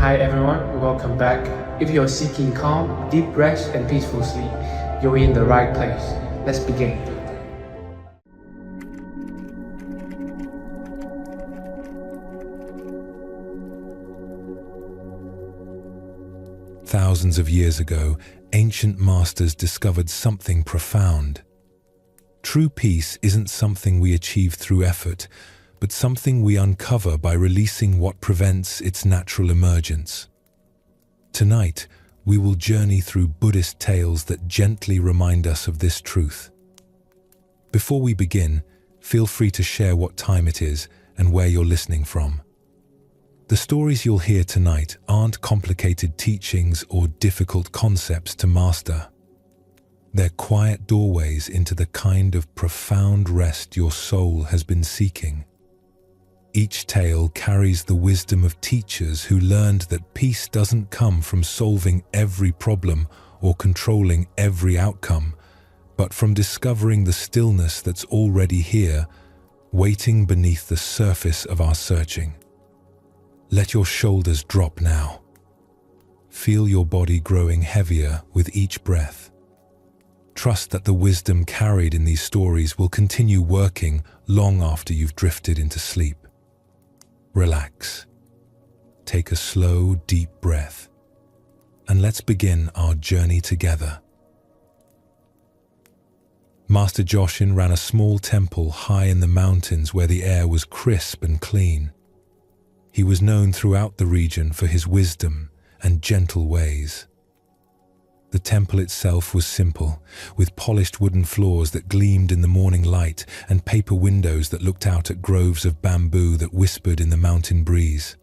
Hi everyone, welcome back. If you're seeking calm, deep rest, and peaceful sleep, you're in the right place. Let's begin. Thousands of years ago, ancient masters discovered something profound. True peace isn't something we achieve through effort, but something we uncover by releasing what prevents its natural emergence. Tonight, we will journey through Buddhist tales that gently remind us of this truth. Before we begin, feel free to share what time it is and where you're listening from. The stories you'll hear tonight aren't complicated teachings or difficult concepts to master. They're quiet doorways into the kind of profound rest your soul has been seeking. Each tale carries the wisdom of teachers who learned that peace doesn't come from solving every problem or controlling every outcome, but from discovering the stillness that's already here, waiting beneath the surface of our searching. Let your shoulders drop now. Feel your body growing heavier with each breath. Trust that the wisdom carried in these stories will continue working long after you've drifted into sleep. Relax. Take a slow, deep breath, and let's begin our journey together. Master Joshin ran a small temple high in the mountains where the air was crisp and clean. He was known throughout the region for his wisdom and gentle ways. The temple itself was simple, with polished wooden floors that gleamed in the morning light and paper windows that looked out at groves of bamboo that whispered in the mountain breeze.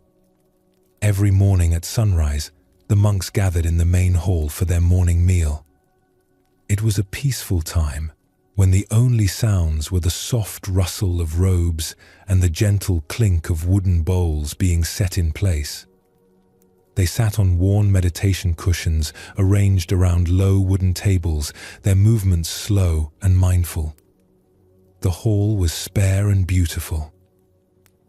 Every morning at sunrise, the monks gathered in the main hall for their morning meal. It was a peaceful time, when the only sounds were the soft rustle of robes and the gentle clink of wooden bowls being set in place. They sat on worn meditation cushions arranged around low wooden tables, their movements slow and mindful. The hall was spare and beautiful.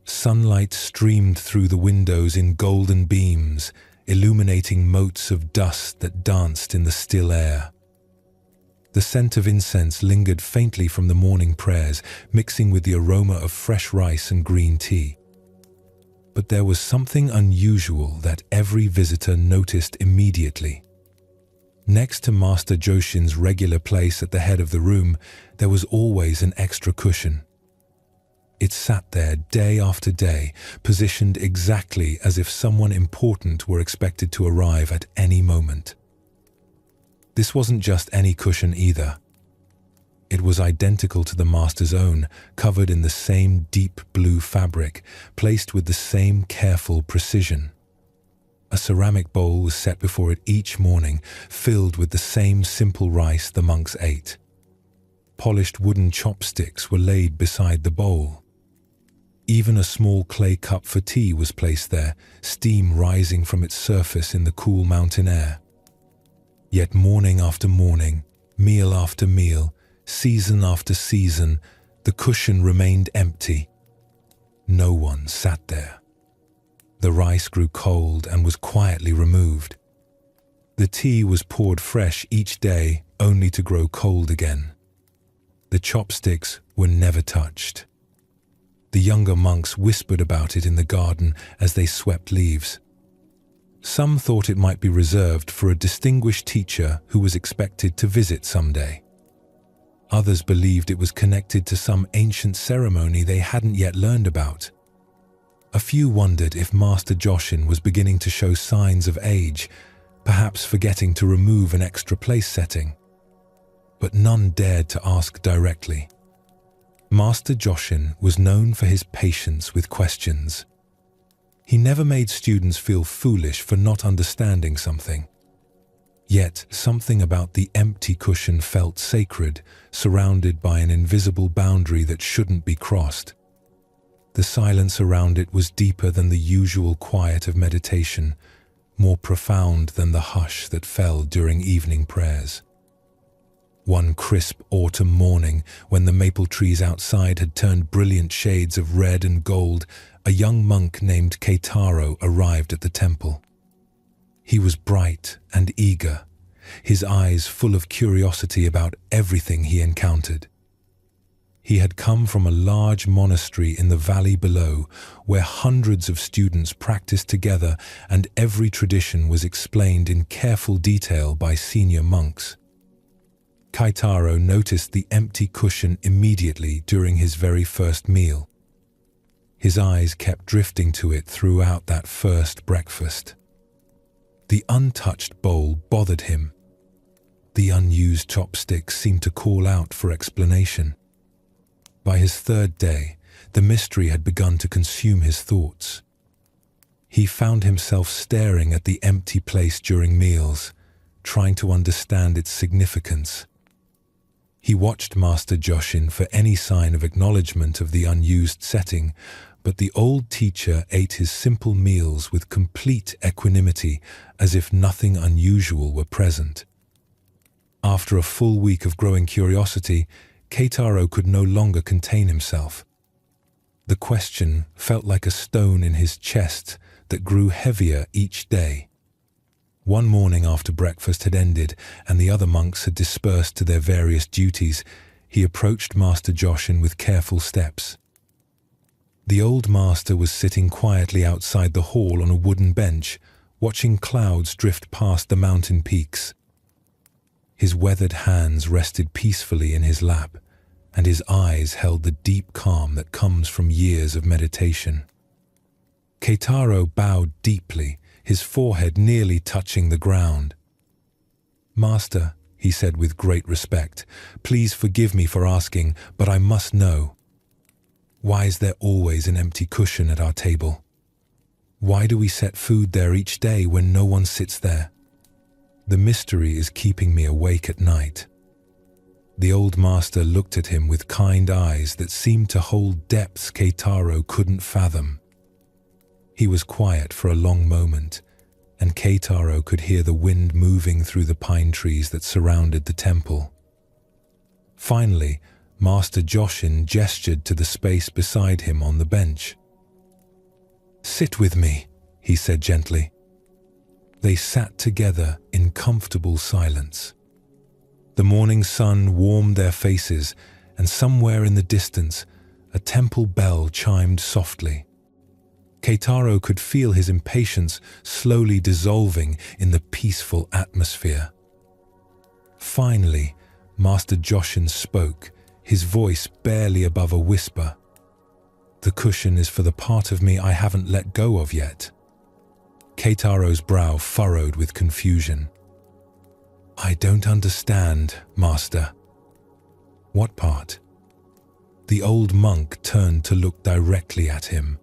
Sunlight streamed through the windows in golden beams, illuminating motes of dust that danced in the still air. The scent of incense lingered faintly from the morning prayers, mixing with the aroma of fresh rice and green tea. But there was something unusual that every visitor noticed immediately. Next to Master Joshin's regular place at the head of the room, there was always an extra cushion. It sat there day after day, positioned exactly as if someone important were expected to arrive at any moment. This wasn't just any cushion either. It was identical to the master's own, covered in the same deep blue fabric, placed with the same careful precision. A ceramic bowl was set before it each morning, filled with the same simple rice the monks ate. Polished wooden chopsticks were laid beside the bowl. Even a small clay cup for tea was placed there, steam rising from its surface in the cool mountain air. Yet morning after morning, meal after meal, season after season, the cushion remained empty. No one sat there. The rice grew cold and was quietly removed. The tea was poured fresh each day, only to grow cold again. The chopsticks were never touched. The younger monks whispered about it in the garden as they swept leaves. Some thought it might be reserved for a distinguished teacher who was expected to visit someday. Others believed it was connected to some ancient ceremony they hadn't yet learned about. A few wondered if Master Joshin was beginning to show signs of age, perhaps forgetting to remove an extra place setting. But none dared to ask directly. Master Joshin was known for his patience with questions. He never made students feel foolish for not understanding something. Yet something about the empty cushion felt sacred, surrounded by an invisible boundary that shouldn't be crossed. The silence around it was deeper than the usual quiet of meditation, more profound than the hush that fell during evening prayers. One crisp autumn morning, when the maple trees outside had turned brilliant shades of red and gold, a young monk named Keitaro arrived at the temple. He was bright and eager, his eyes full of curiosity about everything he encountered. He had come from a large monastery in the valley below, where hundreds of students practiced together and every tradition was explained in careful detail by senior monks. Keitaro noticed the empty cushion immediately during his very first meal. His eyes kept drifting to it throughout that first breakfast. The untouched bowl bothered him. The unused chopsticks seemed to call out for explanation. By his third day, the mystery had begun to consume his thoughts. He found himself staring at the empty place during meals, trying to understand its significance. He watched Master Joshin for any sign of acknowledgement of the unused setting, but the old teacher ate his simple meals with complete equanimity, as if nothing unusual were present. After a full week of growing curiosity, Keitaro could no longer contain himself. The question felt like a stone in his chest that grew heavier each day. One morning after breakfast had ended and the other monks had dispersed to their various duties, he approached Master Joshin with careful steps. The old master was sitting quietly outside the hall on a wooden bench, watching clouds drift past the mountain peaks. His weathered hands rested peacefully in his lap, and his eyes held the deep calm that comes from years of meditation. Keitaro bowed deeply, his forehead nearly touching the ground. "Master," he said with great respect, "please forgive me for asking, but I must know. Why is there always an empty cushion at our table? Why do we set food there each day when no one sits there? The mystery is keeping me awake at night." The old master looked at him with kind eyes that seemed to hold depths Keitaro couldn't fathom. He was quiet for a long moment, and Keitaro could hear the wind moving through the pine trees that surrounded the temple. Finally, Master Joshin gestured to the space beside him on the bench. "Sit with me," he said gently. They sat together in comfortable silence. The morning sun warmed their faces, and somewhere in the distance, a temple bell chimed softly. Keitaro could feel his impatience slowly dissolving in the peaceful atmosphere. Finally, Master Joshin spoke, his voice barely above a whisper. "The cushion is for the part of me I haven't let go of yet." Keitaro's brow furrowed with confusion. "I don't understand, Master." "What part?" The old monk turned to look directly at him.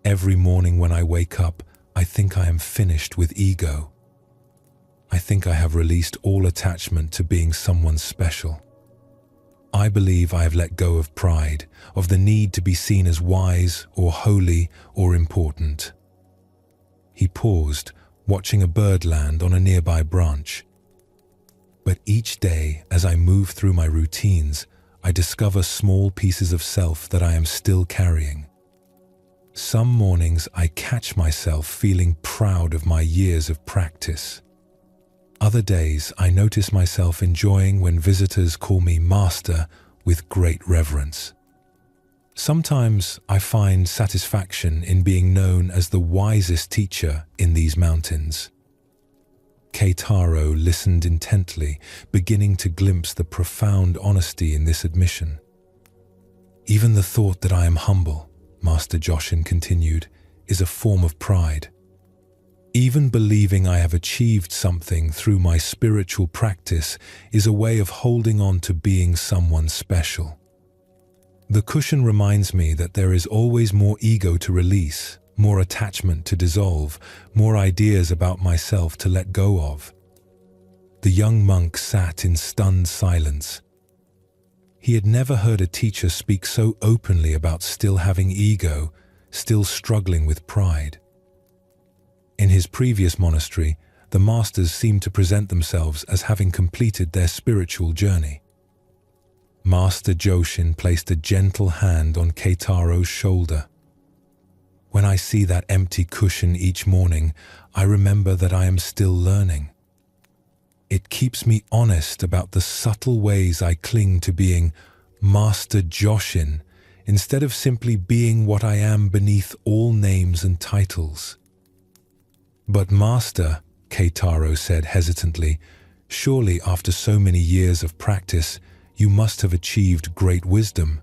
"Every morning when I wake up, I think I am finished with ego. I think I have released all attachment to being someone special. I believe I have let go of pride, of the need to be seen as wise or holy or important." He paused, watching a bird land on a nearby branch. "But each day, as I move through my routines, I discover small pieces of self that I am still carrying. Some mornings I catch myself feeling proud of my years of practice. Other days I notice myself enjoying when visitors call me Master with great reverence. Sometimes I find satisfaction in being known as the wisest teacher in these mountains." Keitaro listened intently, beginning to glimpse the profound honesty in this admission. "Even the thought that I am humble," Master Joshin continued, "is a form of pride. Even believing I have achieved something through my spiritual practice is a way of holding on to being someone special. The cushion reminds me that there is always more ego to release, more attachment to dissolve, more ideas about myself to let go of." The young monk sat in stunned silence. He had never heard a teacher speak so openly about still having ego, still struggling with pride. In his previous monastery, the masters seemed to present themselves as having completed their spiritual journey. Master Joshin placed a gentle hand on Keitaro's shoulder. When I see that empty cushion each morning, I remember that I am still learning. It keeps me honest about the subtle ways I cling to being Master Joshin instead of simply being what I am beneath all names and titles. But Master, Keitaro said hesitantly, surely after so many years of practice, you must have achieved great wisdom.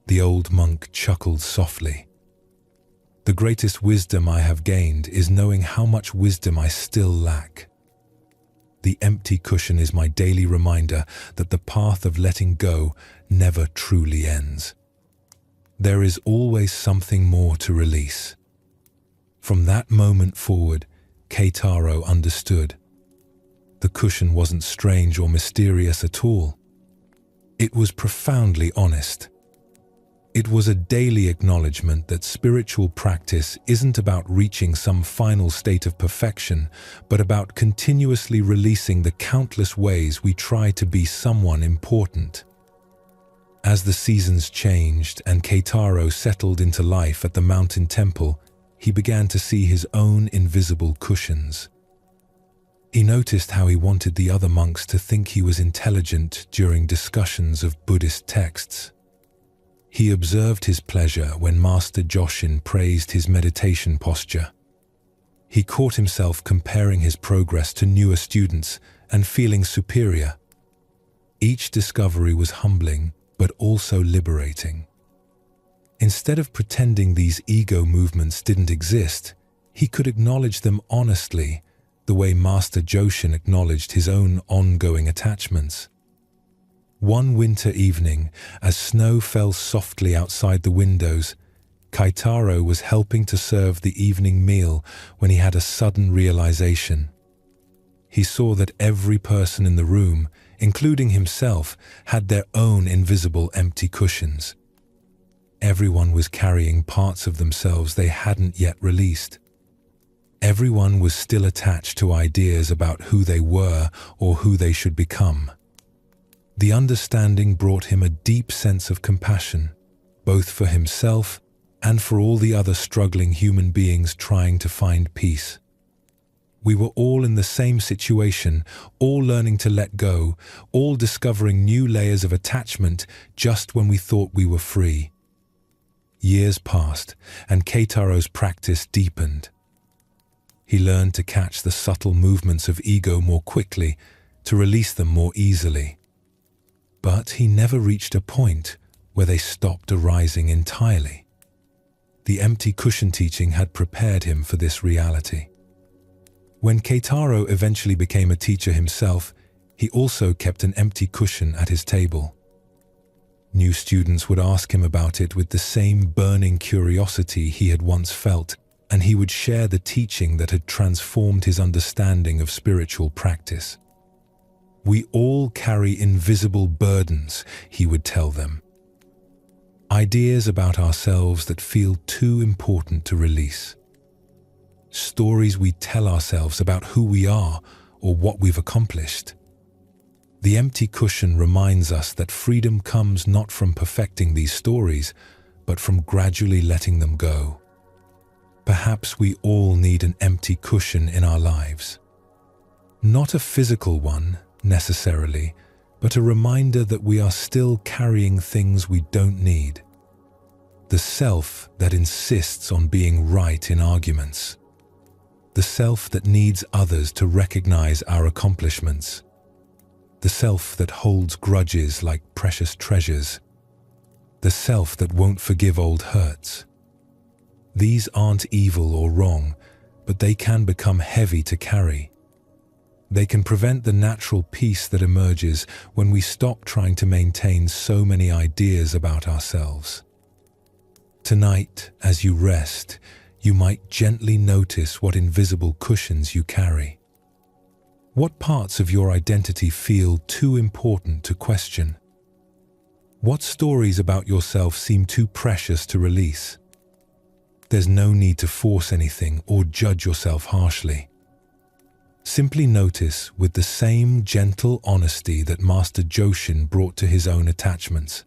The old monk chuckled softly. The greatest wisdom I have gained is knowing how much wisdom I still lack. The empty cushion is my daily reminder that the path of letting go never truly ends. There is always something more to release. From that moment forward, Keitaro understood. The cushion wasn't strange or mysterious at all. It was profoundly honest. It was a daily acknowledgement that spiritual practice isn't about reaching some final state of perfection, but about continuously releasing the countless ways we try to be someone important. As the seasons changed and Keitaro settled into life at the mountain temple, he began to see his own invisible cushions. He noticed how he wanted the other monks to think he was intelligent during discussions of Buddhist texts. He observed his pleasure when Master Joshin praised his meditation posture. He caught himself comparing his progress to newer students and feeling superior. Each discovery was humbling, but also liberating. Instead of pretending these ego movements didn't exist, he could acknowledge them honestly, the way Master Joshin acknowledged his own ongoing attachments. One winter evening, as snow fell softly outside the windows, Keitaro was helping to serve the evening meal when he had a sudden realization. He saw that every person in the room, including himself, had their own invisible empty cushions. Everyone was carrying parts of themselves they hadn't yet released. Everyone was still attached to ideas about who they were or who they should become. The understanding brought him a deep sense of compassion, both for himself and for all the other struggling human beings trying to find peace. We were all in the same situation, all learning to let go, all discovering new layers of attachment just when we thought we were free. Years passed, and Keitaro's practice deepened. He learned to catch the subtle movements of ego more quickly, to release them more easily. But he never reached a point where they stopped arising entirely. The empty cushion teaching had prepared him for this reality. When Keitaro eventually became a teacher himself, he also kept an empty cushion at his table. New students would ask him about it with the same burning curiosity he had once felt, and he would share the teaching that had transformed his understanding of spiritual practice. We all carry invisible burdens, he would tell them. Ideas about ourselves that feel too important to release. Stories we tell ourselves about who we are or what we've accomplished. The empty cushion reminds us that freedom comes not from perfecting these stories, but from gradually letting them go. Perhaps we all need an empty cushion in our lives. Not a physical one, necessarily, but a reminder that we are still carrying things we don't need. The self that insists on being right in arguments. The self that needs others to recognize our accomplishments. The self that holds grudges like precious treasures. The self that won't forgive old hurts. These aren't evil or wrong, but they can become heavy to carry. They can prevent the natural peace that emerges when we stop trying to maintain so many ideas about ourselves. Tonight, as you rest, you might gently notice what invisible cushions you carry. What parts of your identity feel too important to question? What stories about yourself seem too precious to release? There's no need to force anything or judge yourself harshly. Simply notice with the same gentle honesty that Master Joshin brought to his own attachments.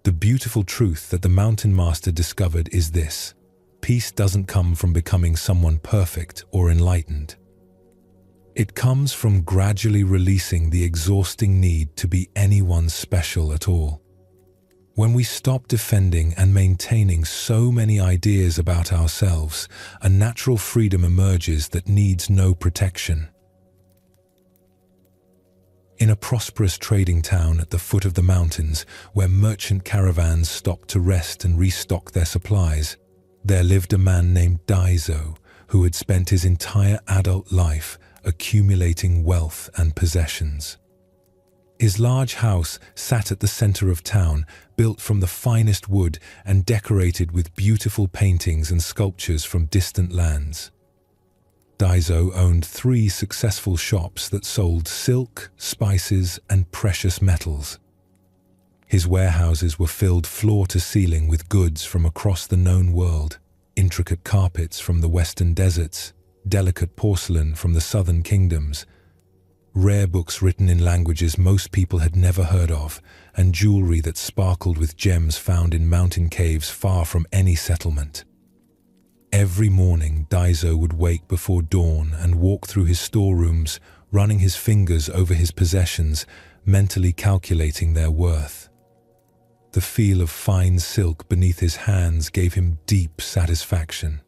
The beautiful truth that the mountain master discovered is this: peace doesn't come from becoming someone perfect or enlightened. It comes from gradually releasing the exhausting need to be anyone special at all. When we stop defending and maintaining so many ideas about ourselves, a natural freedom emerges that needs no protection. In a prosperous trading town at the foot of the mountains, where merchant caravans stopped to rest and restock their supplies, there lived a man named Daiso, who had spent his entire adult life accumulating wealth and possessions. His large house sat at the center of town, built from the finest wood and decorated with beautiful paintings and sculptures from distant lands. Daiso owned 3 successful shops that sold silk, spices, and precious metals. His warehouses were filled floor to ceiling with goods from across the known world: intricate carpets from the western deserts, delicate porcelain from the southern kingdoms, rare books written in languages most people had never heard of, and jewelry that sparkled with gems found in mountain caves far from any settlement. Every morning, Daiso would wake before dawn and walk through his storerooms, running his fingers over his possessions, mentally calculating their worth. The feel of fine silk beneath his hands gave him deep satisfaction.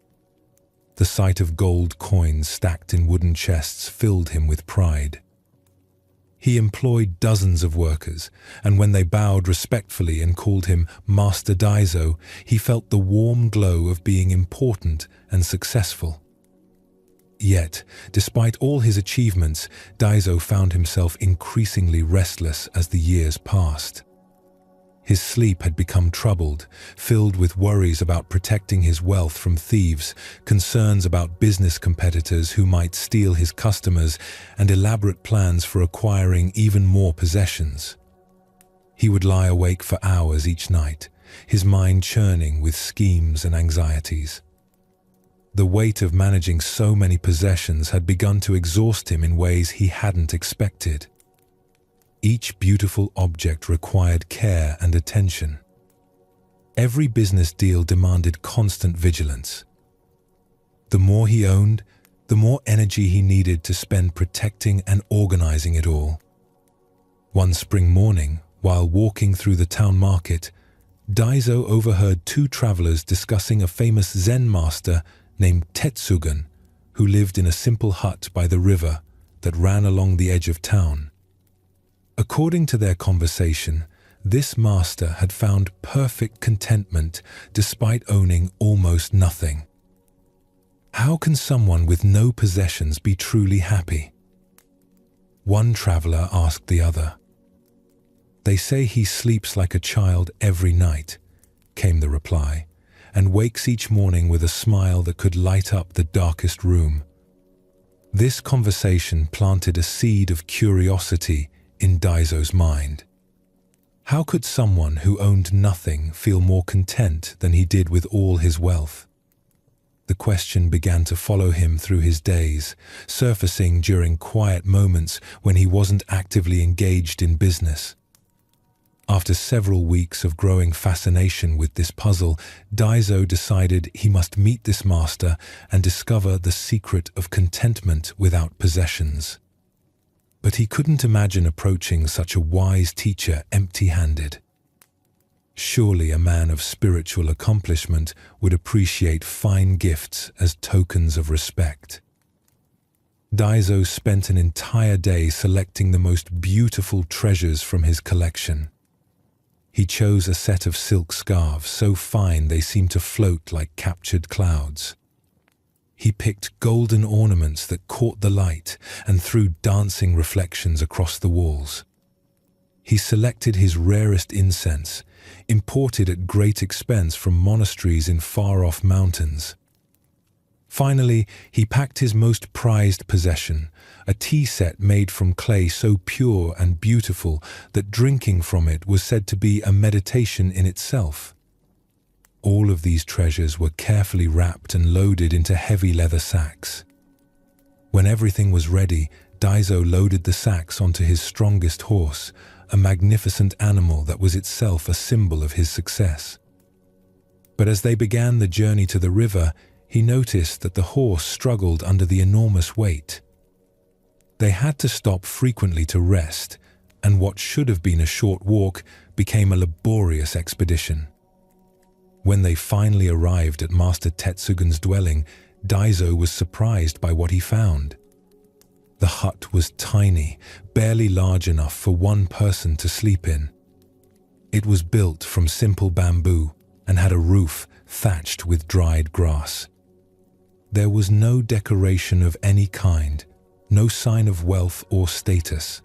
The sight of gold coins stacked in wooden chests filled him with pride. He employed dozens of workers, and when they bowed respectfully and called him Master Daiso, he felt the warm glow of being important and successful. Yet, despite all his achievements, Daiso found himself increasingly restless as the years passed. His sleep had become troubled, filled with worries about protecting his wealth from thieves, concerns about business competitors who might steal his customers, and elaborate plans for acquiring even more possessions. He would lie awake for hours each night, his mind churning with schemes and anxieties. The weight of managing so many possessions had begun to exhaust him in ways he hadn't expected. Each beautiful object required care and attention. Every business deal demanded constant vigilance. The more he owned, the more energy he needed to spend protecting and organizing it all. One spring morning, while walking through the town market, Daiso overheard 2 travelers discussing a famous Zen master named Tetsugen, who lived in a simple hut by the river that ran along the edge of town. According to their conversation, this master had found perfect contentment despite owning almost nothing. How can someone with no possessions be truly happy? One traveler asked the other. "They say he sleeps like a child every night," came the reply, "and wakes each morning with a smile that could light up the darkest room." This conversation planted a seed of curiosity in Daiso's mind. How could someone who owned nothing feel more content than he did with all his wealth? The question began to follow him through his days, surfacing during quiet moments when he wasn't actively engaged in business. After several weeks of growing fascination with this puzzle, Daiso decided he must meet this master and discover the secret of contentment without possessions. But he couldn't imagine approaching such a wise teacher empty-handed. Surely a man of spiritual accomplishment would appreciate fine gifts as tokens of respect. Daiso spent an entire day selecting the most beautiful treasures from his collection. He chose a set of silk scarves so fine they seemed to float like captured clouds. He picked golden ornaments that caught the light and threw dancing reflections across the walls. He selected his rarest incense, imported at great expense from monasteries in far-off mountains. Finally, he packed his most prized possession, a tea set made from clay so pure and beautiful that drinking from it was said to be a meditation in itself. All of these treasures were carefully wrapped and loaded into heavy leather sacks. When everything was ready, Daiso loaded the sacks onto his strongest horse, a magnificent animal that was itself a symbol of his success. But as they began the journey to the river, he noticed that the horse struggled under the enormous weight. They had to stop frequently to rest, and what should have been a short walk became a laborious expedition. When they finally arrived at Master Tetsugun's dwelling, Daizo was surprised by what he found. The hut was tiny, barely large enough for one person to sleep in. It was built from simple bamboo and had a roof thatched with dried grass. There was no decoration of any kind, no sign of wealth or status.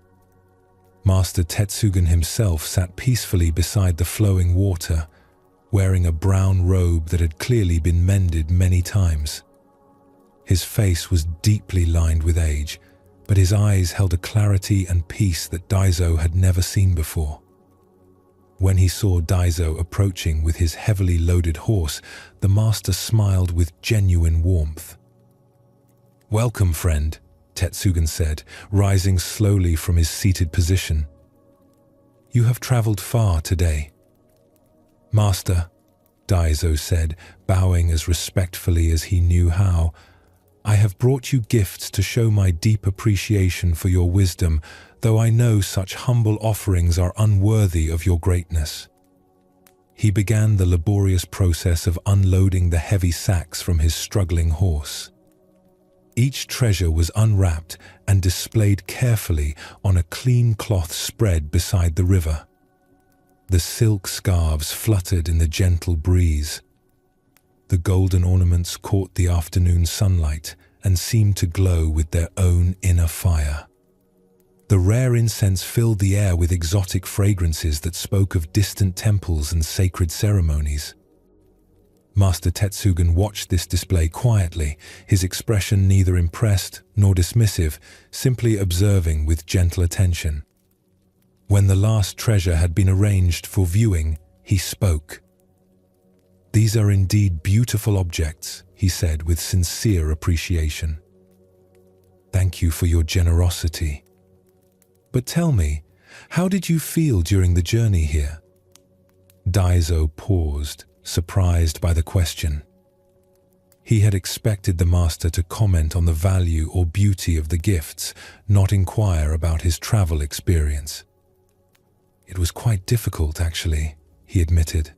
Master Tetsugun himself sat peacefully beside the flowing water, wearing a brown robe that had clearly been mended many times. His face was deeply lined with age, but his eyes held a clarity and peace that Daizo had never seen before. When he saw Daizo approaching with his heavily loaded horse, the master smiled with genuine warmth. "Welcome, friend," Tetsugun said, rising slowly from his seated position. "You have traveled far today." "Master," Daizo said, bowing as respectfully as he knew how, "I have brought you gifts to show my deep appreciation for your wisdom, though I know such humble offerings are unworthy of your greatness." He began the laborious process of unloading the heavy sacks from his struggling horse. Each treasure was unwrapped and displayed carefully on a clean cloth spread beside the river. The silk scarves fluttered in the gentle breeze. The golden ornaments caught the afternoon sunlight and seemed to glow with their own inner fire. The rare incense filled the air with exotic fragrances that spoke of distant temples and sacred ceremonies. Master Tetsugun watched this display quietly, his expression neither impressed nor dismissive, simply observing with gentle attention. When the last treasure had been arranged for viewing, he spoke. "These are indeed beautiful objects," he said with sincere appreciation. "Thank you for your generosity. But tell me, how did you feel during the journey here?" Daizo paused, surprised by the question. He had expected the master to comment on the value or beauty of the gifts, not inquire about his travel experience. "It was quite difficult, actually," he admitted.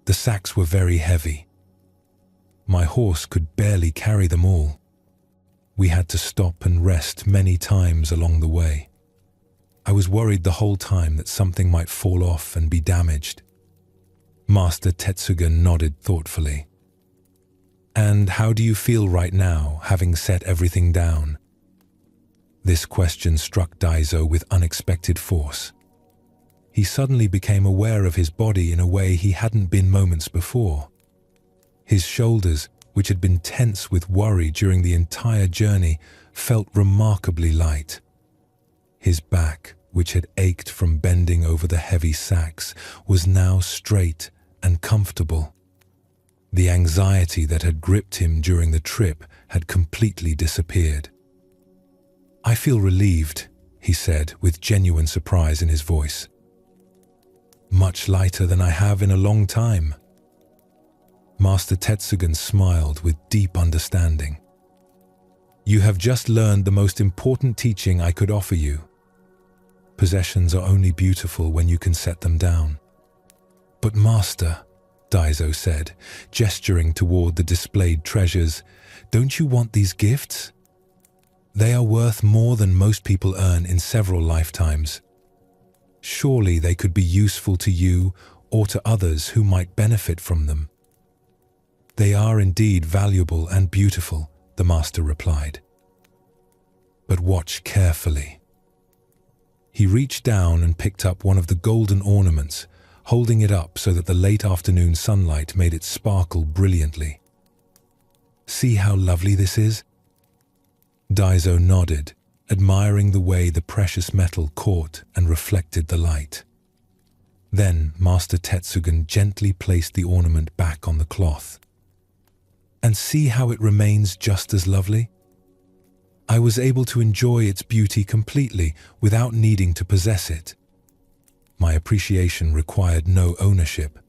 "The sacks were very heavy. My horse could barely carry them all. We had to stop and rest many times along the way. I was worried the whole time that something might fall off and be damaged." Master Tetsugun nodded thoughtfully. "And how do you feel right now, having set everything down?" This question struck Daizo with unexpected force. He suddenly became aware of his body in a way he hadn't been moments before. His shoulders, which had been tense with worry during the entire journey, felt remarkably light. His back, which had ached from bending over the heavy sacks, was now straight and comfortable. The anxiety that had gripped him during the trip had completely disappeared. "I feel relieved," he said with genuine surprise in his voice. "Much lighter than I have in a long time." Master Tetsugun smiled with deep understanding. "You have just learned the most important teaching I could offer you. Possessions are only beautiful when you can set them down." "But Master," Daizo said, gesturing toward the displayed treasures, "don't you want these gifts? They are worth more than most people earn in several lifetimes. Surely they could be useful to you or to others who might benefit from them." "They are indeed valuable and beautiful," the master replied. "But watch carefully." He reached down and picked up one of the golden ornaments, holding it up so that the late afternoon sunlight made it sparkle brilliantly. "See how lovely this is?" Daizo nodded, admiring the way the precious metal caught and reflected the light. Then Master Tetsugun gently placed the ornament back on the cloth. "And see how it remains just as lovely? I was able to enjoy its beauty completely without needing to possess it," My appreciation required no ownership.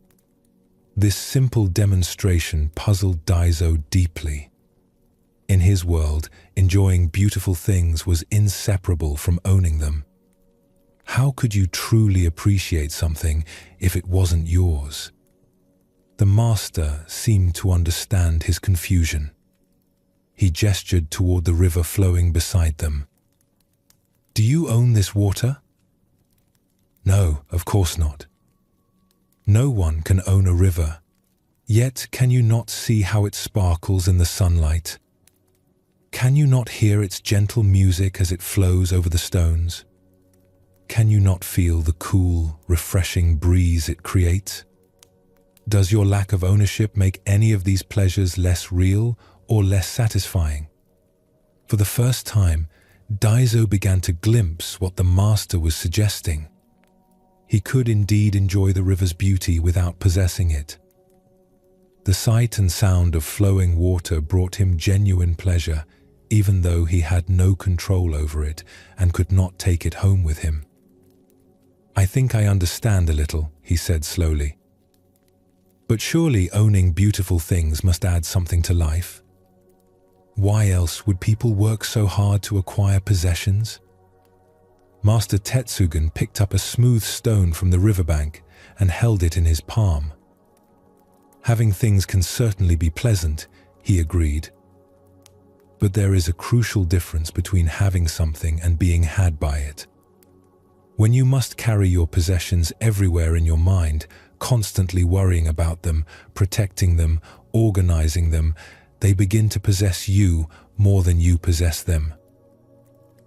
This simple demonstration puzzled Daiso deeply. In his world, enjoying beautiful things was inseparable from owning them. How could you truly appreciate something if it wasn't yours? The master seemed to understand his confusion. He gestured toward the river flowing beside them. "Do you own this water?" "No, of course not." No one can own a river. Yet can you not see how it sparkles in the sunlight? Can you not hear its gentle music as it flows over the stones? Can you not feel the cool, refreshing breeze it creates? Does your lack of ownership make any of these pleasures less real or less satisfying? For the first time, Daiso began to glimpse what the master was suggesting. He could indeed enjoy the river's beauty without possessing it. The sight and sound of flowing water brought him genuine pleasure, even though he had no control over it and could not take it home with him. "I think I understand a little," he said slowly. "But surely owning beautiful things must add something to life. Why else would people work so hard to acquire possessions?" Master Tetsugen picked up a smooth stone from the riverbank and held it in his palm. "Having things can certainly be pleasant," he agreed. "But there is a crucial difference between having something and being had by it. When you must carry your possessions everywhere in your mind, constantly worrying about them, protecting them, organizing them, they begin to possess you more than you possess them."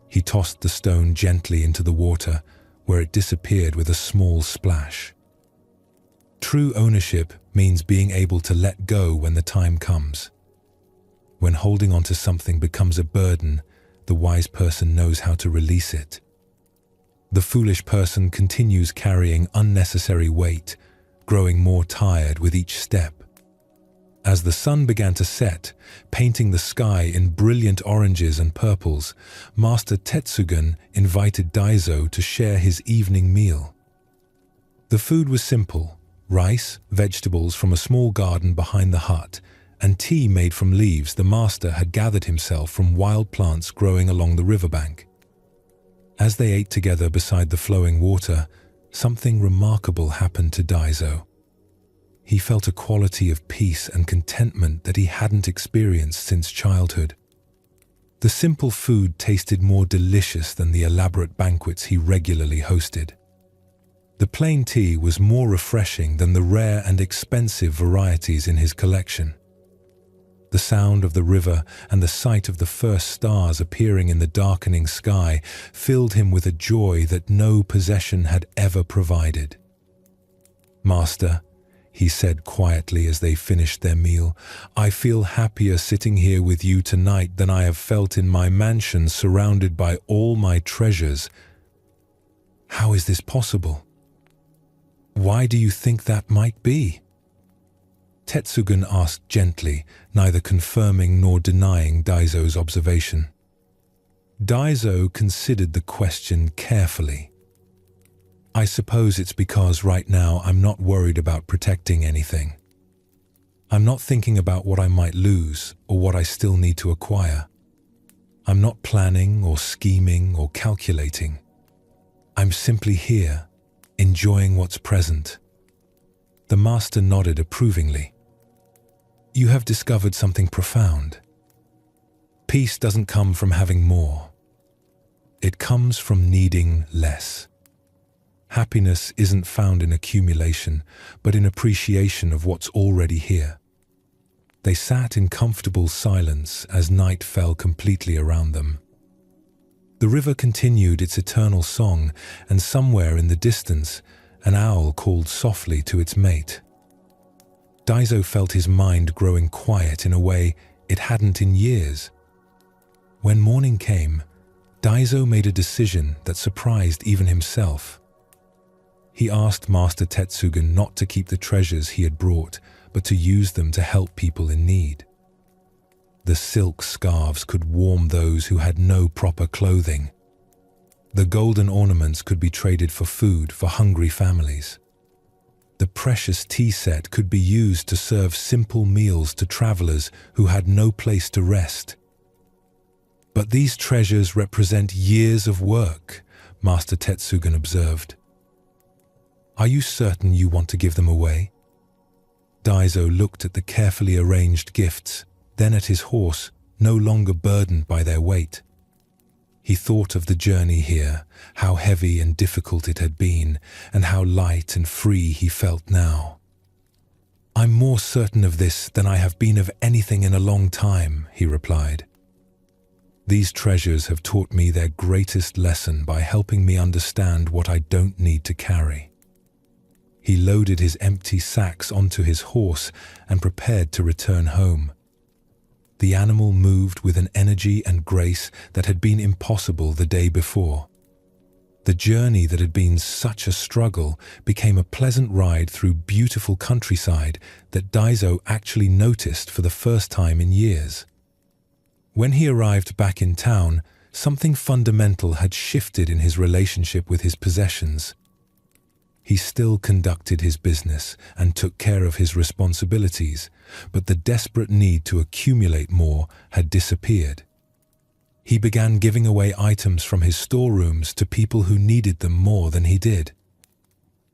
He tossed the stone gently into the water, where it disappeared with a small splash. True ownership means being able to let go when the time comes. When holding on to something becomes a burden, the wise person knows how to release it. The foolish person continues carrying unnecessary weight, growing more tired with each step. As the sun began to set, painting the sky in brilliant oranges and purples, Master Tetsugen invited Daiso to share his evening meal. The food was simple: rice, vegetables from a small garden behind the hut, and tea made from leaves the master had gathered himself from wild plants growing along the riverbank. As they ate together beside the flowing water, something remarkable happened to Daiso. He felt a quality of peace and contentment that he hadn't experienced since childhood. The simple food tasted more delicious than the elaborate banquets he regularly hosted. The plain tea was more refreshing than the rare and expensive varieties in his collection. The sound of the river and the sight of the first stars appearing in the darkening sky filled him with a joy that no possession had ever provided. "Master," he said quietly as they finished their meal, "I feel happier sitting here with you tonight than I have felt in my mansion surrounded by all my treasures. How is this possible? Why do you think that might be?" Tetsugen asked gently, neither confirming nor denying Daiso's observation. Daiso considered the question carefully. "I suppose it's because right now I'm not worried about protecting anything. I'm not thinking about what I might lose or what I still need to acquire. I'm not planning or scheming or calculating. I'm simply here, enjoying what's present." The master nodded approvingly. "You have discovered something profound. Peace doesn't come from having more. It comes from needing less. Happiness isn't found in accumulation, but in appreciation of what's already here." They sat in comfortable silence as night fell completely around them. The river continued its eternal song, and somewhere in the distance, an owl called softly to its mate. Daiso felt his mind growing quiet in a way it hadn't in years. When morning came, Daiso made a decision that surprised even himself. He asked Master Tetsugen not to keep the treasures he had brought, but to use them to help people in need. The silk scarves could warm those who had no proper clothing. The golden ornaments could be traded for food for hungry families. The precious tea set could be used to serve simple meals to travelers who had no place to rest. But these treasures represent years of work, Master Tetsugen observed. Are you certain you want to give them away? Daiso looked at the carefully arranged gifts, then at his horse, no longer burdened by their weight. He thought of the journey here, how heavy and difficult it had been, and how light and free he felt now. I'm more certain of this than I have been of anything in a long time, he replied. These treasures have taught me their greatest lesson by helping me understand what I don't need to carry. He loaded his empty sacks onto his horse and prepared to return home. The animal moved with an energy and grace that had been impossible the day before. The journey that had been such a struggle became a pleasant ride through beautiful countryside that Daiso actually noticed for the first time in years. When he arrived back in town, something fundamental had shifted in his relationship with his possessions. He still conducted his business and took care of his responsibilities, but the desperate need to accumulate more had disappeared. He began giving away items from his storerooms to people who needed them more than he did.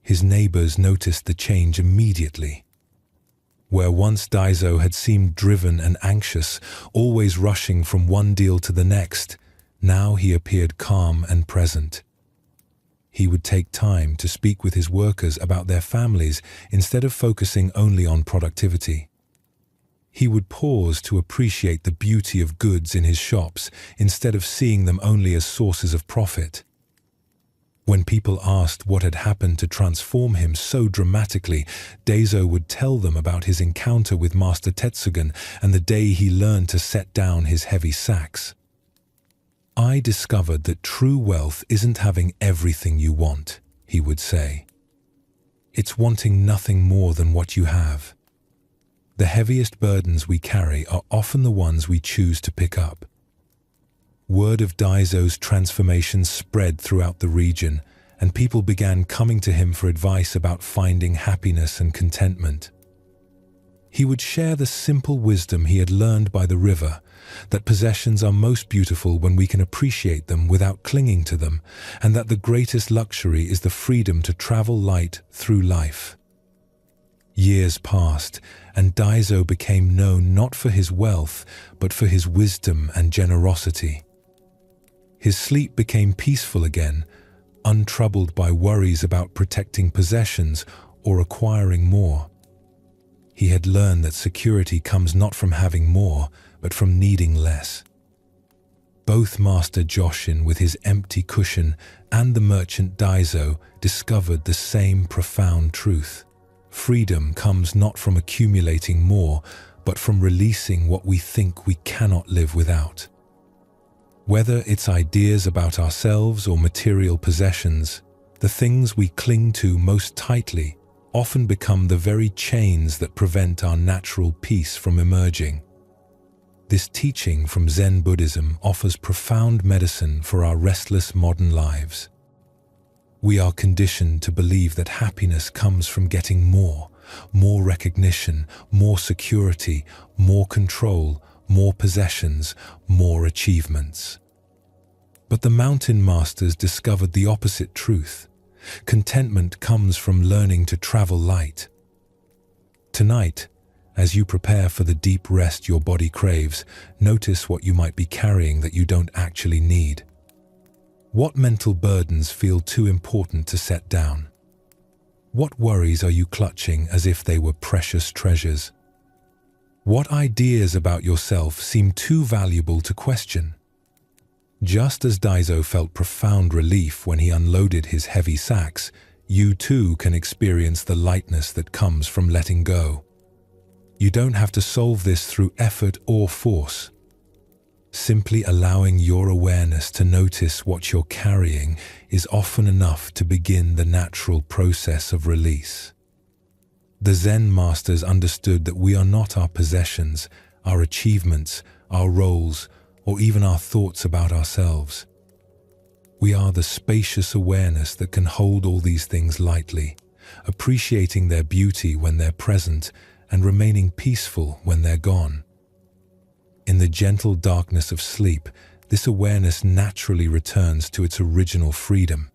His neighbors noticed the change immediately. Where once Daiso had seemed driven and anxious, always rushing from one deal to the next, now he appeared calm and present. He would take time to speak with his workers about their families instead of focusing only on productivity. He would pause to appreciate the beauty of goods in his shops instead of seeing them only as sources of profit. When people asked what had happened to transform him so dramatically, Daiso would tell them about his encounter with Master Tetsugen and the day he learned to set down his heavy sacks. I discovered that true wealth isn't having everything you want, he would say. It's wanting nothing more than what you have. The heaviest burdens we carry are often the ones we choose to pick up. Word of Daiso's transformation spread throughout the region, and people began coming to him for advice about finding happiness and contentment. He would share the simple wisdom he had learned by the river, that possessions are most beautiful when we can appreciate them without clinging to them, and that the greatest luxury is the freedom to travel light through life. Years passed, and Daiso became known not for his wealth, but for his wisdom and generosity. His sleep became peaceful again, untroubled by worries about protecting possessions or acquiring more. He had learned that security comes not from having more, but from needing less. Both Master Joshin with his empty cushion and the merchant Daiso discovered the same profound truth. Freedom comes not from accumulating more, but from releasing what we think we cannot live without. Whether it's ideas about ourselves or material possessions, the things we cling to most tightly often become the very chains that prevent our natural peace from emerging. This teaching from Zen Buddhism offers profound medicine for our restless modern lives. We are conditioned to believe that happiness comes from getting more recognition, more security, more control, more possessions, more achievements. But the mountain masters discovered the opposite truth. Contentment comes from learning to travel light. Tonight, as you prepare for the deep rest your body craves, notice what you might be carrying that you don't actually need. What mental burdens feel too important to set down? What worries are you clutching as if they were precious treasures? What ideas about yourself seem too valuable to question? Just as Daiso felt profound relief when he unloaded his heavy sacks, you too can experience the lightness that comes from letting go. You don't have to solve this through effort or force. Simply allowing your awareness to notice what you're carrying is often enough to begin the natural process of release. The Zen masters understood that we are not our possessions, our achievements, our roles, or even our thoughts about ourselves. We are the spacious awareness that can hold all these things lightly, appreciating their beauty when they're present and remaining peaceful when they're gone. In the gentle darkness of sleep, this awareness naturally returns to its original freedom.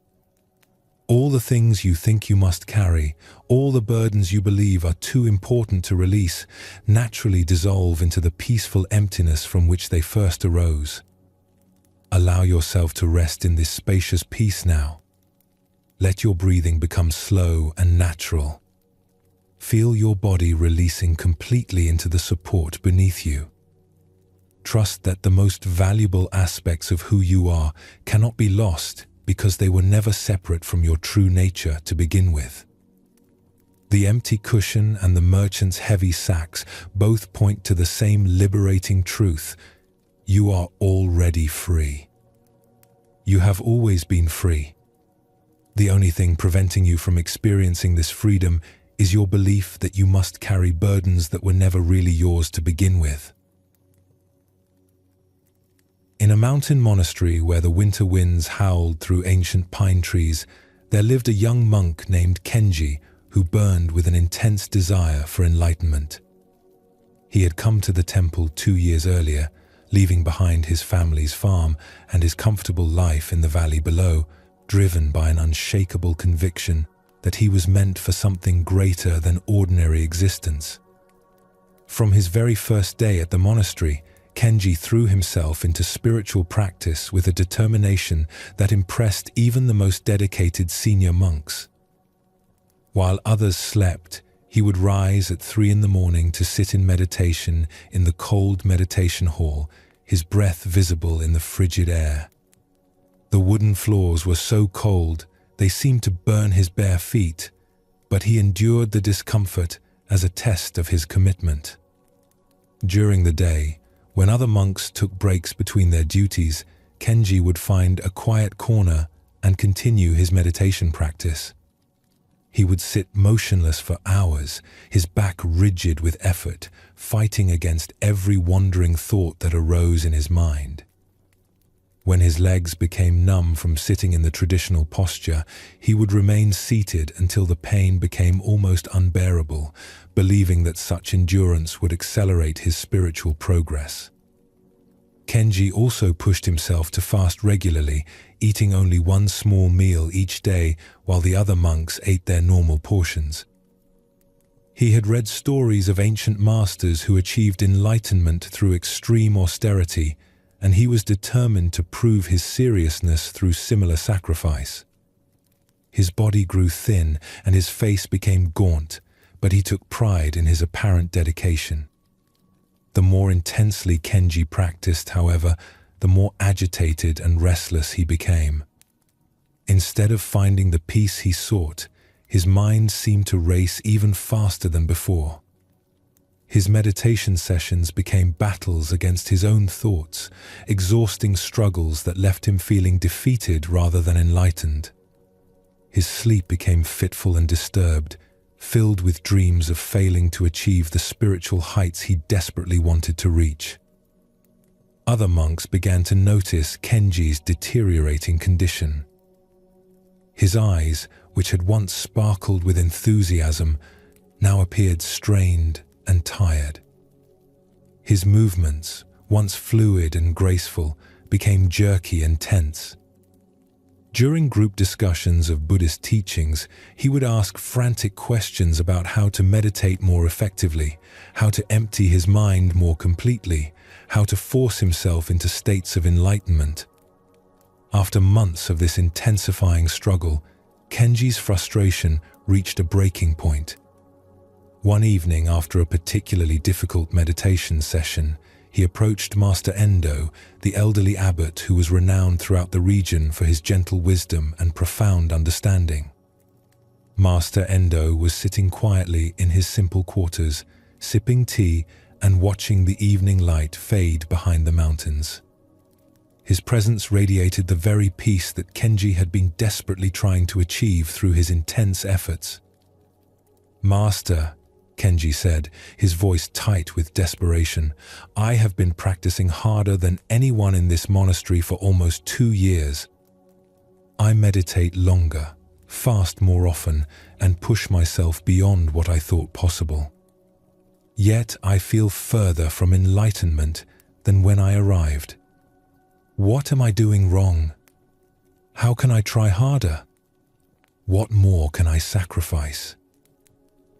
All the things you think you must carry, all the burdens you believe are too important to release, naturally dissolve into the peaceful emptiness from which they first arose. Allow yourself to rest in this spacious peace now. Let your breathing become slow and natural. Feel your body releasing completely into the support beneath you. Trust that the most valuable aspects of who you are cannot be lost because they were never separate from your true nature to begin with. The empty cushion and the merchant's heavy sacks both point to the same liberating truth. You are already free. You have always been free. The only thing preventing you from experiencing this freedom is your belief that you must carry burdens that were never really yours to begin with. In a mountain monastery where the winter winds howled through ancient pine trees, there lived a young monk named Kenji who burned with an intense desire for enlightenment. He had come to the temple 2 years earlier, leaving behind his family's farm and his comfortable life in the valley below, driven by an unshakable conviction that he was meant for something greater than ordinary existence. From his very first day at the monastery, Kenji threw himself into spiritual practice with a determination that impressed even the most dedicated senior monks. While others slept, he would rise at 3 a.m. to sit in meditation in the cold meditation hall, his breath visible in the frigid air. The wooden floors were so cold they seemed to burn his bare feet, but he endured the discomfort as a test of his commitment. During the day, when other monks took breaks between their duties, Kenji would find a quiet corner and continue his meditation practice. He would sit motionless for hours, his back rigid with effort, fighting against every wandering thought that arose in his mind. When his legs became numb from sitting in the traditional posture, he would remain seated until the pain became almost unbearable, believing that such endurance would accelerate his spiritual progress. Kenji also pushed himself to fast regularly, eating only one small meal each day while the other monks ate their normal portions. He had read stories of ancient masters who achieved enlightenment through extreme austerity, and he was determined to prove his seriousness through similar sacrifice. His body grew thin and his face became gaunt, but he took pride in his apparent dedication. The more intensely Kenji practiced, however, the more agitated and restless he became. Instead of finding the peace he sought, his mind seemed to race even faster than before. His meditation sessions became battles against his own thoughts, exhausting struggles that left him feeling defeated rather than enlightened. His sleep became fitful and disturbed, filled with dreams of failing to achieve the spiritual heights he desperately wanted to reach. Other monks began to notice Kenji's deteriorating condition. His eyes, which had once sparkled with enthusiasm, now appeared strained and tired. His movements, once fluid and graceful, became jerky and tense. During group discussions of Buddhist teachings, he would ask frantic questions about how to meditate more effectively, how to empty his mind more completely, how to force himself into states of enlightenment. After months of this intensifying struggle, Kenji's frustration reached a breaking point. One evening, after a particularly difficult meditation session, he approached Master Endo, the elderly abbot who was renowned throughout the region for his gentle wisdom and profound understanding. Master Endo was sitting quietly in his simple quarters, sipping tea and watching the evening light fade behind the mountains. His presence radiated the very peace that Kenji had been desperately trying to achieve through his intense efforts. "Master," Kenji said, his voice tight with desperation, "I have been practicing harder than anyone in this monastery for almost 2 years. I meditate longer, fast more often, and push myself beyond what I thought possible. Yet I feel further from enlightenment than when I arrived. What am I doing wrong? How can I try harder? What more can I sacrifice?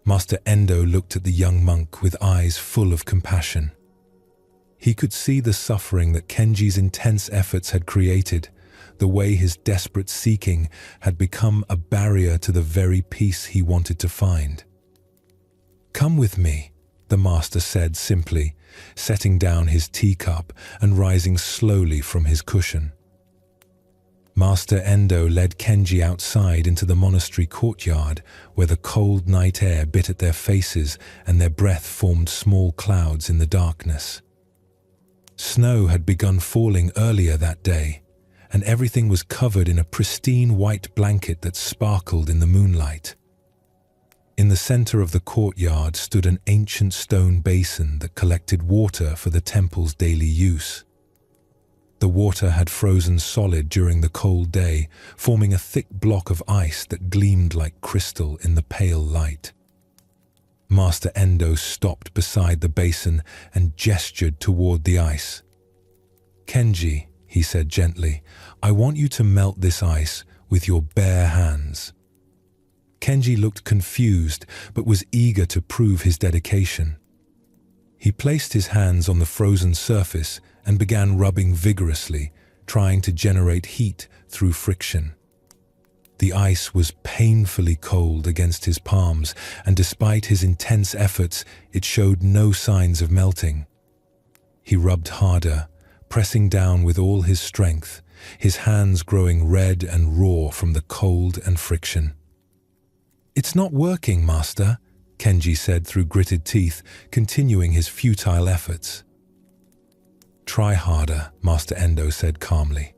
Master Endo looked at the young monk with eyes full of compassion. He could see the suffering that Kenji's intense efforts had created, the way his desperate seeking had become a barrier to the very peace he wanted to find. "Come with me," the master said simply, setting down his teacup and rising slowly from his cushion. Master Endo led Kenji outside into the monastery courtyard, where the cold night air bit at their faces and their breath formed small clouds in the darkness. Snow had begun falling earlier that day, and everything was covered in a pristine white blanket that sparkled in the moonlight. In the center of the courtyard stood an ancient stone basin that collected water for the temple's daily use. The water had frozen solid during the cold day, forming a thick block of ice that gleamed like crystal in the pale light. Master Endo stopped beside the basin and gestured toward the ice. "Kenji," he said gently, "I want you to melt this ice with your bare hands." Kenji looked confused but was eager to prove his dedication. He placed his hands on the frozen surface and began rubbing vigorously, trying to generate heat through friction. The ice was painfully cold against his palms, and despite his intense efforts, it showed no signs of melting. He rubbed harder, pressing down with all his strength, his hands growing red and raw from the cold and friction. "It's not working, Master," Kenji said through gritted teeth, continuing his futile efforts. "Try harder," Master Endo said calmly.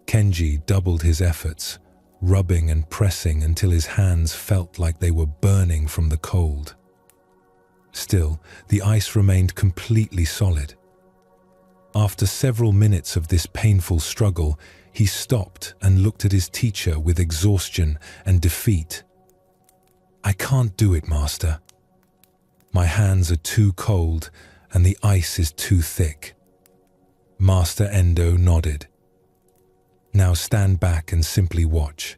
Kenji doubled his efforts, rubbing and pressing until his hands felt like they were burning from the cold. Still, the ice remained completely solid. After several minutes of this painful struggle, he stopped and looked at his teacher with exhaustion and defeat. "I can't do it, Master. My hands are too cold and the ice is too thick." Master Endo nodded. "Now stand back and simply watch."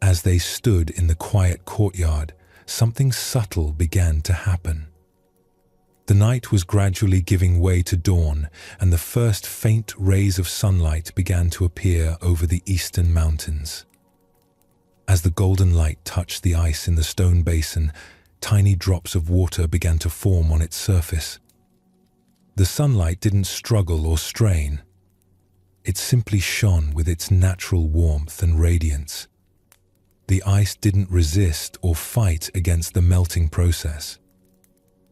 As they stood in the quiet courtyard, something subtle began to happen. The night was gradually giving way to dawn, and the first faint rays of sunlight began to appear over the eastern mountains. As the golden light touched the ice in the stone basin, tiny drops of water began to form on its surface. The sunlight didn't struggle or strain. It simply shone with its natural warmth and radiance. The ice didn't resist or fight against the melting process.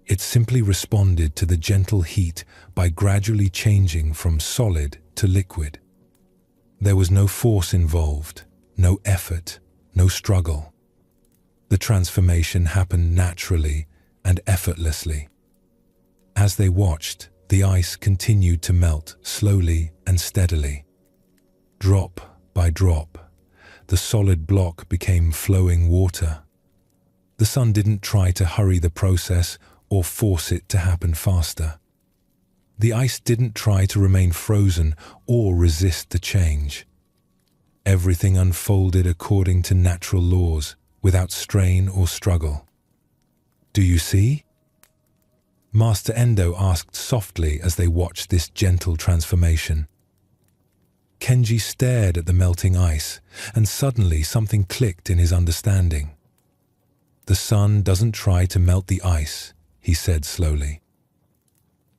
It simply responded to the gentle heat by gradually changing from solid to liquid. There was no force involved, no effort, no struggle. The transformation happened naturally and effortlessly. As they watched, the ice continued to melt slowly and steadily. Drop by drop, the solid block became flowing water. The sun didn't try to hurry the process or force it to happen faster. The ice didn't try to remain frozen or resist the change. Everything unfolded according to natural laws, without strain or struggle. "Do you see?" Master Endo asked softly as they watched this gentle transformation. Kenji stared at the melting ice, and suddenly something clicked in his understanding. "The sun doesn't try to melt the ice," he said slowly.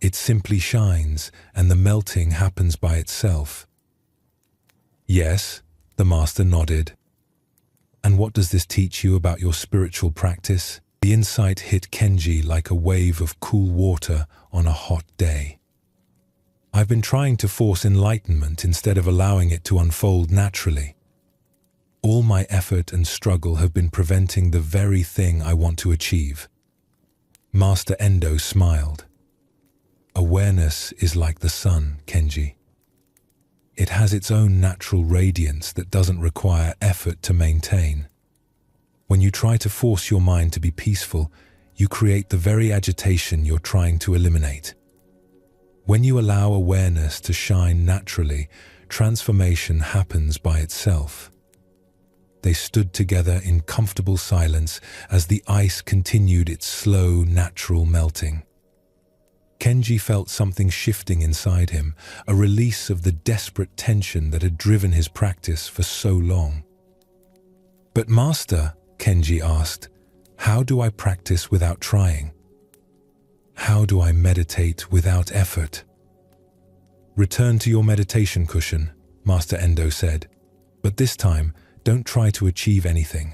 "It simply shines, and the melting happens by itself." "Yes," the master nodded. "And what does this teach you about your spiritual practice?" The insight hit Kenji like a wave of cool water on a hot day. "I've been trying to force enlightenment instead of allowing it to unfold naturally. All my effort and struggle have been preventing the very thing I want to achieve." Master Endo smiled. "Awareness is like the sun, Kenji. It has its own natural radiance that doesn't require effort to maintain. When you try to force your mind to be peaceful, you create the very agitation you're trying to eliminate. When you allow awareness to shine naturally, transformation happens by itself. They stood together in comfortable silence as the ice continued its slow, natural melting. Kenji felt something shifting inside him, a release of the desperate tension that had driven his practice for so long. "But Master," Kenji asked, "how do I practice without trying? How do I meditate without effort?" "Return to your meditation cushion," Master Endo said, "but this time, don't try to achieve anything.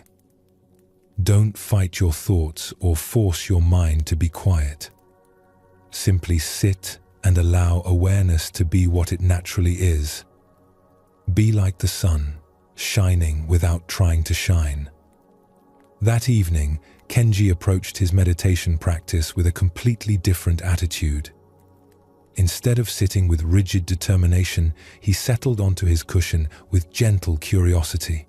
Don't fight your thoughts or force your mind to be quiet. Simply sit and allow awareness to be what it naturally is. Be like the sun, shining without trying to shine." That evening, Kenji approached his meditation practice with a completely different attitude. Instead of sitting with rigid determination, he settled onto his cushion with gentle curiosity.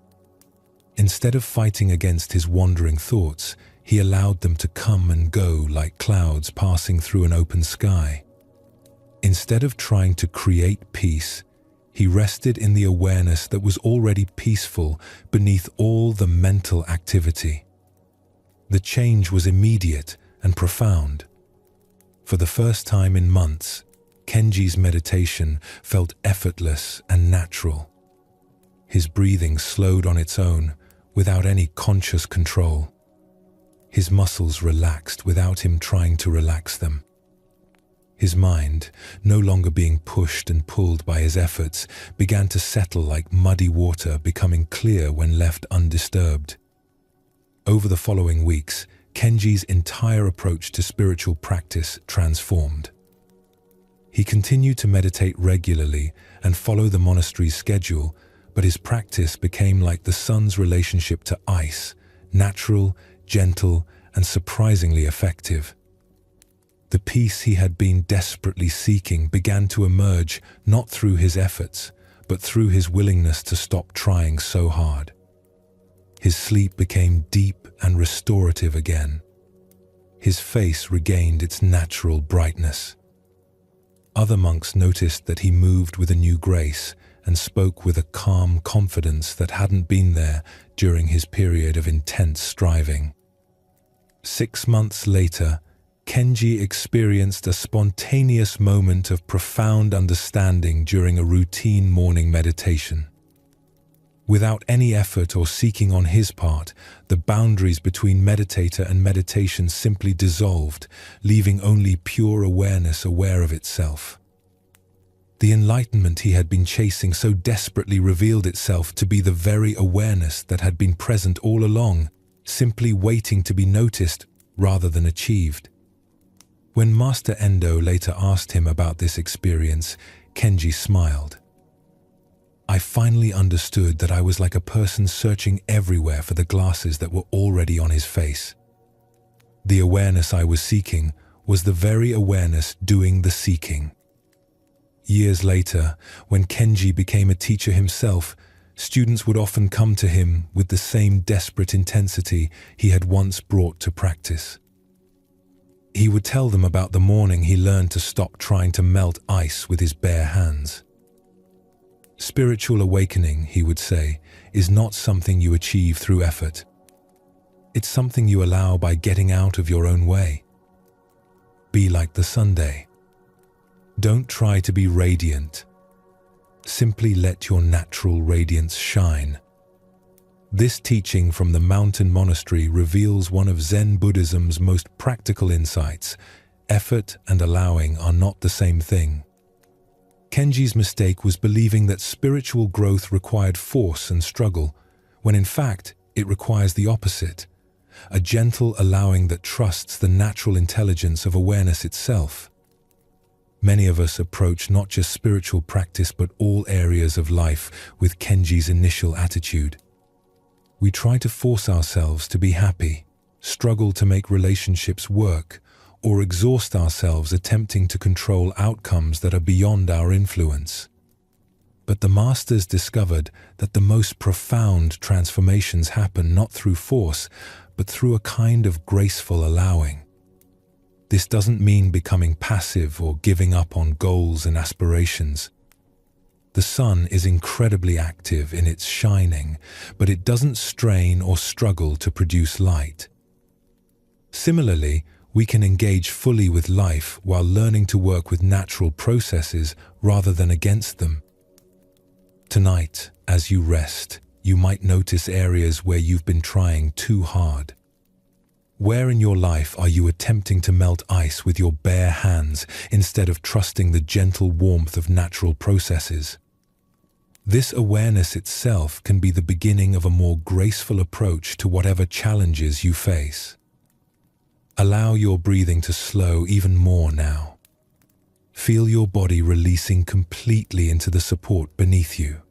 Instead of fighting against his wandering thoughts, he allowed them to come and go like clouds passing through an open sky. Instead of trying to create peace, he rested in the awareness that was already peaceful beneath all the mental activity. The change was immediate and profound. For the first time in months, Kenji's meditation felt effortless and natural. His breathing slowed on its own, without any conscious control. His muscles relaxed without him trying to relax them. His mind, no longer being pushed and pulled by his efforts, began to settle like muddy water, becoming clear when left undisturbed. Over the following weeks, Kenji's entire approach to spiritual practice transformed. He continued to meditate regularly and follow the monastery's schedule, but his practice became like the sun's relationship to ice, natural, gentle, and surprisingly effective. The peace he had been desperately seeking began to emerge not through his efforts, but through his willingness to stop trying so hard. His sleep became deep and restorative again. His face regained its natural brightness. Other monks noticed that he moved with a new grace and spoke with a calm confidence that hadn't been there during his period of intense striving. 6 months later, Kenji experienced a spontaneous moment of profound understanding during a routine morning meditation. Without any effort or seeking on his part, the boundaries between meditator and meditation simply dissolved, leaving only pure awareness aware of itself. The enlightenment he had been chasing so desperately revealed itself to be the very awareness that had been present all along, simply waiting to be noticed rather than achieved. When Master Endo later asked him about this experience, Kenji smiled. "I finally understood that I was like a person searching everywhere for the glasses that were already on his face. The awareness I was seeking was the very awareness doing the seeking." Years later, when Kenji became a teacher himself, students would often come to him with the same desperate intensity he had once brought to practice. He would tell them about the morning he learned to stop trying to melt ice with his bare hands. "Spiritual awakening," he would say, "is not something you achieve through effort. It's something you allow by getting out of your own way. Be like the Sunday. Don't try to be radiant. Simply let your natural radiance shine." This teaching from the mountain monastery reveals one of Zen Buddhism's most practical insights. Effort and allowing are not the same thing. Kenji's mistake was believing that spiritual growth required force and struggle, when in fact it requires the opposite, a gentle allowing that trusts the natural intelligence of awareness itself. Many of us approach not just spiritual practice but all areas of life with Kenji's initial attitude. We try to force ourselves to be happy, struggle to make relationships work, or exhaust ourselves attempting to control outcomes that are beyond our influence. But the masters discovered that the most profound transformations happen not through force, but through a kind of graceful allowing. This doesn't mean becoming passive or giving up on goals and aspirations. The sun is incredibly active in its shining, but it doesn't strain or struggle to produce light. Similarly, we can engage fully with life while learning to work with natural processes rather than against them. Tonight, as you rest, you might notice areas where you've been trying too hard. Where in your life are you attempting to melt ice with your bare hands instead of trusting the gentle warmth of natural processes? This awareness itself can be the beginning of a more graceful approach to whatever challenges you face. Allow your breathing to slow even more now. Feel your body releasing completely into the support beneath you.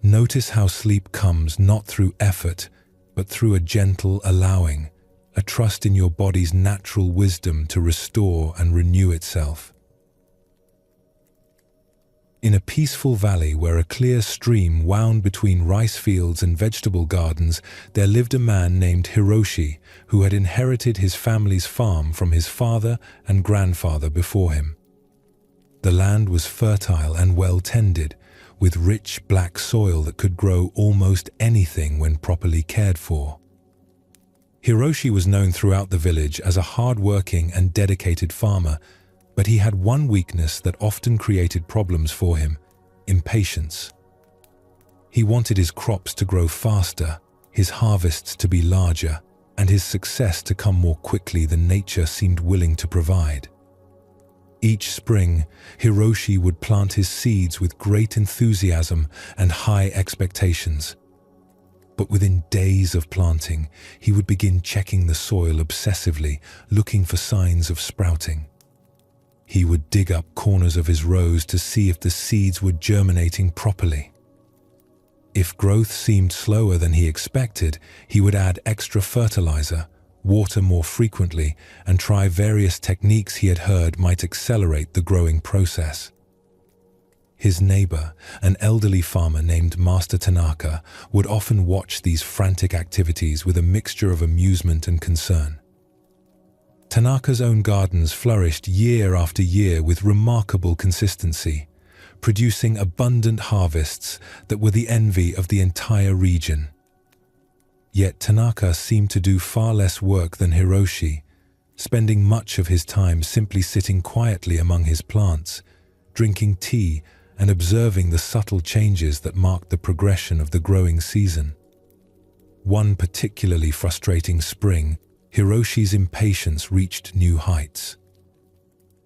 Notice how sleep comes not through effort, but through a gentle allowing, a trust in your body's natural wisdom to restore and renew itself. In a peaceful valley where a clear stream wound between rice fields and vegetable gardens, there lived a man named Hiroshi who had inherited his family's farm from his father and grandfather before him. The land was fertile and well tended, with rich black soil that could grow almost anything when properly cared for. Hiroshi was known throughout the village as a hard-working and dedicated farmer, but he had one weakness that often created problems for him: impatience. He wanted his crops to grow faster, his harvests to be larger, and his success to come more quickly than nature seemed willing to provide. Each spring, Hiroshi would plant his seeds with great enthusiasm and high expectations. But within days of planting, he would begin checking the soil obsessively, looking for signs of sprouting. He would dig up corners of his rows to see if the seeds were germinating properly. If growth seemed slower than he expected, he would add extra fertilizer, water more frequently, and try various techniques he had heard might accelerate the growing process. His neighbor, an elderly farmer named Master Tanaka, would often watch these frantic activities with a mixture of amusement and concern. Tanaka's own gardens flourished year after year with remarkable consistency, producing abundant harvests that were the envy of the entire region. Yet Tanaka seemed to do far less work than Hiroshi, spending much of his time simply sitting quietly among his plants, drinking tea and observing the subtle changes that marked the progression of the growing season. One particularly frustrating spring, Hiroshi's impatience reached new heights.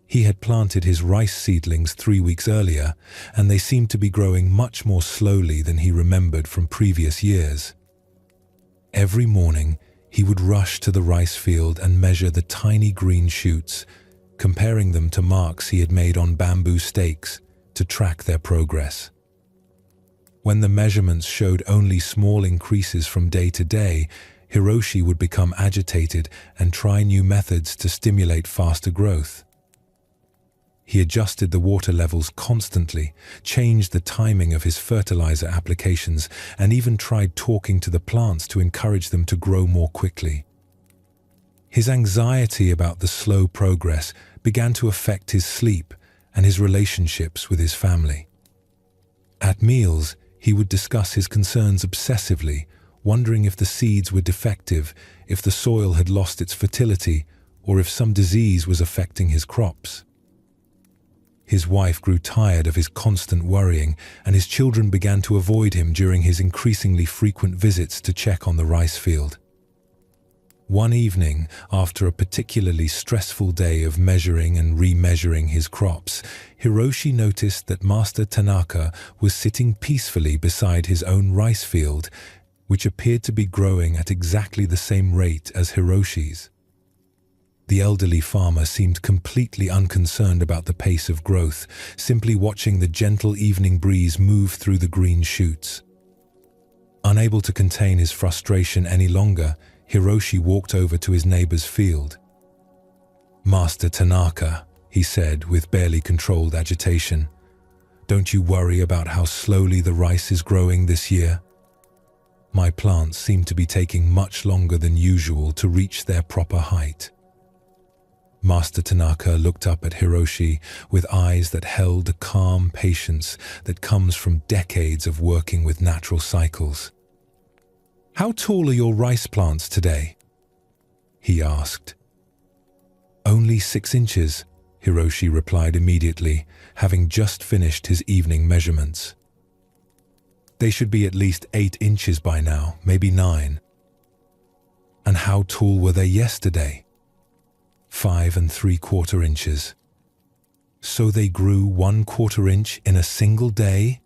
He had planted his rice seedlings 3 weeks earlier, and they seemed to be growing much more slowly than he remembered from previous years. Every morning, he would rush to the rice field and measure the tiny green shoots, comparing them to marks he had made on bamboo stakes to track their progress. When the measurements showed only small increases from day to day, Hiroshi would become agitated and try new methods to stimulate faster growth. He adjusted the water levels constantly, changed the timing of his fertilizer applications, and even tried talking to the plants to encourage them to grow more quickly. His anxiety about the slow progress began to affect his sleep and his relationships with his family. At meals, he would discuss his concerns obsessively, wondering if the seeds were defective, if the soil had lost its fertility, or if some disease was affecting his crops. His wife grew tired of his constant worrying, and his children began to avoid him during his increasingly frequent visits to check on the rice field. One evening, after a particularly stressful day of measuring and remeasuring his crops, Hiroshi noticed that Master Tanaka was sitting peacefully beside his own rice field, which appeared to be growing at exactly the same rate as Hiroshi's. The elderly farmer seemed completely unconcerned about the pace of growth, simply watching the gentle evening breeze move through the green shoots. Unable to contain his frustration any longer, Hiroshi walked over to his neighbor's field. "Master Tanaka," he said with barely controlled agitation, Don't you worry about how slowly the rice is growing this year? My plants seem to be taking much longer than usual to reach their proper height. Master Tanaka looked up at Hiroshi with eyes that held a calm patience that comes from decades of working with natural cycles. "How tall are your rice plants today?" he asked. "Only 6 inches," Hiroshi replied immediately, having just finished his evening measurements. "They should be at least 8 inches by now, maybe 9. "And how tall were they yesterday?" 5 3/4 inches. "So they grew 1/4 inch in a single day?"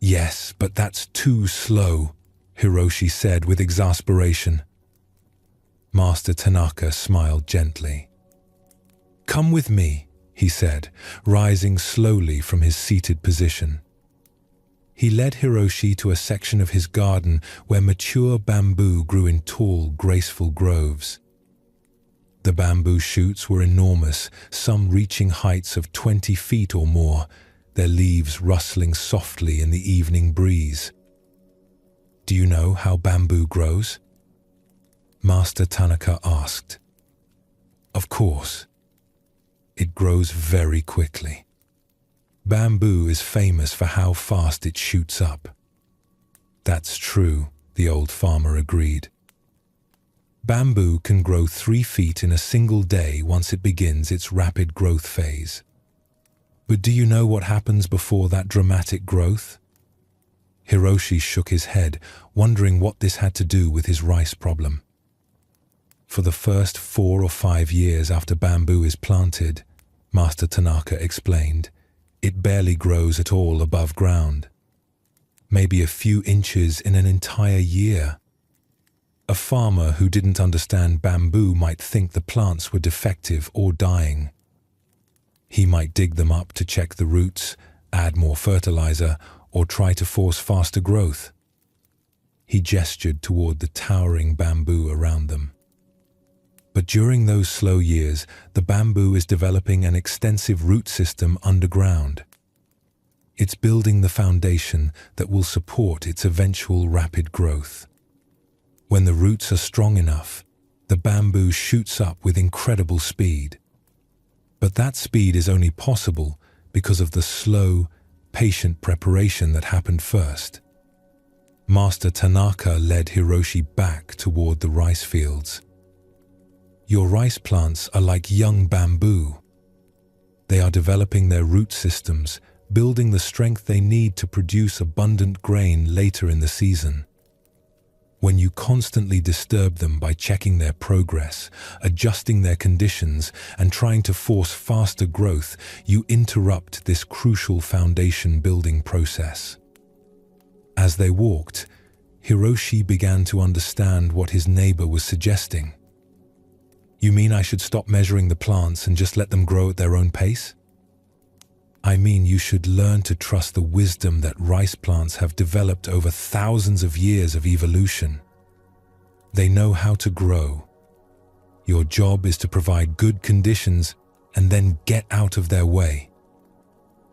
"Yes, but that's too slow," Hiroshi said with exasperation. Master Tanaka smiled gently. "Come with me," he said, rising slowly from his seated position. He led Hiroshi to a section of his garden where mature bamboo grew in tall, graceful groves. The bamboo shoots were enormous, some reaching heights of 20 feet or more, their leaves rustling softly in the evening breeze. "Do you know how bamboo grows?" Master Tanaka asked. "Of course. It grows very quickly. Bamboo is famous for how fast it shoots up." "That's true," the old farmer agreed. "Bamboo can grow 3 feet in a single day once it begins its rapid growth phase. But do you know what happens before that dramatic growth?" Hiroshi shook his head, wondering what this had to do with his rice problem. "For the first 4 or 5 years after bamboo is planted," Master Tanaka explained, "it barely grows at all above ground. Maybe a few inches in an entire year. A farmer who didn't understand bamboo might think the plants were defective or dying. He might dig them up to check the roots, add more fertilizer, or try to force faster growth." He gestured toward the towering bamboo around them. "But during those slow years, the bamboo is developing an extensive root system underground. It's building the foundation that will support its eventual rapid growth. When the roots are strong enough, the bamboo shoots up with incredible speed. But that speed is only possible because of the slow, patient preparation that happened first." Master Tanaka led Hiroshi back toward the rice fields. "Your rice plants are like young bamboo. They are developing their root systems, building the strength they need to produce abundant grain later in the season. When you constantly disturb them by checking their progress, adjusting their conditions, and trying to force faster growth, you interrupt this crucial foundation building process." As they walked, Hiroshi began to understand what his neighbor was suggesting. "You mean I should stop measuring the plants and just let them grow at their own pace?" "I mean you should learn to trust the wisdom that rice plants have developed over thousands of years of evolution. They know how to grow. Your job is to provide good conditions and then get out of their way."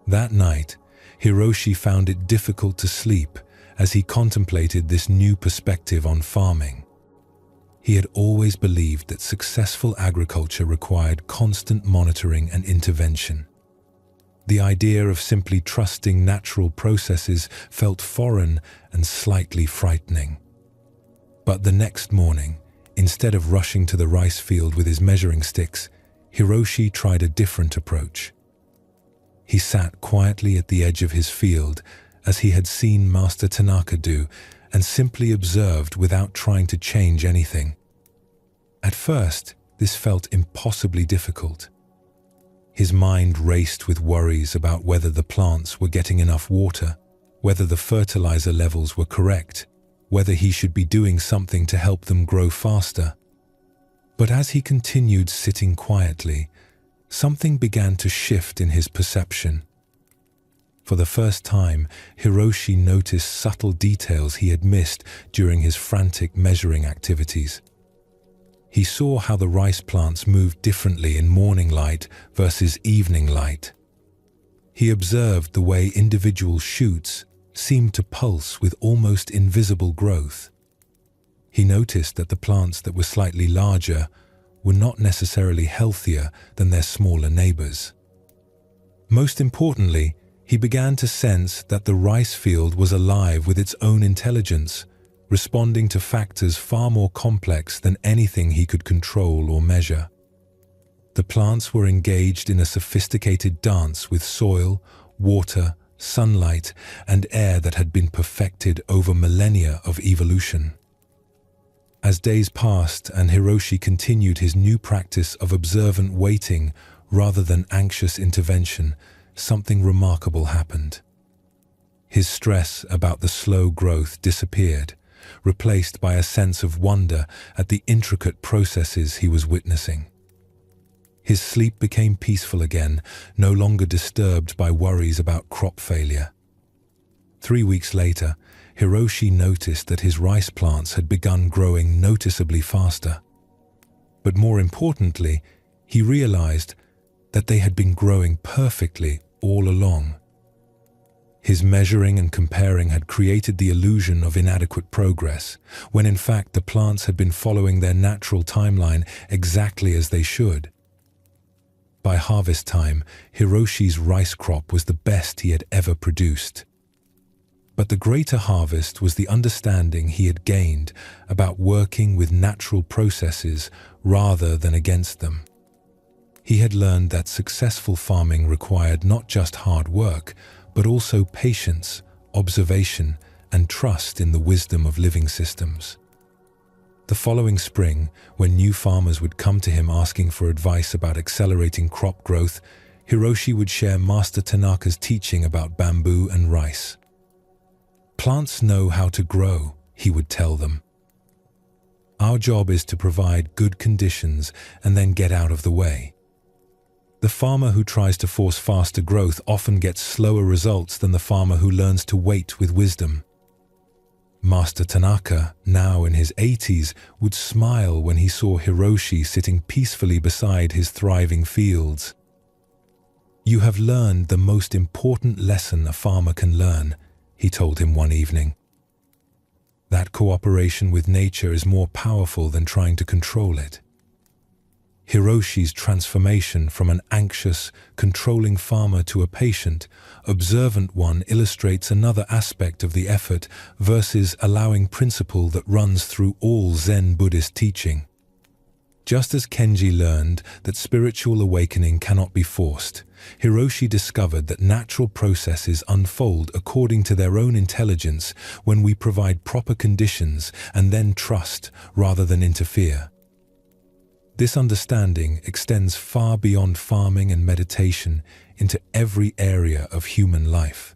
That night, Hiroshi found it difficult to sleep as he contemplated this new perspective on farming. He had always believed that successful agriculture required constant monitoring and intervention. The idea of simply trusting natural processes felt foreign and slightly frightening. But the next morning, instead of rushing to the rice field with his measuring sticks, Hiroshi tried a different approach. He sat quietly at the edge of his field, as he had seen Master Tanaka do, and simply observed without trying to change anything. At first, this felt impossibly difficult. His mind raced with worries about whether the plants were getting enough water, whether the fertilizer levels were correct, whether he should be doing something to help them grow faster. But as he continued sitting quietly, something began to shift in his perception. For the first time, Hiroshi noticed subtle details he had missed during his frantic measuring activities. He saw how the rice plants moved differently in morning light versus evening light. He observed the way individual shoots seemed to pulse with almost invisible growth. He noticed that the plants that were slightly larger were not necessarily healthier than their smaller neighbors. Most importantly, he began to sense that the rice field was alive with its own intelligence, responding to factors far more complex than anything he could control or measure. The plants were engaged in a sophisticated dance with soil, water, sunlight, and air that had been perfected over millennia of evolution. As days passed and Hiroshi continued his new practice of observant waiting rather than anxious intervention, something remarkable happened. His stress about the slow growth disappeared, replaced by a sense of wonder at the intricate processes he was witnessing. His sleep became peaceful again, no longer disturbed by worries about crop failure. 3 weeks later, Hiroshi noticed that his rice plants had begun growing noticeably faster. But more importantly, he realized that they had been growing perfectly all along. His measuring and comparing had created the illusion of inadequate progress, when in fact the plants had been following their natural timeline exactly as they should. By harvest time, Hiroshi's rice crop was the best he had ever produced. But the greater harvest was the understanding he had gained about working with natural processes rather than against them. He had learned that successful farming required not just hard work, but also patience, observation, and trust in the wisdom of living systems. The following spring, when new farmers would come to him asking for advice about accelerating crop growth, Hiroshi would share Master Tanaka's teaching about bamboo and rice. "Plants know how to grow," he would tell them. "Our job is to provide good conditions and then get out of the way." The farmer who tries to force faster growth often gets slower results than the farmer who learns to wait with wisdom. Master Tanaka, now in his 80s, would smile when he saw Hiroshi sitting peacefully beside his thriving fields. "You have learned the most important lesson a farmer can learn," he told him one evening. "That cooperation with nature is more powerful than trying to control it." Hiroshi's transformation from an anxious, controlling farmer to a patient, observant one illustrates another aspect of the effort versus allowing principle that runs through all Zen Buddhist teaching. Just as Kenji learned that spiritual awakening cannot be forced, Hiroshi discovered that natural processes unfold according to their own intelligence when we provide proper conditions and then trust rather than interfere. This understanding extends far beyond farming and meditation into every area of human life.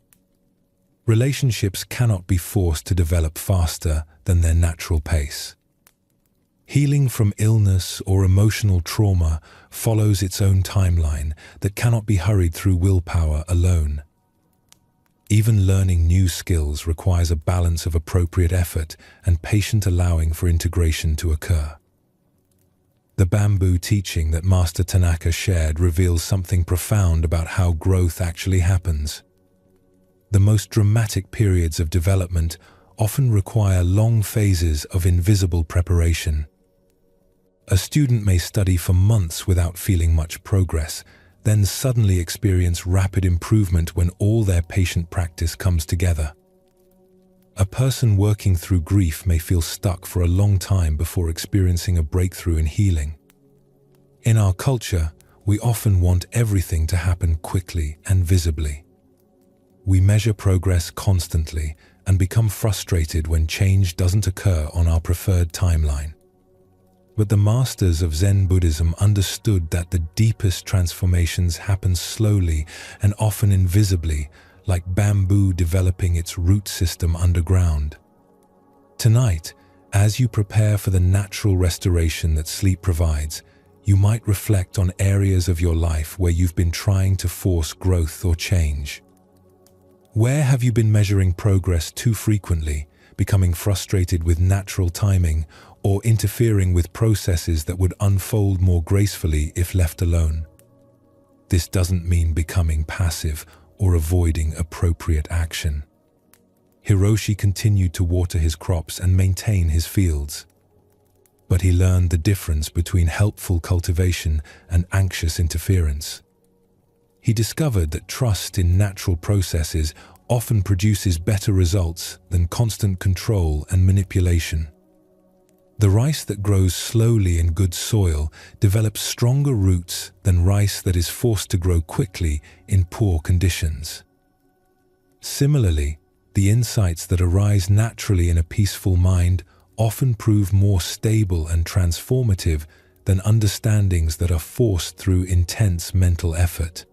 Relationships cannot be forced to develop faster than their natural pace. Healing from illness or emotional trauma follows its own timeline that cannot be hurried through willpower alone. Even learning new skills requires a balance of appropriate effort and patient allowing for integration to occur. The bamboo teaching that Master Tanaka shared reveals something profound about how growth actually happens. The most dramatic periods of development often require long phases of invisible preparation. A student may study for months without feeling much progress, then suddenly experience rapid improvement when all their patient practice comes together. A person working through grief may feel stuck for a long time before experiencing a breakthrough in healing. In our culture, we often want everything to happen quickly and visibly. We measure progress constantly and become frustrated when change doesn't occur on our preferred timeline. But the masters of Zen Buddhism understood that the deepest transformations happen slowly and often invisibly, like bamboo developing its root system underground. Tonight, as you prepare for the natural restoration that sleep provides, you might reflect on areas of your life where you've been trying to force growth or change. Where have you been measuring progress too frequently, becoming frustrated with natural timing, or interfering with processes that would unfold more gracefully if left alone? This doesn't mean becoming passive or avoiding appropriate action. Hiroshi continued to water his crops and maintain his fields. But he learned the difference between helpful cultivation and anxious interference. He discovered that trust in natural processes often produces better results than constant control and manipulation. The rice that grows slowly in good soil develops stronger roots than rice that is forced to grow quickly in poor conditions. Similarly, the insights that arise naturally in a peaceful mind often prove more stable and transformative than understandings that are forced through intense mental effort.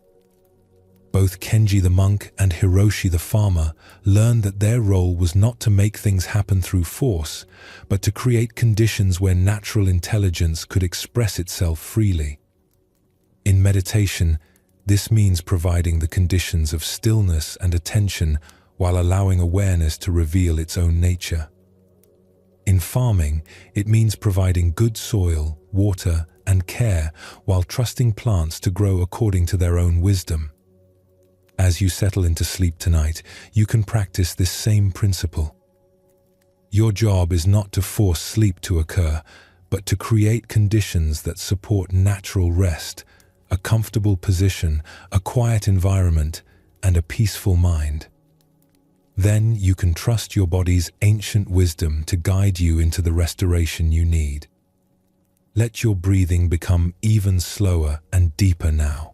Both Kenji the monk and Hiroshi the farmer learned that their role was not to make things happen through force, but to create conditions where natural intelligence could express itself freely. In meditation, this means providing the conditions of stillness and attention while allowing awareness to reveal its own nature. In farming, it means providing good soil, water, and care while trusting plants to grow according to their own wisdom. As you settle into sleep tonight, you can practice this same principle. Your job is not to force sleep to occur, but to create conditions that support natural rest, a comfortable position, a quiet environment, and a peaceful mind. Then you can trust your body's ancient wisdom to guide you into the restoration you need. Let your breathing become even slower and deeper now.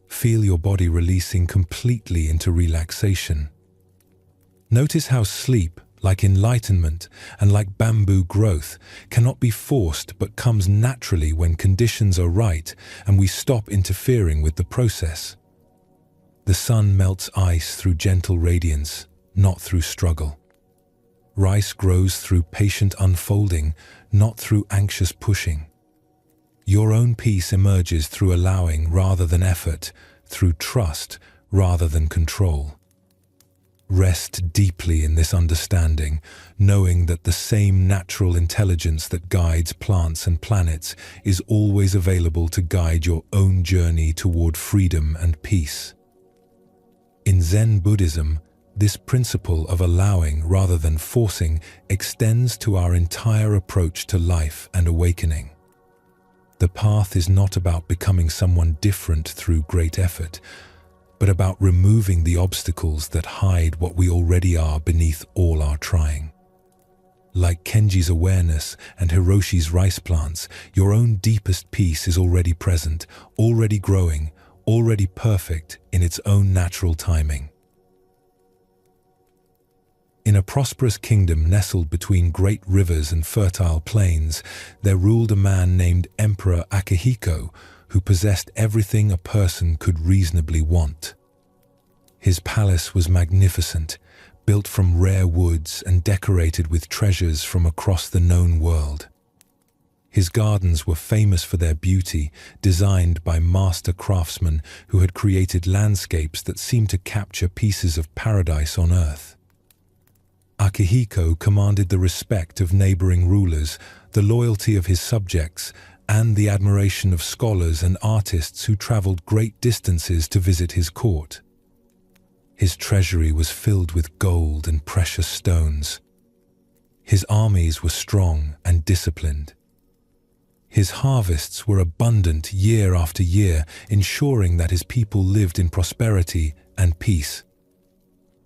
Feel your body releasing completely into relaxation. Notice how sleep, like enlightenment and like bamboo growth, cannot be forced but comes naturally when conditions are right and we stop interfering with the process. The sun melts ice through gentle radiance, not through struggle. Rice grows through patient unfolding, not through anxious pushing. Your own peace emerges through allowing rather than effort, through trust rather than control. Rest deeply in this understanding, knowing that the same natural intelligence that guides plants and planets is always available to guide your own journey toward freedom and peace. In Zen Buddhism, this principle of allowing rather than forcing extends to our entire approach to life and awakening. The path is not about becoming someone different through great effort, but about removing the obstacles that hide what we already are beneath all our trying. Like Kenji's awareness and Hiroshi's rice plants, your own deepest peace is already present, already growing, already perfect in its own natural timing. In a prosperous kingdom nestled between great rivers and fertile plains, there ruled a man named Emperor Akihiko, who possessed everything a person could reasonably want. His palace was magnificent, built from rare woods and decorated with treasures from across the known world. His gardens were famous for their beauty, designed by master craftsmen who had created landscapes that seemed to capture pieces of paradise on earth. Akihiko commanded the respect of neighboring rulers, the loyalty of his subjects, and the admiration of scholars and artists who traveled great distances to visit his court. His treasury was filled with gold and precious stones. His armies were strong and disciplined. His harvests were abundant year after year, ensuring that his people lived in prosperity and peace.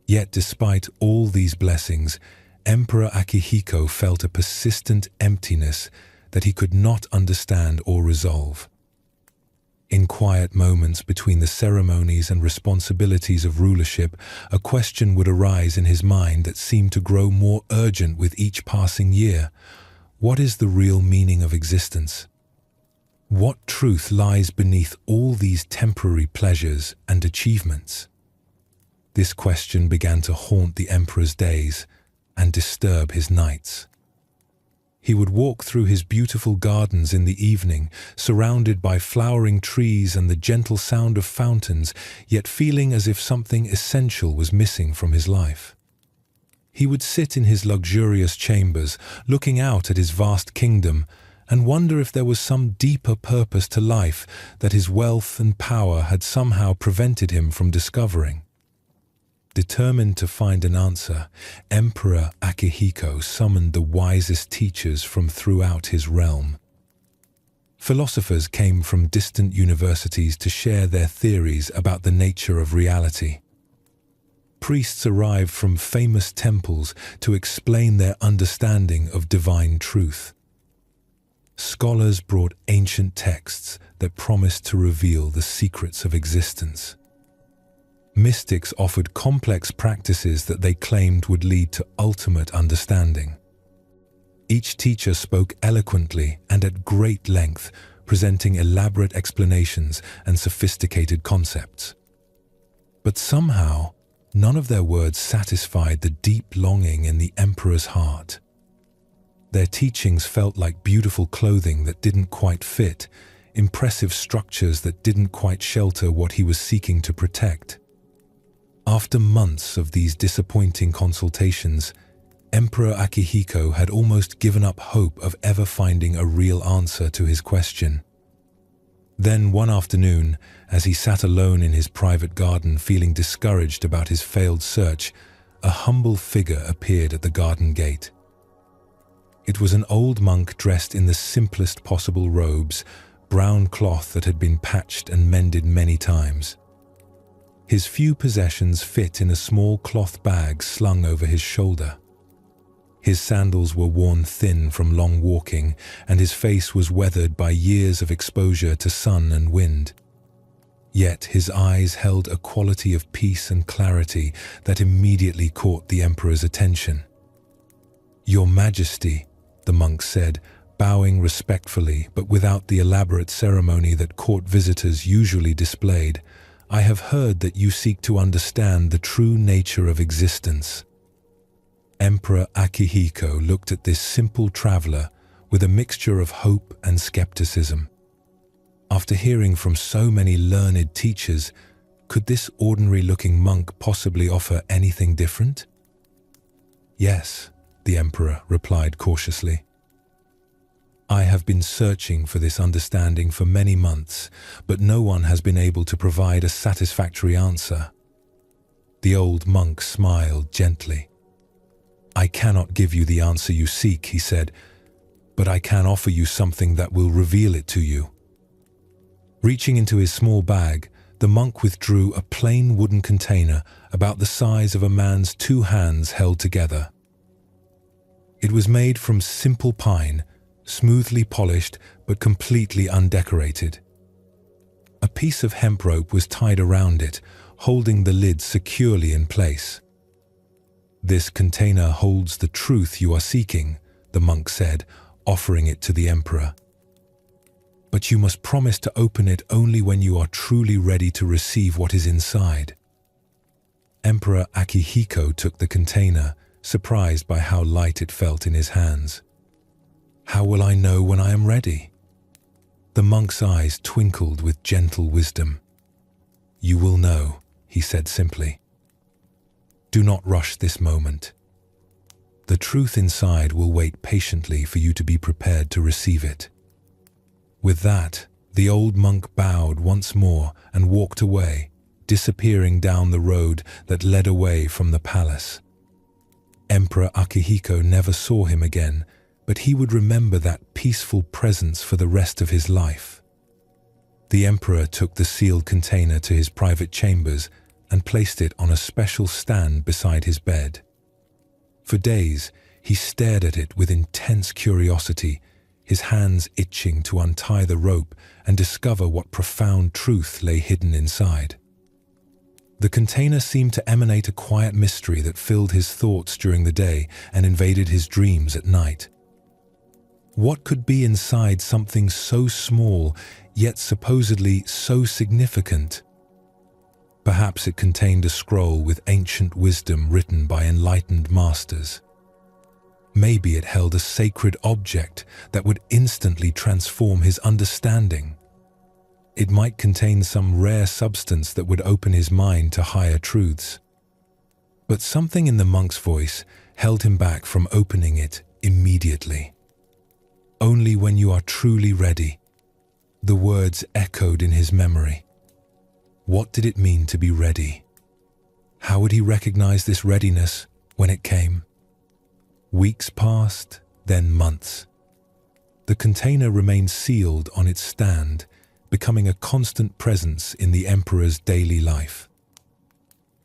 Yet despite all these blessings, Emperor Akihiko felt a persistent emptiness that he could not understand or resolve. In quiet moments between the ceremonies and responsibilities of rulership, a question would arise in his mind that seemed to grow more urgent with each passing year. What is the real meaning of existence? What truth lies beneath all these temporary pleasures and achievements? This question began to haunt the emperor's days and disturb his nights. He would walk through his beautiful gardens in the evening, surrounded by flowering trees and the gentle sound of fountains, yet feeling as if something essential was missing from his life. He would sit in his luxurious chambers, looking out at his vast kingdom, and wonder if there was some deeper purpose to life that his wealth and power had somehow prevented him from discovering. Determined to find an answer, Emperor Akihiko summoned the wisest teachers from throughout his realm. Philosophers came from distant universities to share their theories about the nature of reality. Priests arrived from famous temples to explain their understanding of divine truth. Scholars brought ancient texts that promised to reveal the secrets of existence. Mystics offered complex practices that they claimed would lead to ultimate understanding. Each teacher spoke eloquently and at great length, presenting elaborate explanations and sophisticated concepts. But somehow, none of their words satisfied the deep longing in the emperor's heart. Their teachings felt like beautiful clothing that didn't quite fit, impressive structures that didn't quite shelter what he was seeking to protect. After months of these disappointing consultations, Emperor Akihiko had almost given up hope of ever finding a real answer to his question. Then one afternoon, as he sat alone in his private garden feeling discouraged about his failed search, a humble figure appeared at the garden gate. It was an old monk dressed in the simplest possible robes, brown cloth that had been patched and mended many times. His few possessions fit in a small cloth bag slung over his shoulder. His sandals were worn thin from long walking, and his face was weathered by years of exposure to sun and wind. Yet his eyes held a quality of peace and clarity that immediately caught the emperor's attention. "Your Majesty," the monk said, bowing respectfully but without the elaborate ceremony that court visitors usually displayed, "I have heard that you seek to understand the true nature of existence." Emperor Akihiko looked at this simple traveler with a mixture of hope and skepticism. After hearing from so many learned teachers, could this ordinary-looking monk possibly offer anything different? "Yes," the emperor replied cautiously. "I have been searching for this understanding for many months, but no one has been able to provide a satisfactory answer." The old monk smiled gently. "I cannot give you the answer you seek," he said, "but I can offer you something that will reveal it to you." Reaching into his small bag, the monk withdrew a plain wooden container about the size of a man's two hands held together. It was made from simple pine, smoothly polished but completely undecorated. A piece of hemp rope was tied around it, holding the lid securely in place. "This container holds the truth you are seeking," the monk said, offering it to the emperor. "But you must promise to open it only when you are truly ready to receive what is inside." Emperor Akihiko took the container, surprised by how light it felt in his hands. "How will I know when I am ready?" The monk's eyes twinkled with gentle wisdom. "You will know," he said simply. "Do not rush this moment. The truth inside will wait patiently for you to be prepared to receive it." With that, the old monk bowed once more and walked away, disappearing down the road that led away from the palace. Emperor Akihiko never saw him again, but he would remember that peaceful presence for the rest of his life. The emperor took the sealed container to his private chambers and placed it on a special stand beside his bed. For days, he stared at it with intense curiosity, his hands itching to untie the rope and discover what profound truth lay hidden inside. The container seemed to emanate a quiet mystery that filled his thoughts during the day and invaded his dreams at night. What could be inside something so small, yet supposedly so significant? Perhaps it contained a scroll with ancient wisdom written by enlightened masters. Maybe it held a sacred object that would instantly transform his understanding. It might contain some rare substance that would open his mind to higher truths. But something in the monk's voice held him back from opening it immediately. only when you are truly ready." The words echoed in his memory. What did it mean to be ready? How would he recognize this readiness when it came? Weeks passed, then months. The container remained sealed on its stand, becoming a constant presence in the emperor's daily life.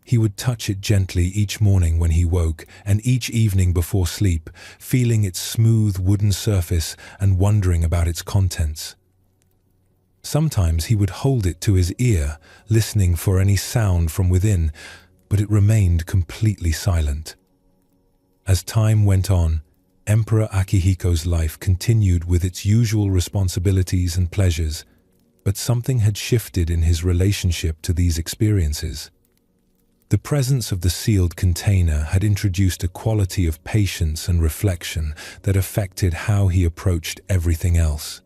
He would touch it gently each morning when he woke and each evening before sleep, feeling its smooth wooden surface and wondering about its contents. Sometimes he would hold it to his ear, listening for any sound from within, but it remained completely silent. As time went on, Emperor Akihiko's life continued with its usual responsibilities and pleasures, but something had shifted in his relationship to these experiences. The presence of the sealed container had introduced a quality of patience and reflection that affected how he approached everything else.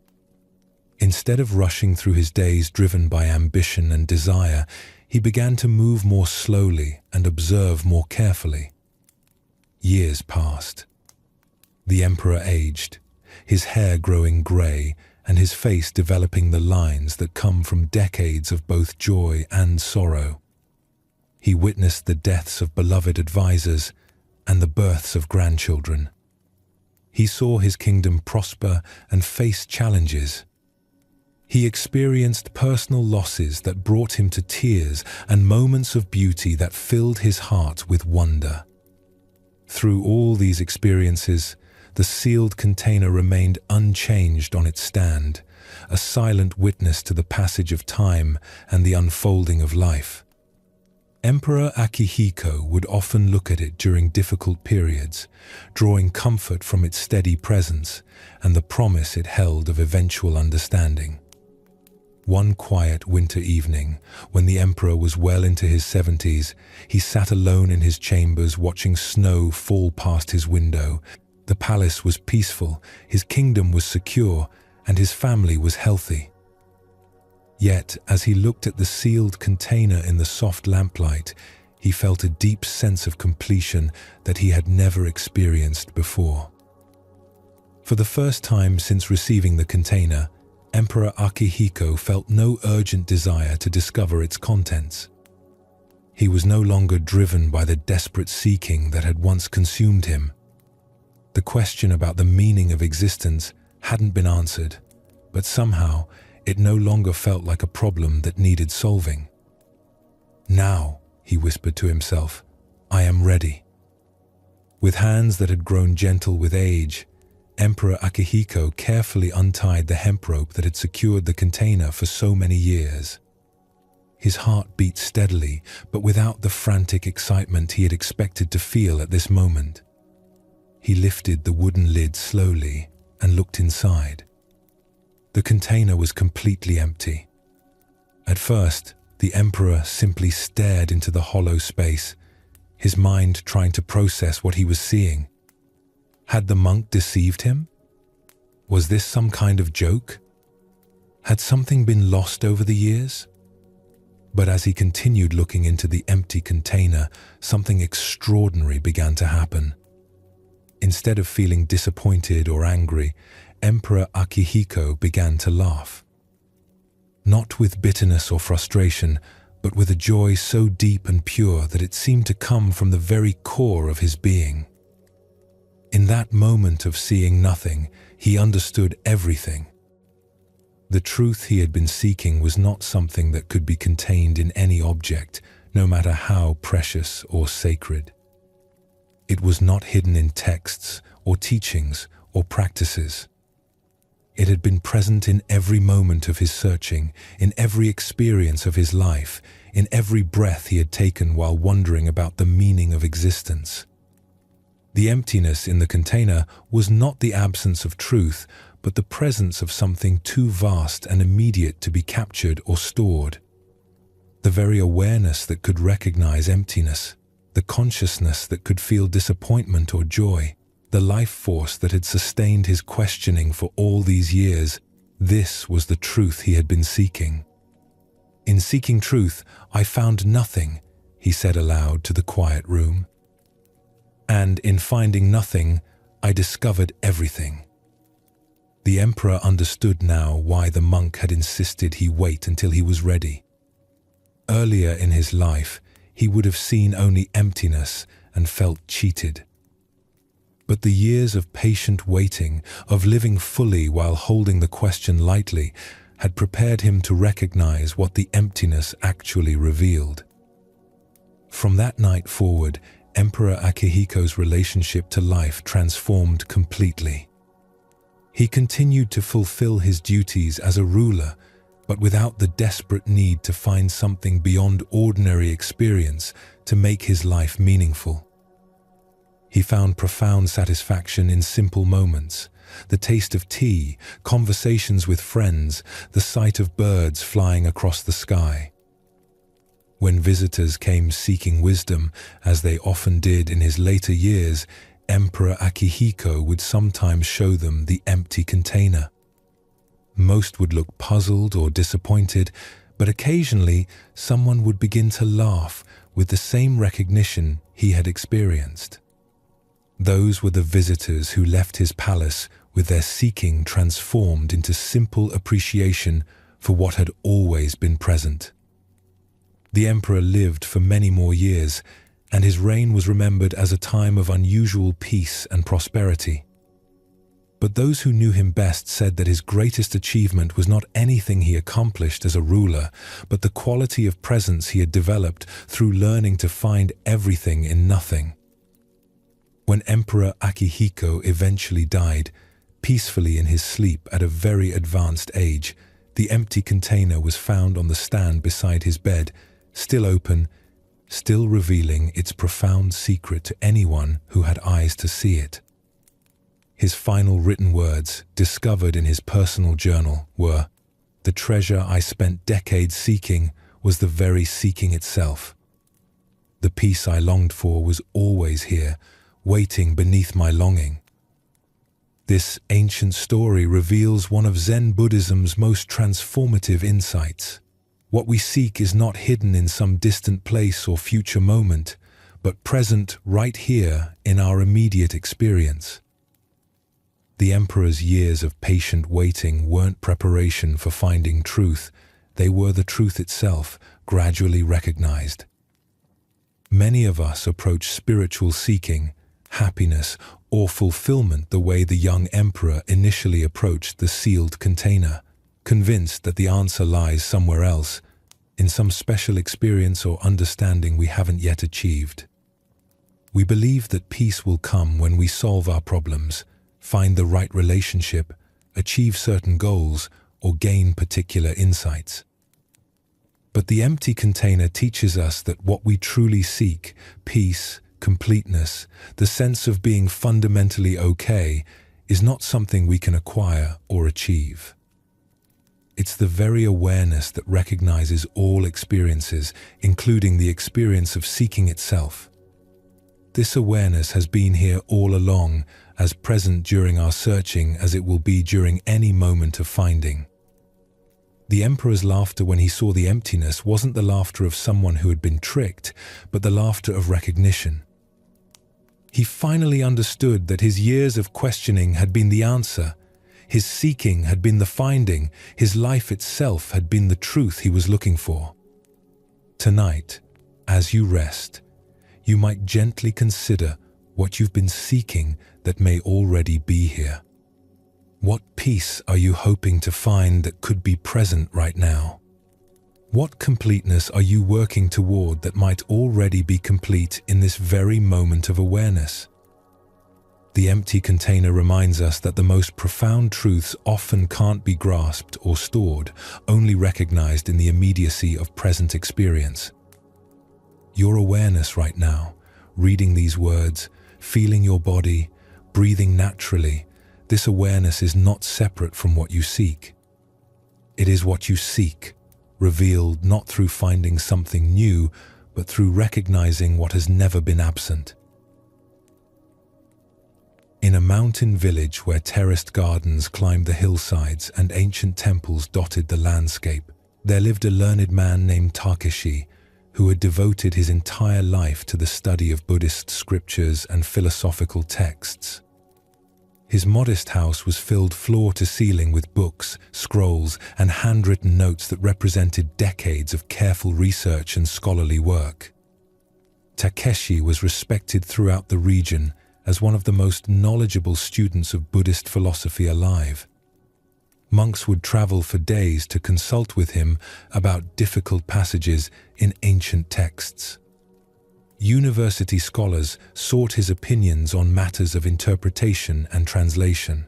Instead of rushing through his days driven by ambition and desire, he began to move more slowly and observe more carefully. Years passed. The emperor aged, his hair growing grey and his face developing the lines that come from decades of both joy and sorrow. He witnessed the deaths of beloved advisors and the births of grandchildren. He saw his kingdom prosper and face challenges. He experienced personal losses that brought him to tears and moments of beauty that filled his heart with wonder. Through all these experiences, the sealed container remained unchanged on its stand, a silent witness to the passage of time and the unfolding of life. Emperor Akihiko would often look at it during difficult periods, drawing comfort from its steady presence and the promise it held of eventual understanding. One quiet winter evening, when the emperor was well into his 70s, he sat alone in his chambers watching snow fall past his window. The palace was peaceful, his kingdom was secure, and his family was healthy. Yet, as he looked at the sealed container in the soft lamplight, he felt a deep sense of completion that he had never experienced before. For the first time since receiving the container, Emperor Akihiko felt no urgent desire to discover its contents. He was no longer driven by the desperate seeking that had once consumed him. The question about the meaning of existence hadn't been answered, but somehow it no longer felt like a problem that needed solving. "Now," he whispered to himself, "I am ready." With hands that had grown gentle with age, Emperor Akihiko carefully untied the hemp rope that had secured the container for so many years. His heart beat steadily, but without the frantic excitement he had expected to feel at this moment. He lifted the wooden lid slowly and looked inside. The container was completely empty. At first, the emperor simply stared into the hollow space, his mind trying to process what he was seeing. Had the monk deceived him? Was this some kind of joke? Had something been lost over the years? But as he continued looking into the empty container, something extraordinary began to happen. Instead of feeling disappointed or angry, Emperor Akihiko began to laugh. Not with bitterness or frustration, but with a joy so deep and pure that it seemed to come from the very core of his being. In that moment of seeing nothing, he understood everything. The truth he had been seeking was not something that could be contained in any object, no matter how precious or sacred. It was not hidden in texts or teachings or practices. It had been present in every moment of his searching, in every experience of his life, in every breath he had taken while wondering about the meaning of existence. The emptiness in the container was not the absence of truth, but the presence of something too vast and immediate to be captured or stored. The very awareness that could recognize emptiness, the consciousness that could feel disappointment or joy, the life force that had sustained his questioning for all these years, this was the truth he had been seeking. "In seeking truth, I found nothing," he said aloud to the quiet room. "And in finding nothing, I discovered everything." The emperor understood now why the monk had insisted he wait until he was ready. Earlier in his life, he would have seen only emptiness and felt cheated. But the years of patient waiting, of living fully while holding the question lightly, had prepared him to recognize what the emptiness actually revealed. From that night forward, Emperor Akihiko's relationship to life transformed completely. He continued to fulfill his duties as a ruler, but without the desperate need to find something beyond ordinary experience to make his life meaningful. He found profound satisfaction in simple moments: the taste of tea, conversations with friends, the sight of birds flying across the sky. When visitors came seeking wisdom, as they often did in his later years, Emperor Akihiko would sometimes show them the empty container. Most would look puzzled or disappointed, but occasionally someone would begin to laugh with the same recognition he had experienced. Those were the visitors who left his palace with their seeking transformed into simple appreciation for what had always been present. The emperor lived for many more years, and his reign was remembered as a time of unusual peace and prosperity. But those who knew him best said that his greatest achievement was not anything he accomplished as a ruler, but the quality of presence he had developed through learning to find everything in nothing. When Emperor Akihiko eventually died, peacefully in his sleep at a very advanced age, the empty container was found on the stand beside his bed, still open, still revealing its profound secret to anyone who had eyes to see it. His final written words, discovered in his personal journal, were, "The treasure I spent decades seeking was the very seeking itself. The peace I longed for was always here, waiting beneath my longing." This ancient story reveals one of Zen Buddhism's most transformative insights. What we seek is not hidden in some distant place or future moment, but present right here in our immediate experience. The emperor's years of patient waiting weren't preparation for finding truth, they were the truth itself, gradually recognized. Many of us approach spiritual seeking, happiness, or fulfillment the way the young emperor initially approached the sealed container, convinced that the answer lies somewhere else, in some special experience or understanding we haven't yet achieved. We believe that peace will come when we solve our problems, find the right relationship, achieve certain goals, or gain particular insights. But the empty container teaches us that what we truly seek, peace, completeness, the sense of being fundamentally okay, is not something we can acquire or achieve. It's the very awareness that recognizes all experiences, including the experience of seeking itself. This awareness has been here all along, as present during our searching as it will be during any moment of finding. The emperor's laughter when he saw the emptiness wasn't the laughter of someone who had been tricked, but the laughter of recognition. He finally understood that his years of questioning had been the answer, his seeking had been the finding, his life itself had been the truth he was looking for. Tonight, as you rest, you might gently consider what you've been seeking that may already be here. What peace are you hoping to find that could be present right now? What completeness are you working toward that might already be complete in this very moment of awareness? The empty container reminds us that the most profound truths often can't be grasped or stored, only recognized in the immediacy of present experience. Your awareness right now, reading these words, feeling your body, breathing naturally, this awareness is not separate from what you seek. It is what you seek, revealed not through finding something new, but through recognizing what has never been absent. In a mountain village where terraced gardens climbed the hillsides and ancient temples dotted the landscape, there lived a learned man named Takeshi, who had devoted his entire life to the study of Buddhist scriptures and philosophical texts. His modest house was filled floor to ceiling with books, scrolls, and handwritten notes that represented decades of careful research and scholarly work. Takeshi was respected throughout the region as one of the most knowledgeable students of Buddhist philosophy alive. Monks would travel for days to consult with him about difficult passages in ancient texts. University scholars sought his opinions on matters of interpretation and translation.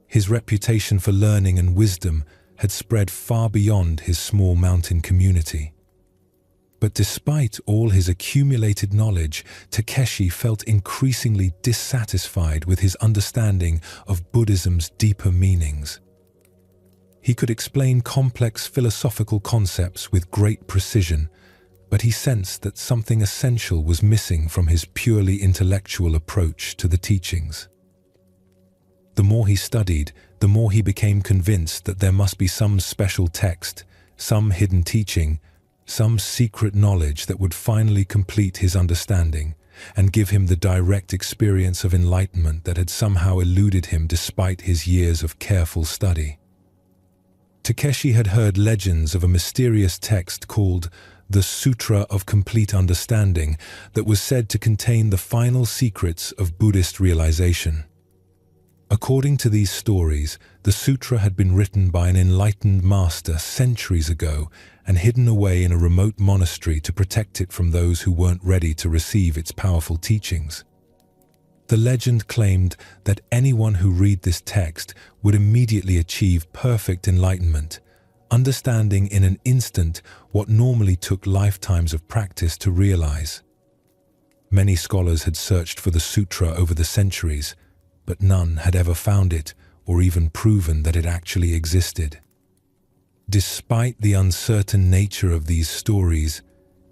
His reputation for learning and wisdom had spread far beyond his small mountain community. But despite all his accumulated knowledge, Takeshi felt increasingly dissatisfied with his understanding of Buddhism's deeper meanings. He could explain complex philosophical concepts with great precision, but he sensed that something essential was missing from his purely intellectual approach to the teachings. The more he studied, the more he became convinced that there must be some special text, some hidden teaching, some secret knowledge that would finally complete his understanding and give him the direct experience of enlightenment that had somehow eluded him despite his years of careful study. Takeshi had heard legends of a mysterious text called the Sutra of Complete Understanding that was said to contain the final secrets of Buddhist realization. According to these stories, the sutra had been written by an enlightened master centuries ago and hidden away in a remote monastery to protect it from those who weren't ready to receive its powerful teachings. The legend claimed that anyone who read this text would immediately achieve perfect enlightenment, understanding in an instant what normally took lifetimes of practice to realize. Many scholars had searched for the sutra over the centuries, but none had ever found it or even proven that it actually existed. Despite the uncertain nature of these stories,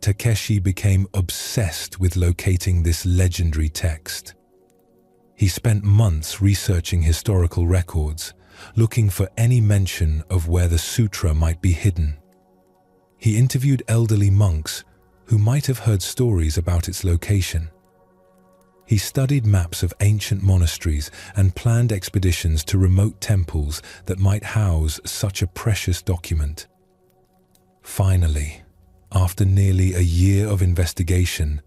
Takeshi became obsessed with locating this legendary text. He spent months researching historical records, looking for any mention of where the sutra might be hidden. He interviewed elderly monks who might have heard stories about its location. He studied maps of ancient monasteries and planned expeditions to remote temples that might house such a precious document. Finally, after nearly a year of investigation,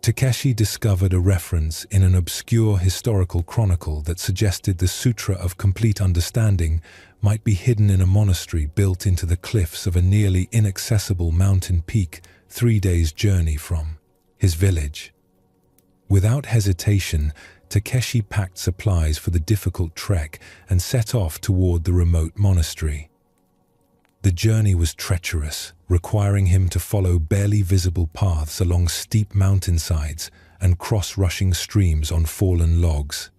Takeshi discovered a reference in an obscure historical chronicle that suggested the Sutra of Complete Understanding might be hidden in a monastery built into the cliffs of a nearly inaccessible mountain peak 3 days' journey from his village. Without hesitation, Takeshi packed supplies for the difficult trek and set off toward the remote monastery. The journey was treacherous, requiring him to follow barely visible paths along steep mountainsides and cross rushing streams on fallen logs.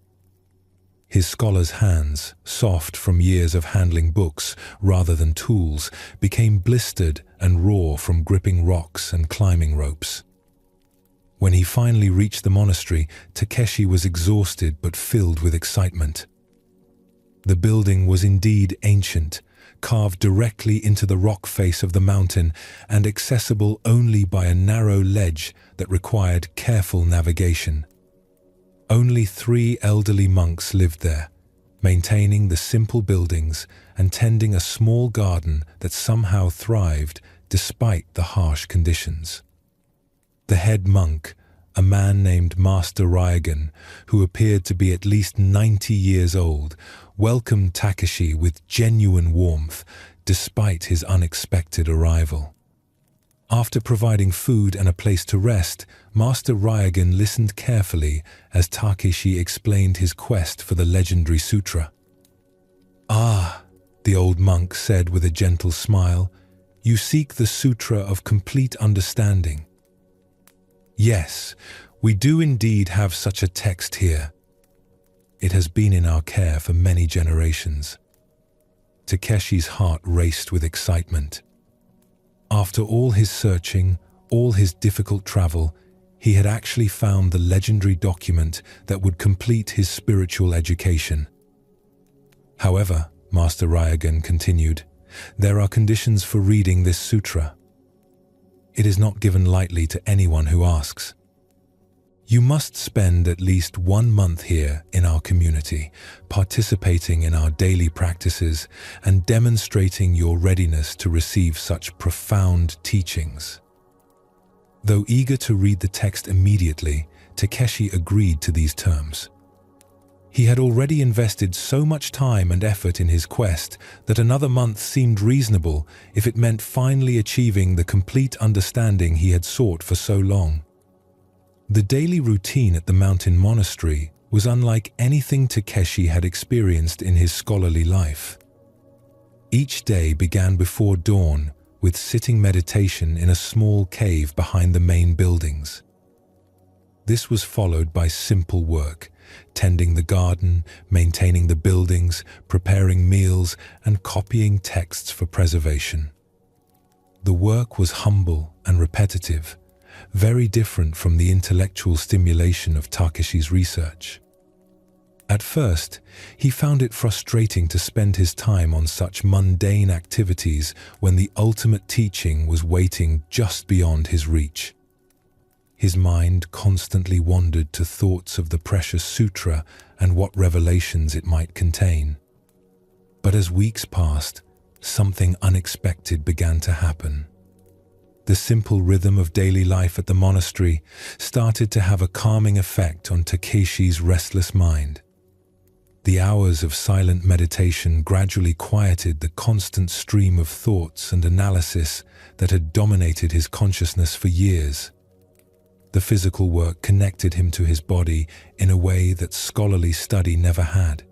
His scholar's hands, soft from years of handling books rather than tools, became blistered and raw from gripping rocks and climbing ropes. When he finally reached the monastery, Takeshi was exhausted but filled with excitement. The building was indeed ancient, carved directly into the rock face of the mountain and accessible only by a narrow ledge that required careful navigation. Only 3 elderly monks lived there, maintaining the simple buildings and tending a small garden that somehow thrived despite the harsh conditions. The head monk, a man named Master Ryagan, who appeared to be at least 90 years old, welcomed Takeshi with genuine warmth despite his unexpected arrival. After providing food and a place to rest, Master Ryagan listened carefully as Takeshi explained his quest for the legendary sutra. "Ah," the old monk said with a gentle smile, "you seek the Sutra of Complete Understanding." "Yes, we do indeed have such a text here. It has been in our care for many generations." Takeshi's heart raced with excitement. After all his searching, all his difficult travel, he had actually found the legendary document that would complete his spiritual education. However, Master Ryagan continued, there are conditions for reading this sutra. It is not given lightly to anyone who asks. You must spend at least 1 month here in our community, participating in our daily practices and demonstrating your readiness to receive such profound teachings." Though eager to read the text immediately, Takeshi agreed to these terms. He had already invested so much time and effort in his quest that another month seemed reasonable if it meant finally achieving the complete understanding he had sought for so long. The daily routine at the mountain monastery was unlike anything Takeshi had experienced in his scholarly life. Each day began before dawn with sitting meditation in a small cave behind the main buildings. This was followed by simple work, tending the garden, maintaining the buildings, preparing meals, and copying texts for preservation. The work was humble and repetitive, very different from the intellectual stimulation of Takeshi's research. At first, he found it frustrating to spend his time on such mundane activities when the ultimate teaching was waiting just beyond his reach. His mind constantly wandered to thoughts of the precious sutra and what revelations it might contain. But as weeks passed, something unexpected began to happen. The simple rhythm of daily life at the monastery started to have a calming effect on Takeshi's restless mind. The hours of silent meditation gradually quieted the constant stream of thoughts and analysis that had dominated his consciousness for years. The physical work connected him to his body in a way that scholarly study never had.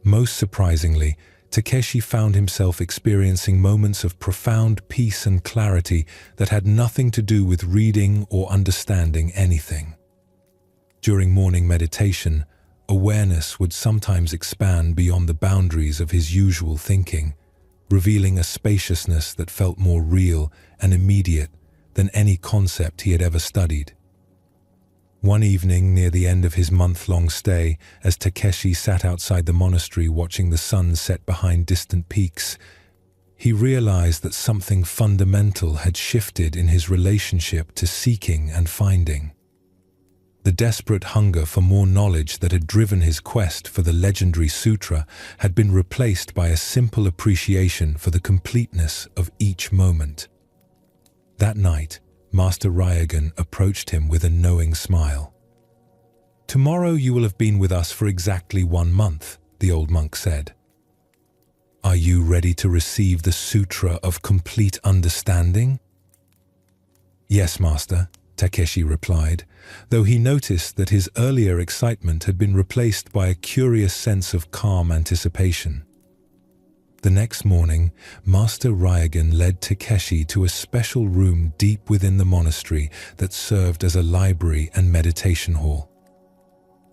Most surprisingly, Takeshi found himself experiencing moments of profound peace and clarity that had nothing to do with reading or understanding anything. During morning meditation, awareness would sometimes expand beyond the boundaries of his usual thinking, revealing a spaciousness that felt more real and immediate than any concept he had ever studied. One evening near the end of his month-long stay, as Takeshi sat outside the monastery watching the sun set behind distant peaks, he realized that something fundamental had shifted in his relationship to seeking and finding. The desperate hunger for more knowledge that had driven his quest for the legendary sutra had been replaced by a simple appreciation for the completeness of each moment. That night, Master Ryogen approached him with a knowing smile. "Tomorrow you will have been with us for exactly 1 month," the old monk said. "Are you ready to receive the Sutra of Complete Understanding?" "Yes, Master," Takeshi replied, though he noticed that his earlier excitement had been replaced by a curious sense of calm anticipation. The next morning, Master Ryogen led Takeshi to a special room deep within the monastery that served as a library and meditation hall.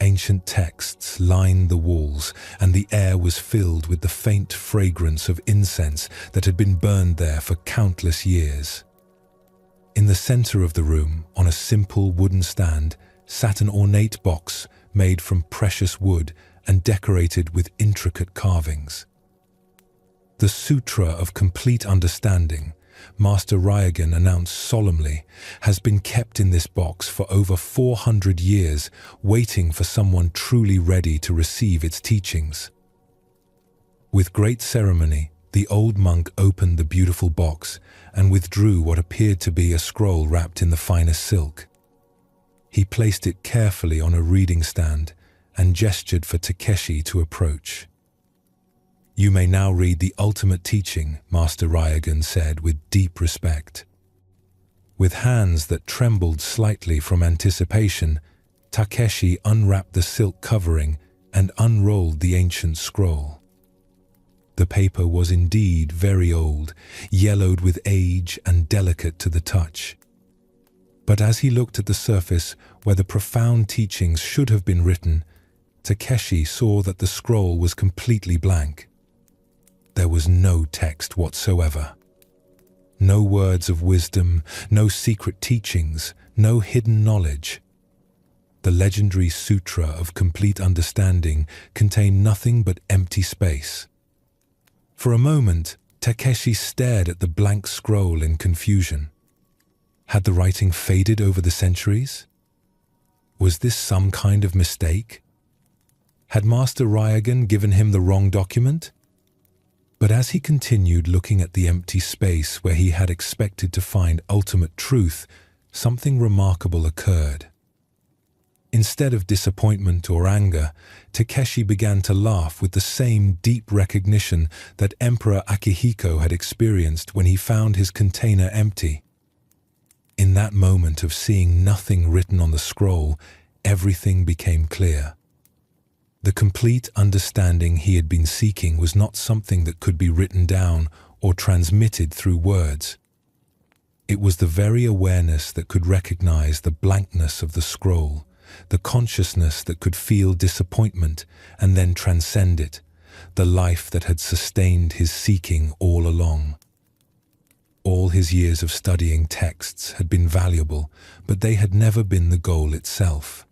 Ancient texts lined the walls, and the air was filled with the faint fragrance of incense that had been burned there for countless years. In the center of the room, on a simple wooden stand, sat an ornate box made from precious wood and decorated with intricate carvings. The Sutra of Complete Understanding, Master Ryogen announced solemnly, has been kept in this box for over 400 years, waiting for someone truly ready to receive its teachings. With great ceremony, the old monk opened the beautiful box and withdrew what appeared to be a scroll wrapped in the finest silk. He placed it carefully on a reading stand and gestured for Takeshi to approach. "You may now read the ultimate teaching," Master Ryogen said with deep respect. With hands that trembled slightly from anticipation, Takeshi unwrapped the silk covering and unrolled the ancient scroll. The paper was indeed very old, yellowed with age and delicate to the touch. But as he looked at the surface where the profound teachings should have been written, Takeshi saw that the scroll was completely blank. There was no text whatsoever. No words of wisdom, no secret teachings, no hidden knowledge. The legendary Sutra of Complete Understanding contained nothing but empty space. For a moment, Takeshi stared at the blank scroll in confusion. Had the writing faded over the centuries? Was this some kind of mistake? Had Master Ryogan given him the wrong document? But as he continued looking at the empty space where he had expected to find ultimate truth, something remarkable occurred. Instead of disappointment or anger, Takeshi began to laugh with the same deep recognition that Emperor Akihiko had experienced when he found his container empty. In that moment of seeing nothing written on the scroll, everything became clear. The complete understanding he had been seeking was not something that could be written down or transmitted through words. It was the very awareness that could recognize the blankness of the scroll, the consciousness that could feel disappointment and then transcend it, the life that had sustained his seeking all along. All his years of studying texts had been valuable, but they had never been the goal itself.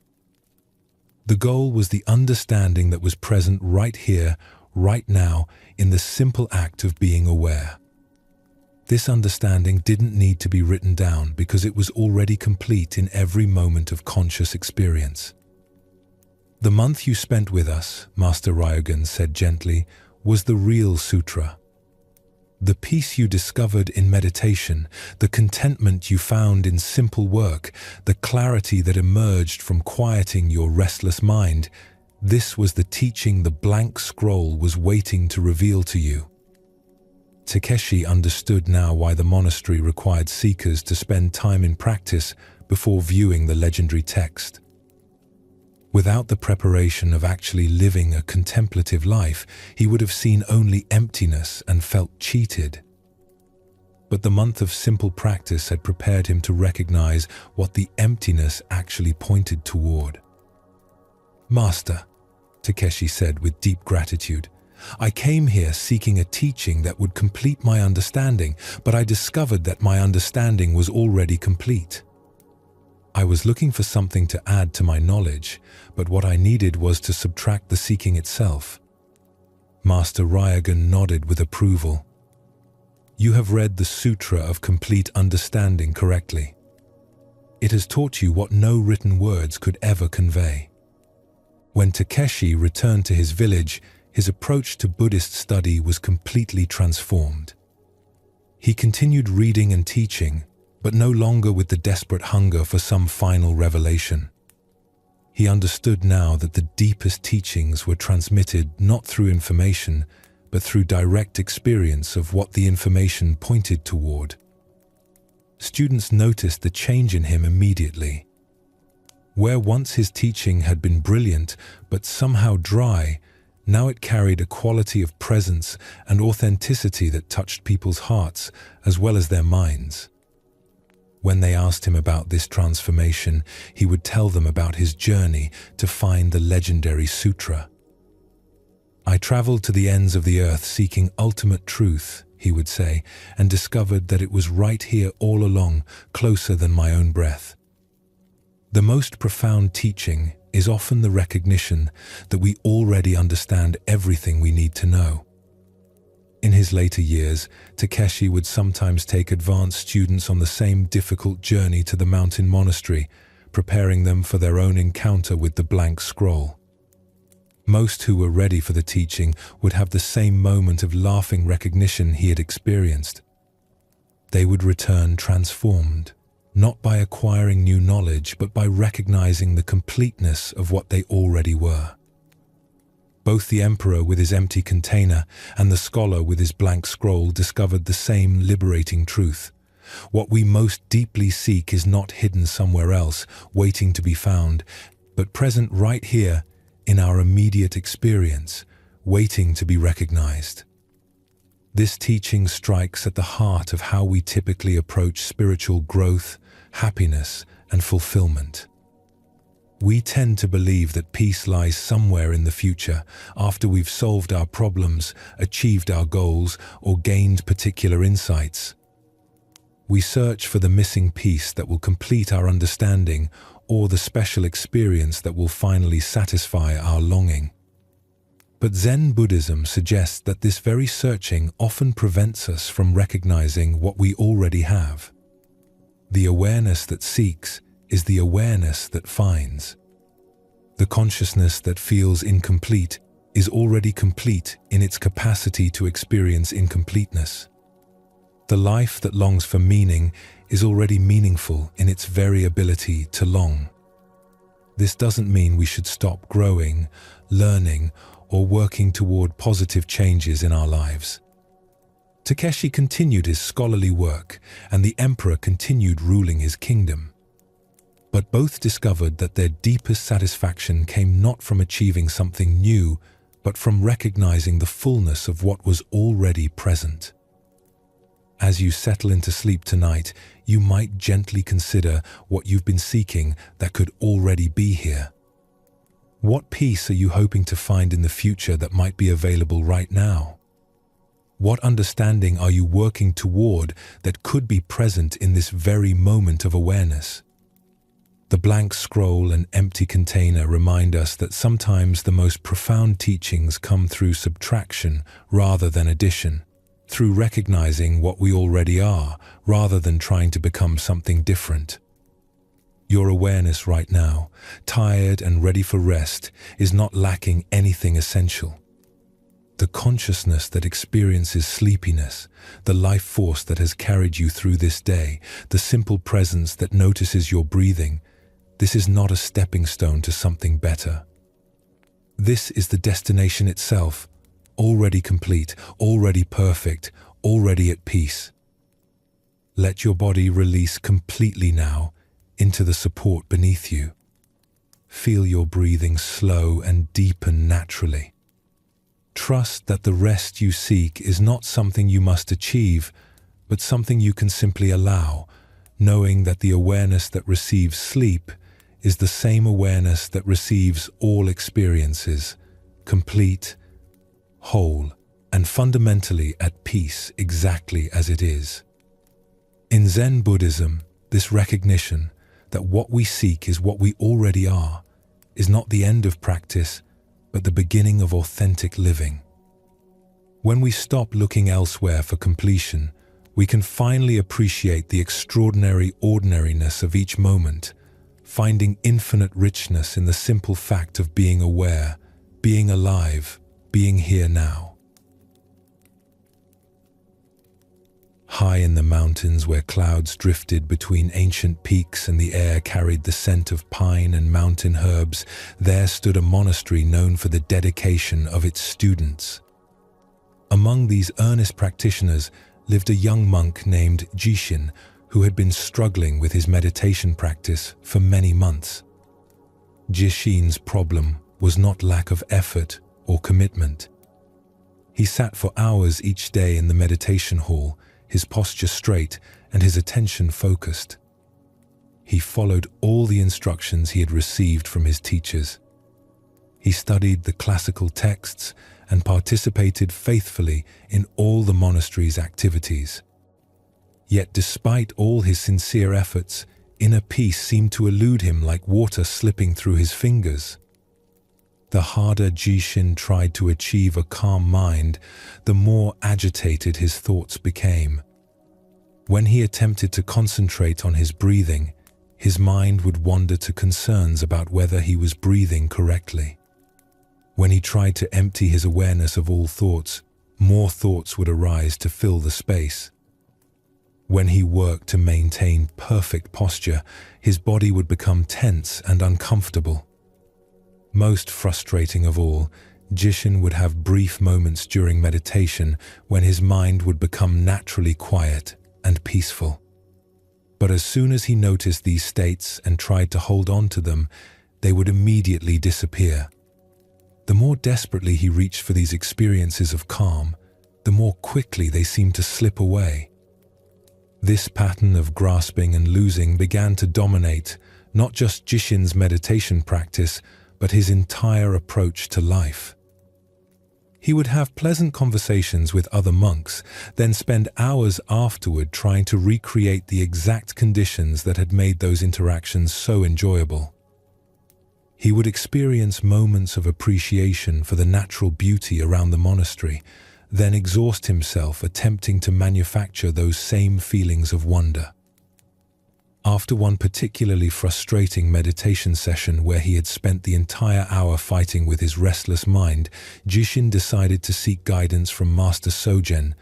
The goal was the understanding that was present right here, right now, in the simple act of being aware. This understanding didn't need to be written down because it was already complete in every moment of conscious experience. The month you spent with us, Master Ryogan said gently, was the real sutra. The peace you discovered in meditation, the contentment you found in simple work, the clarity that emerged from quieting your restless mind, this was the teaching the blank scroll was waiting to reveal to you. Takeshi understood now why the monastery required seekers to spend time in practice before viewing the legendary text. Without the preparation of actually living a contemplative life, he would have seen only emptiness and felt cheated. But the month of simple practice had prepared him to recognize what the emptiness actually pointed toward. "Master," Takeshi said with deep gratitude, "I came here seeking a teaching that would complete my understanding, but I discovered that my understanding was already complete. I was looking for something to add to my knowledge, but what I needed was to subtract the seeking itself." Master Ryogan nodded with approval. "You have read the Sutra of Complete Understanding correctly. It has taught you what no written words could ever convey." When Takeshi returned to his village, his approach to Buddhist study was completely transformed. He continued reading and teaching, but no longer with the desperate hunger for some final revelation. He understood now that the deepest teachings were transmitted not through information, but through direct experience of what the information pointed toward. Students noticed the change in him immediately. Where once his teaching had been brilliant but somehow dry, now it carried a quality of presence and authenticity that touched people's hearts as well as their minds. When they asked him about this transformation, he would tell them about his journey to find the legendary sutra. "I traveled to the ends of the earth seeking ultimate truth," he would say, "and discovered that it was right here all along, closer than my own breath." The most profound teaching is often the recognition that we already understand everything we need to know. In his later years, Takeshi would sometimes take advanced students on the same difficult journey to the mountain monastery, preparing them for their own encounter with the blank scroll. Most who were ready for the teaching would have the same moment of laughing recognition he had experienced. They would return transformed, not by acquiring new knowledge, but by recognizing the completeness of what they already were. Both the emperor with his empty container and the scholar with his blank scroll discovered the same liberating truth. What we most deeply seek is not hidden somewhere else, waiting to be found, but present right here in our immediate experience, waiting to be recognized. This teaching strikes at the heart of how we typically approach spiritual growth, happiness, and fulfillment. We tend to believe that peace lies somewhere in the future, after we've solved our problems, achieved our goals, or gained particular insights. We search for the missing piece that will complete our understanding, or the special experience that will finally satisfy our longing. But Zen Buddhism suggests that this very searching often prevents us from recognizing what we already have. The awareness that seeks is the awareness that finds. The consciousness that feels incomplete is already complete in its capacity to experience incompleteness. The life that longs for meaning is already meaningful in its very ability to long. This doesn't mean we should stop growing, learning, or working toward positive changes in our lives. Takeshi continued his scholarly work, and the emperor continued ruling his kingdom. But both discovered that their deepest satisfaction came not from achieving something new, but from recognizing the fullness of what was already present. As you settle into sleep tonight, you might gently consider what you've been seeking that could already be here. What peace are you hoping to find in the future that might be available right now? What understanding are you working toward that could be present in this very moment of awareness? The blank scroll and empty container remind us that sometimes the most profound teachings come through subtraction rather than addition, through recognizing what we already are rather than trying to become something different. Your awareness right now, tired and ready for rest, is not lacking anything essential. The consciousness that experiences sleepiness, the life force that has carried you through this day, the simple presence that notices your breathing, this is not a stepping stone to something better. This is the destination itself, already complete, already perfect, already at peace. Let your body release completely now into the support beneath you. Feel your breathing slow and deepen naturally. Trust that the rest you seek is not something you must achieve, but something you can simply allow, knowing that the awareness that receives sleep is the same awareness that receives all experiences, complete, whole, and fundamentally at peace exactly as it is. In Zen Buddhism, this recognition that what we seek is what we already are is not the end of practice, but the beginning of authentic living. When we stop looking elsewhere for completion, we can finally appreciate the extraordinary ordinariness of each moment, finding infinite richness in the simple fact of being aware, being alive, being here now. High in the mountains where clouds drifted between ancient peaks and the air carried the scent of pine and mountain herbs, there stood a monastery known for the dedication of its students. Among these earnest practitioners lived a young monk named Jishin, who had been struggling with his meditation practice for many months. Jishin's problem was not lack of effort or commitment. He sat for hours each day in the meditation hall, his posture straight and his attention focused. He followed all the instructions he had received from his teachers. He studied the classical texts and participated faithfully in all the monastery's activities. Yet despite all his sincere efforts, inner peace seemed to elude him like water slipping through his fingers. The harder Jishin tried to achieve a calm mind, the more agitated his thoughts became. When he attempted to concentrate on his breathing, his mind would wander to concerns about whether he was breathing correctly. When he tried to empty his awareness of all thoughts, more thoughts would arise to fill the space. When he worked to maintain perfect posture, his body would become tense and uncomfortable. Most frustrating of all, Jishin would have brief moments during meditation when his mind would become naturally quiet and peaceful. But as soon as he noticed these states and tried to hold on to them, they would immediately disappear. The more desperately he reached for these experiences of calm, the more quickly they seemed to slip away. This pattern of grasping and losing began to dominate not just Jishin's meditation practice, but his entire approach to life. He would have pleasant conversations with other monks, then spend hours afterward trying to recreate the exact conditions that had made those interactions so enjoyable. He would experience moments of appreciation for the natural beauty around the monastery, then exhaust himself attempting to manufacture those same feelings of wonder. After one particularly frustrating meditation session where he had spent the entire hour fighting with his restless mind, Jishin decided to seek guidance from Master Sogen,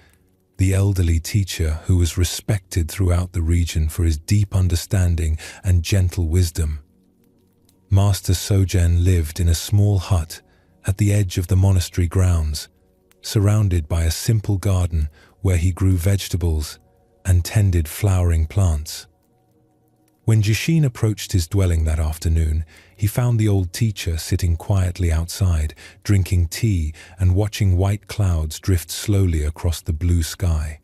the elderly teacher who was respected throughout the region for his deep understanding and gentle wisdom. Master Sogen lived in a small hut at the edge of the monastery grounds, surrounded by a simple garden where he grew vegetables and tended flowering plants. When Jishin approached his dwelling that afternoon, he found the old teacher sitting quietly outside, drinking tea and watching white clouds drift slowly across the blue sky.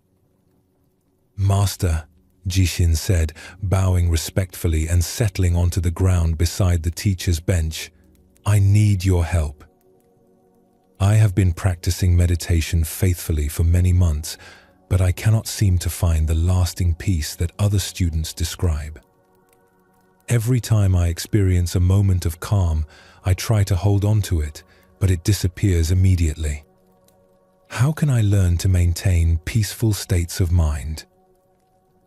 "Master," Jishin said, bowing respectfully and settling onto the ground beside the teacher's bench, "I need your help. I have been practicing meditation faithfully for many months, but I cannot seem to find the lasting peace that other students describe. Every time I experience a moment of calm, I try to hold on to it, but it disappears immediately. How can I learn to maintain peaceful states of mind?"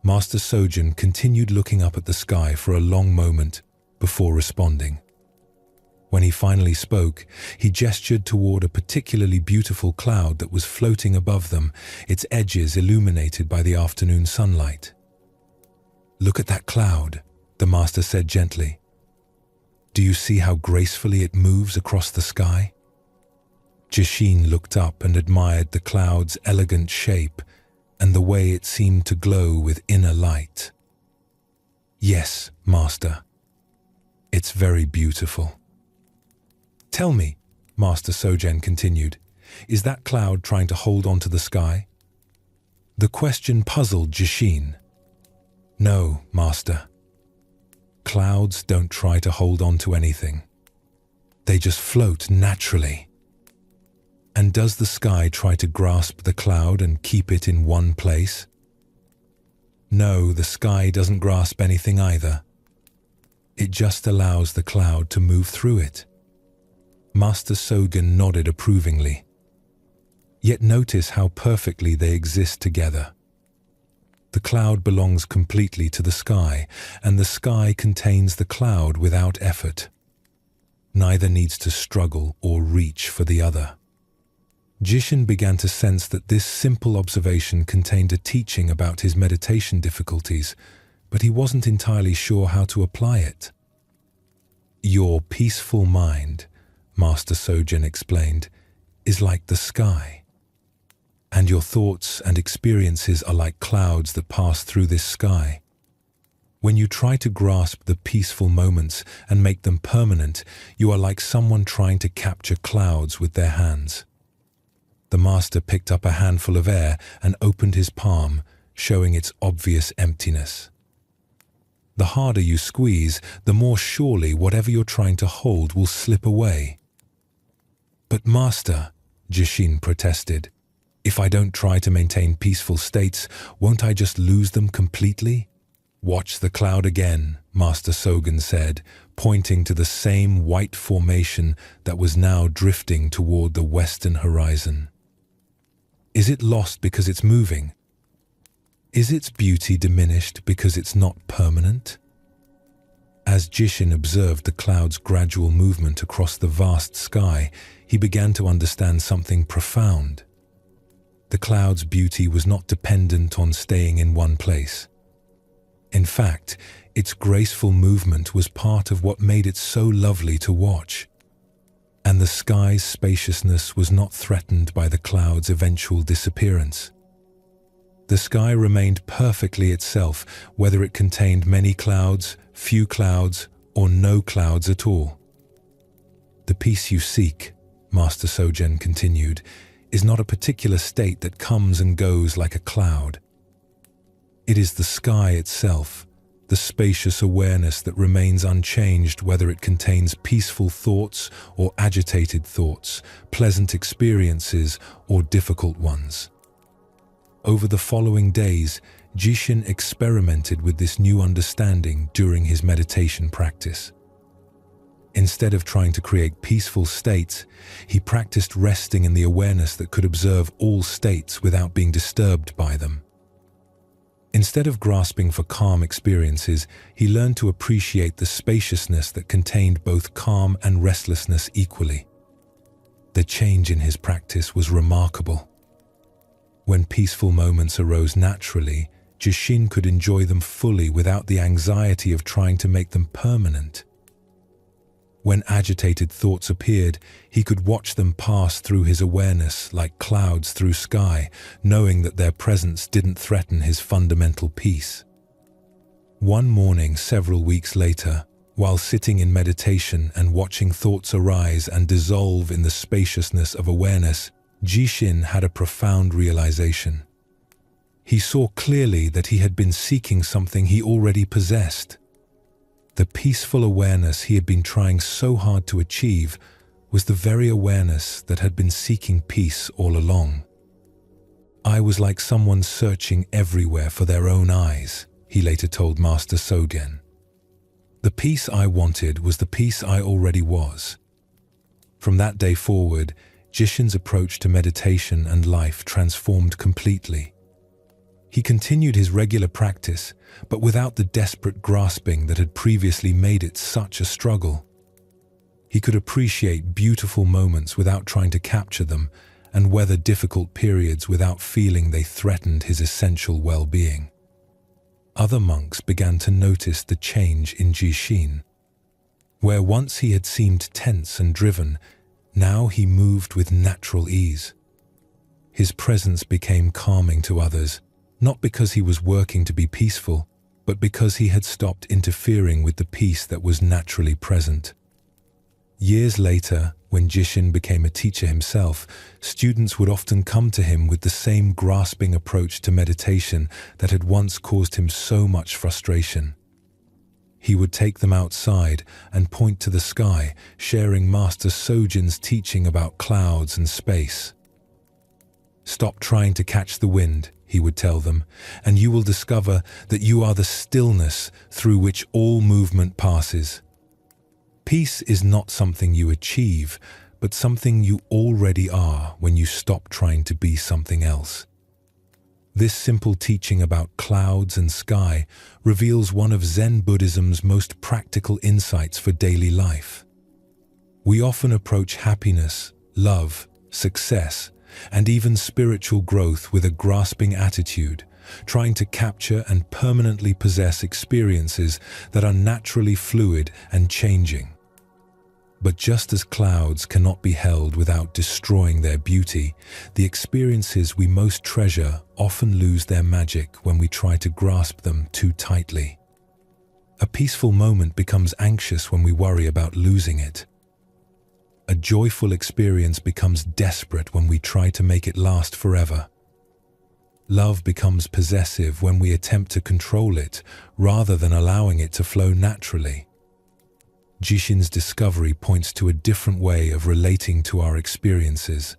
Master Sogen continued looking up at the sky for a long moment before responding. When he finally spoke, he gestured toward a particularly beautiful cloud that was floating above them, its edges illuminated by the afternoon sunlight. "Look at that cloud," the master said gently. "Do you see how gracefully it moves across the sky?" Jishin looked up and admired the cloud's elegant shape and the way it seemed to glow with inner light. "Yes, master. It's very beautiful." "Tell me," Master Sogen continued, "is that cloud trying to hold on to the sky?" The question puzzled Jishin. "No, master. Clouds don't try to hold on to anything. They just float naturally." "And does the sky try to grasp the cloud and keep it in one place?" "No, the sky doesn't grasp anything either. It just allows the cloud to move through it." Master Sogen nodded approvingly. "Yet notice how perfectly they exist together. The cloud belongs completely to the sky, and the sky contains the cloud without effort. Neither needs to struggle or reach for the other." Jishin began to sense that this simple observation contained a teaching about his meditation difficulties, but he wasn't entirely sure how to apply it. "Your peaceful mind," Master Sogen explained, "is like the sky. And your thoughts and experiences are like clouds that pass through this sky. When you try to grasp the peaceful moments and make them permanent, you are like someone trying to capture clouds with their hands." The master picked up a handful of air and opened his palm, showing its obvious emptiness. "The harder you squeeze, the more surely whatever you're trying to hold will slip away." "But master," Jishin protested, "if I don't try to maintain peaceful states, won't I just lose them completely?" "Watch the cloud again," Master Sogen said, pointing to the same white formation that was now drifting toward the western horizon. "Is it lost because it's moving? Is its beauty diminished because it's not permanent?" As Jishin observed the cloud's gradual movement across the vast sky, he began to understand something profound. The cloud's beauty was not dependent on staying in one place. In fact, its graceful movement was part of what made it so lovely to watch. And the sky's spaciousness was not threatened by the cloud's eventual disappearance. The sky remained perfectly itself, whether it contained many clouds, few clouds, or no clouds at all. "The peace you seek," Master Sogen continued, "is not a particular state that comes and goes like a cloud. It is the sky itself, the spacious awareness that remains unchanged whether it contains peaceful thoughts or agitated thoughts, pleasant experiences or difficult ones." Over the following days, Jishin experimented with this new understanding during his meditation practice. Instead of trying to create peaceful states, he practiced resting in the awareness that could observe all states without being disturbed by them. Instead of grasping for calm experiences, he learned to appreciate the spaciousness that contained both calm and restlessness equally. The change in his practice was remarkable. When peaceful moments arose naturally, Jishin could enjoy them fully without the anxiety of trying to make them permanent. When agitated thoughts appeared, he could watch them pass through his awareness like clouds through sky, knowing that their presence didn't threaten his fundamental peace. One morning several weeks later, while sitting in meditation and watching thoughts arise and dissolve in the spaciousness of awareness, Jishin had a profound realization. He saw clearly that he had been seeking something he already possessed. The peaceful awareness he had been trying so hard to achieve was the very awareness that had been seeking peace all along. I was like someone searching everywhere for their own eyes, he later told Master Sogen. The peace I wanted was the peace I already was. From that day forward, Jishin's approach to meditation and life transformed completely. He continued his regular practice, but without the desperate grasping that had previously made it such a struggle. He could appreciate beautiful moments without trying to capture them, and weather difficult periods without feeling they threatened his essential well-being. Other monks began to notice the change in Jishin. Where once he had seemed tense and driven, now he moved with natural ease. His presence became calming to others, not because he was working to be peaceful, but because he had stopped interfering with the peace that was naturally present. Years later, when Jishin became a teacher himself, students would often come to him with the same grasping approach to meditation that had once caused him so much frustration. He would take them outside and point to the sky, sharing Master Sogen's teaching about clouds and space. "Stop trying to catch the wind," he would tell them, "and you will discover that you are the stillness through which all movement passes. Peace is not something you achieve, but something you already are when you stop trying to be something else." This simple teaching about clouds and sky reveals one of Zen Buddhism's most practical insights for daily life. We often approach happiness, love, success, and even spiritual growth with a grasping attitude, trying to capture and permanently possess experiences that are naturally fluid and changing. But just as clouds cannot be held without destroying their beauty, the experiences we most treasure often lose their magic when we try to grasp them too tightly. A peaceful moment becomes anxious when we worry about losing it. A joyful experience becomes desperate when we try to make it last forever. Love becomes possessive when we attempt to control it rather than allowing it to flow naturally. Jishin's discovery points to a different way of relating to our experiences.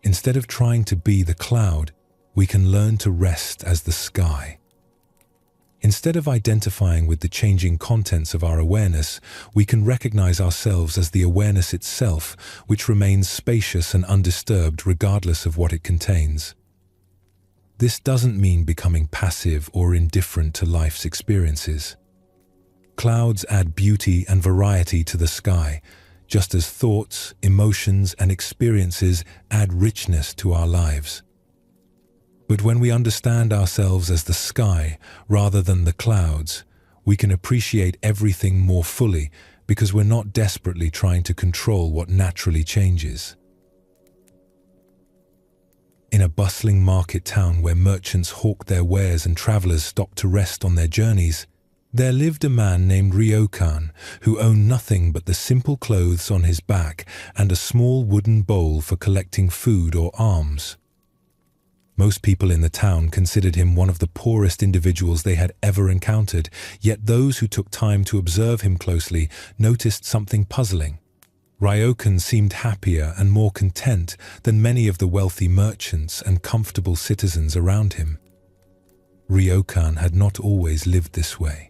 Instead of trying to be the cloud, we can learn to rest as the sky. Instead of identifying with the changing contents of our awareness, we can recognize ourselves as the awareness itself, which remains spacious and undisturbed regardless of what it contains. This doesn't mean becoming passive or indifferent to life's experiences. Clouds add beauty and variety to the sky, just as thoughts, emotions, and experiences add richness to our lives. But when we understand ourselves as the sky rather than the clouds, we can appreciate everything more fully because we're not desperately trying to control what naturally changes. In a bustling market town where merchants hawked their wares and travelers stopped to rest on their journeys, there lived a man named Ryokan who owned nothing but the simple clothes on his back and a small wooden bowl for collecting food or alms. Most people in the town considered him one of the poorest individuals they had ever encountered, yet those who took time to observe him closely noticed something puzzling. Ryokan seemed happier and more content than many of the wealthy merchants and comfortable citizens around him. Ryokan had not always lived this way.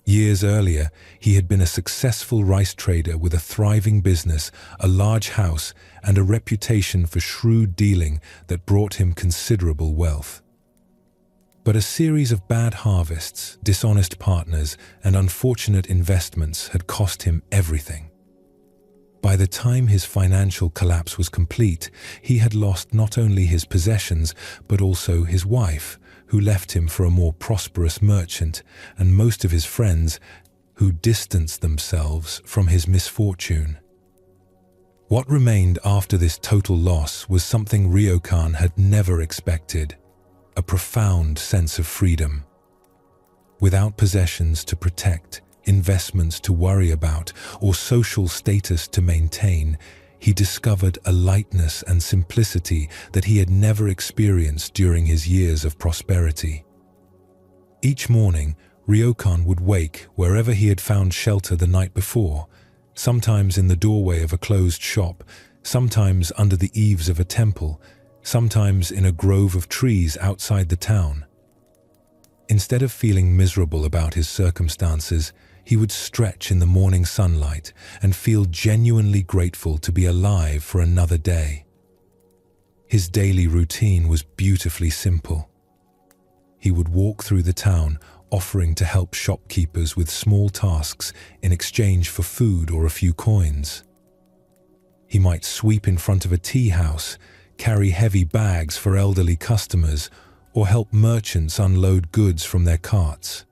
Years earlier, he had been a successful rice trader with a thriving business, a large house, and a reputation for shrewd dealing that brought him considerable wealth. But a series of bad harvests, dishonest partners, and unfortunate investments had cost him everything. By the time his financial collapse was complete, he had lost not only his possessions, but also his wife, who left him for a more prosperous merchant, and most of his friends, who distanced themselves from his misfortune. What remained after this total loss was something Ryokan had never expected: a profound sense of freedom. Without possessions to protect, investments to worry about, or social status to maintain, he discovered a lightness and simplicity that he had never experienced during his years of prosperity. Each morning, Ryokan would wake wherever he had found shelter the night before, sometimes in the doorway of a closed shop, sometimes under the eaves of a temple, sometimes in a grove of trees outside the town. Instead of feeling miserable about his circumstances, he would stretch in the morning sunlight and feel genuinely grateful to be alive for another day. His daily routine was beautifully simple. He would walk through the town, offering to help shopkeepers with small tasks in exchange for food or a few coins. He might sweep in front of a tea house, carry heavy bags for elderly customers, or help merchants unload goods from their carts.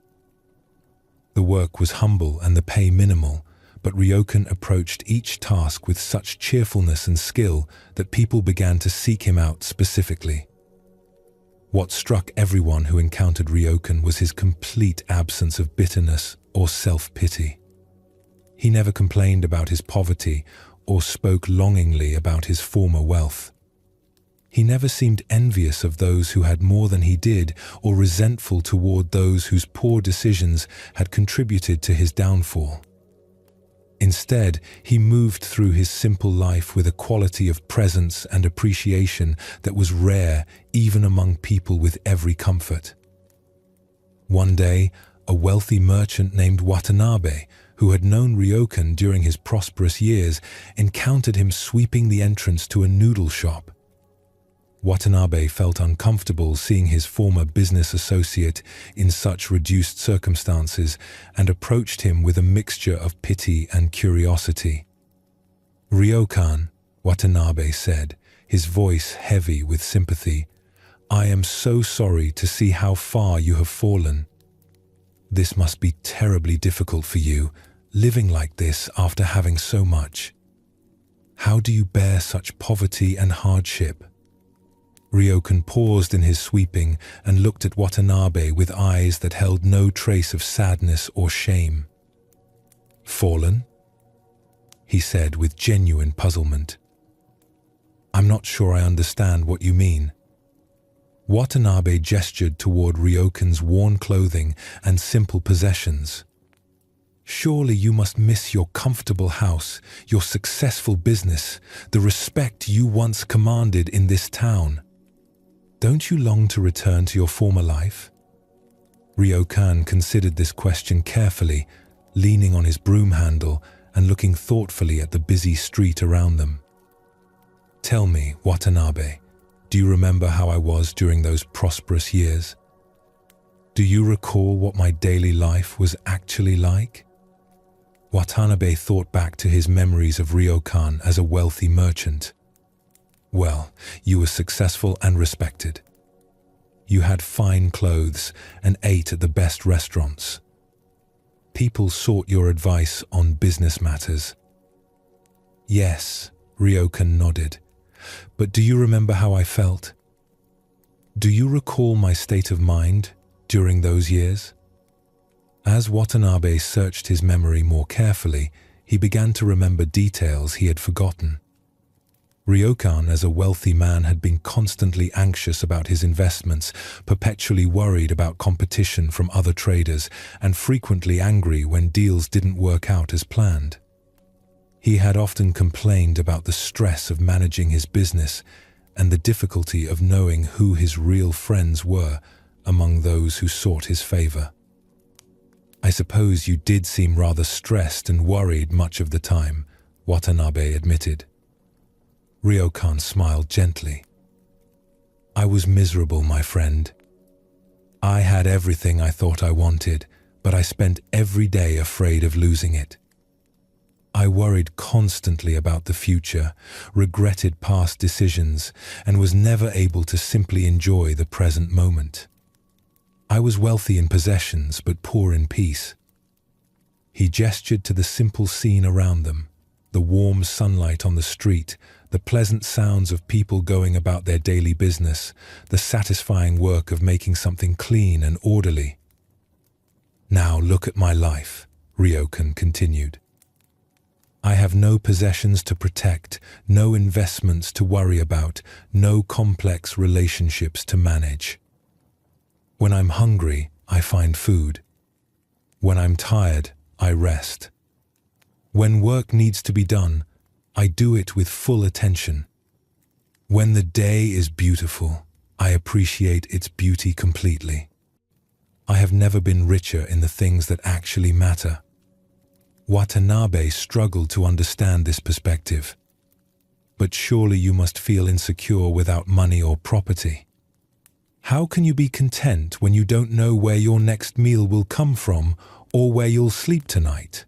The work was humble and the pay minimal, but Ryokan approached each task with such cheerfulness and skill that people began to seek him out specifically. What struck everyone who encountered Ryokan was his complete absence of bitterness or self-pity. He never complained about his poverty or spoke longingly about his former wealth. He never seemed envious of those who had more than he did, or resentful toward those whose poor decisions had contributed to his downfall. Instead, he moved through his simple life with a quality of presence and appreciation that was rare even among people with every comfort. One day, a wealthy merchant named Watanabe, who had known Ryokan during his prosperous years, encountered him sweeping the entrance to a noodle shop. Watanabe felt uncomfortable seeing his former business associate in such reduced circumstances and approached him with a mixture of pity and curiosity. "Ryokan," Watanabe said, his voice heavy with sympathy, "I am so sorry to see how far you have fallen. This must be terribly difficult for you, living like this after having so much. How do you bear such poverty and hardship?" Ryokan paused in his sweeping and looked at Watanabe with eyes that held no trace of sadness or shame. "Fallen?" he said with genuine puzzlement. "I'm not sure I understand what you mean." Watanabe gestured toward Ryokan's worn clothing and simple possessions. "Surely you must miss your comfortable house, your successful business, the respect you once commanded in this town. Don't you long to return to your former life?" Ryokan considered this question carefully, leaning on his broom handle and looking thoughtfully at the busy street around them. "Tell me, Watanabe, do you remember how I was during those prosperous years? Do you recall what my daily life was actually like?" Watanabe thought back to his memories of Ryokan as a wealthy merchant. "Well, you were successful and respected. You had fine clothes and ate at the best restaurants. People sought your advice on business matters." "Yes," Ryokan nodded. "But do you remember how I felt? Do you recall my state of mind during those years?" As Watanabe searched his memory more carefully, he began to remember details he had forgotten. Ryokan, as a wealthy man, had been constantly anxious about his investments, perpetually worried about competition from other traders, and frequently angry when deals didn't work out as planned. He had often complained about the stress of managing his business and the difficulty of knowing who his real friends were among those who sought his favor. "I suppose you did seem rather stressed and worried much of the time," Watanabe admitted. Ryokan smiled gently. "I was miserable, my friend. I had everything I thought I wanted, but I spent every day afraid of losing it. I worried constantly about the future, regretted past decisions, and was never able to simply enjoy the present moment. I was wealthy in possessions, but poor in peace. He gestured to the simple scene around them, the warm sunlight on the street, the pleasant sounds of people going about their daily business, the satisfying work of making something clean and orderly. Now look at my life, Ryokan continued. I have no possessions to protect, no investments to worry about, no complex relationships to manage. When I'm hungry, I find food. When I'm tired, I rest. When work needs to be done, I do it with full attention. When the day is beautiful, I appreciate its beauty completely. I have never been richer in the things that actually matter. Watanabe struggled to understand this perspective. But surely you must feel insecure without money or property. How can you be content when you don't know where your next meal will come from or where you'll sleep tonight?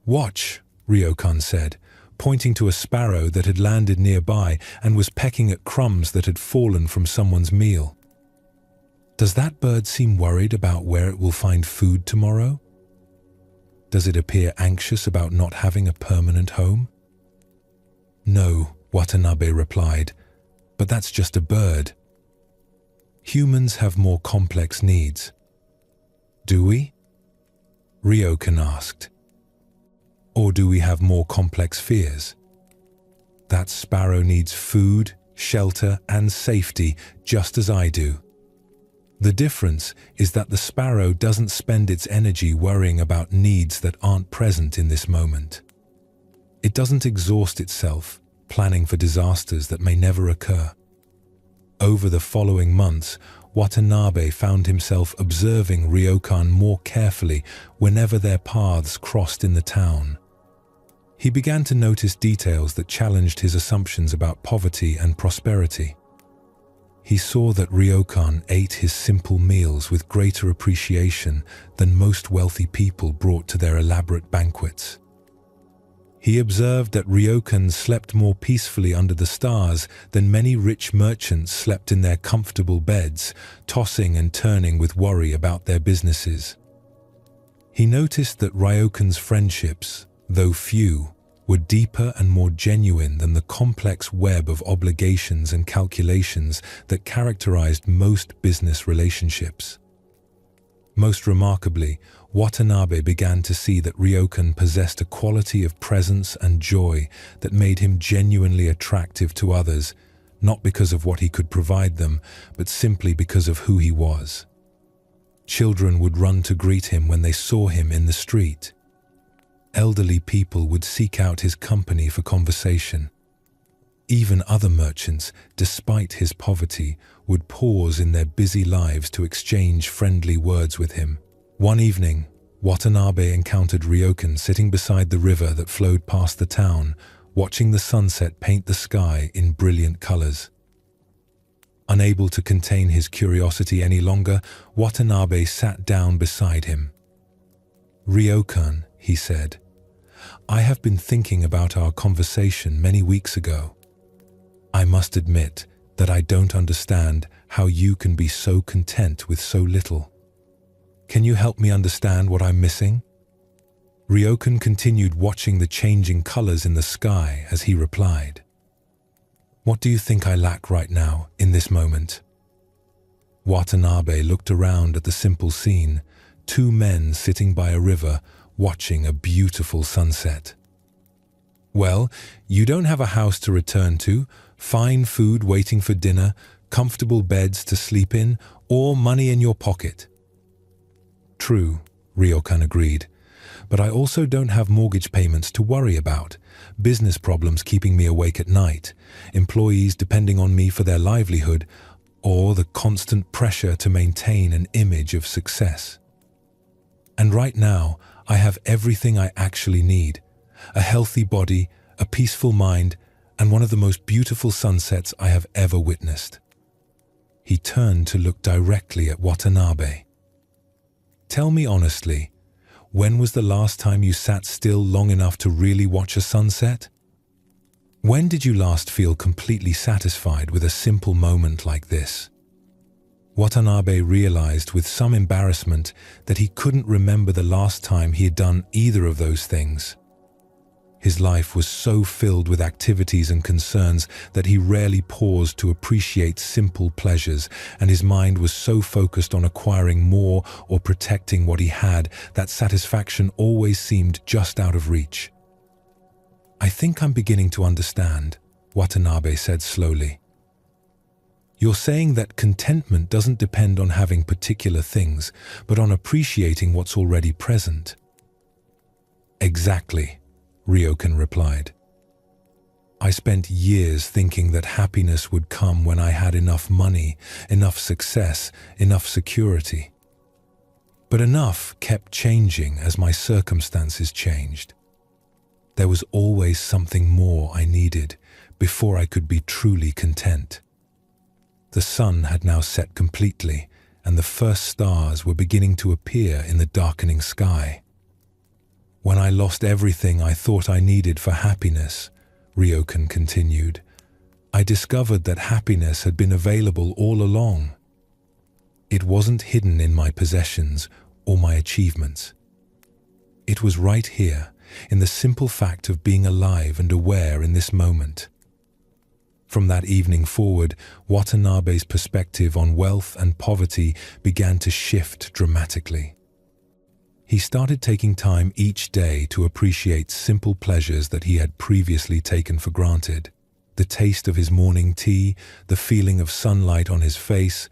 Watch, Ryokan said, pointing to a sparrow that had landed nearby and was pecking at crumbs that had fallen from someone's meal. Does that bird seem worried about where it will find food tomorrow? Does it appear anxious about not having a permanent home? No, Watanabe replied, but that's just a bird. Humans have more complex needs. Do we? Ryokan asked. Or do we have more complex fears? That sparrow needs food, shelter, and safety just as I do. The difference is that the sparrow doesn't spend its energy worrying about needs that aren't present in this moment. It doesn't exhaust itself planning for disasters that may never occur. Over the following months, Watanabe found himself observing Ryokan more carefully whenever their paths crossed in the town. He began to notice details that challenged his assumptions about poverty and prosperity. He saw that Ryokan ate his simple meals with greater appreciation than most wealthy people brought to their elaborate banquets. He observed that Ryokan slept more peacefully under the stars than many rich merchants slept in their comfortable beds, tossing and turning with worry about their businesses. He noticed that Ryokan's friendships, though few, were deeper and more genuine than the complex web of obligations and calculations that characterized most business relationships. Most remarkably, Watanabe began to see that Ryokan possessed a quality of presence and joy that made him genuinely attractive to others, not because of what he could provide them, but simply because of who he was. Children would run to greet him when they saw him in the street. Elderly people would seek out his company for conversation. Even other merchants, despite his poverty, would pause in their busy lives to exchange friendly words with him. One evening, Watanabe encountered Ryokan sitting beside the river that flowed past the town, watching the sunset paint the sky in brilliant colors. Unable to contain his curiosity any longer, Watanabe sat down beside him. "Ryokan," he said, "I have been thinking about our conversation many weeks ago. I must admit that I don't understand how you can be so content with so little. Can you help me understand what I'm missing?" Ryokan continued watching the changing colors in the sky as he replied, "What do you think I lack right now, in this moment?" Watanabe looked around at the simple scene, two men sitting by a river, watching a beautiful sunset. "Well, you don't have a house to return to, fine food waiting for dinner, comfortable beds to sleep in, or money in your pocket." "True," Ryokan agreed, "but I also don't have mortgage payments to worry about, business problems keeping me awake at night, employees depending on me for their livelihood, or the constant pressure to maintain an image of success. And right now, I have everything I actually need: a healthy body, a peaceful mind, and one of the most beautiful sunsets I have ever witnessed." he turned to look directly at Watanabe. "Tell me honestly, when was the last time you sat still long enough to really watch a sunset? When did you last feel completely satisfied with a simple moment like this?" Watanabe realized with some embarrassment that he couldn't remember the last time he had done either of those things. His life was so filled with activities and concerns that he rarely paused to appreciate simple pleasures, and his mind was so focused on acquiring more or protecting what he had that satisfaction always seemed just out of reach. "I think I'm beginning to understand," Watanabe said slowly. "You're saying that contentment doesn't depend on having particular things, but on appreciating what's already present." "Exactly," Ryokan replied. "I spent years thinking that happiness would come when I had enough money, enough success, enough security. But enough kept changing as my circumstances changed. There was always something more I needed before I could be truly content." The sun had now set completely, and the first stars were beginning to appear in the darkening sky. "When I lost everything I thought I needed for happiness," Ryokan continued, "I discovered that happiness had been available all along. It wasn't hidden in my possessions or my achievements. It was right here, in the simple fact of being alive and aware in this moment." From that evening forward, Watanabe's perspective on wealth and poverty began to shift dramatically. He started taking time each day to appreciate simple pleasures that he had previously taken for granted. The taste of his morning tea, the feeling of sunlight on his face,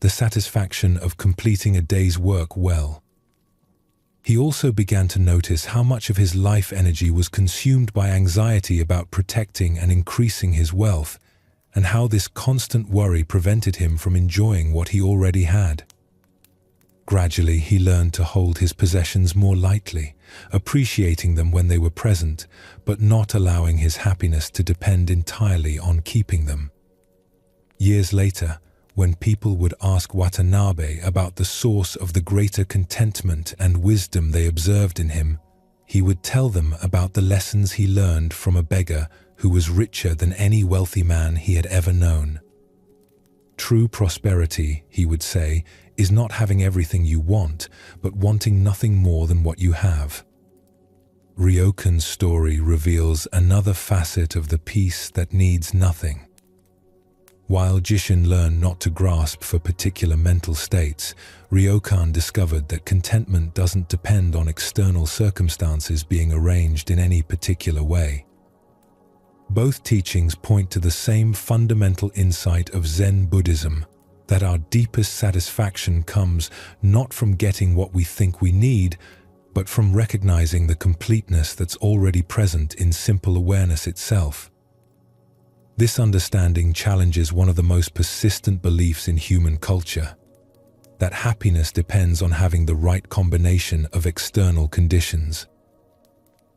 the satisfaction of completing a day's work well. He also began to notice how much of his life energy was consumed by anxiety about protecting and increasing his wealth, and how this constant worry prevented him from enjoying what he already had. Gradually, he learned to hold his possessions more lightly, appreciating them when they were present, but not allowing his happiness to depend entirely on keeping them. Years later, when people would ask Watanabe about the source of the greater contentment and wisdom they observed in him, he would tell them about the lessons he learned from a beggar who was richer than any wealthy man he had ever known. "True prosperity," he would say, "is not having everything you want, but wanting nothing more than what you have." Ryokan's story reveals another facet of the peace that needs nothing. While Jishin learned not to grasp for particular mental states, Ryokan discovered that contentment doesn't depend on external circumstances being arranged in any particular way. Both teachings point to the same fundamental insight of Zen Buddhism, that our deepest satisfaction comes not from getting what we think we need, but from recognizing the completeness that's already present in simple awareness itself. This understanding challenges one of the most persistent beliefs in human culture, that happiness depends on having the right combination of external conditions.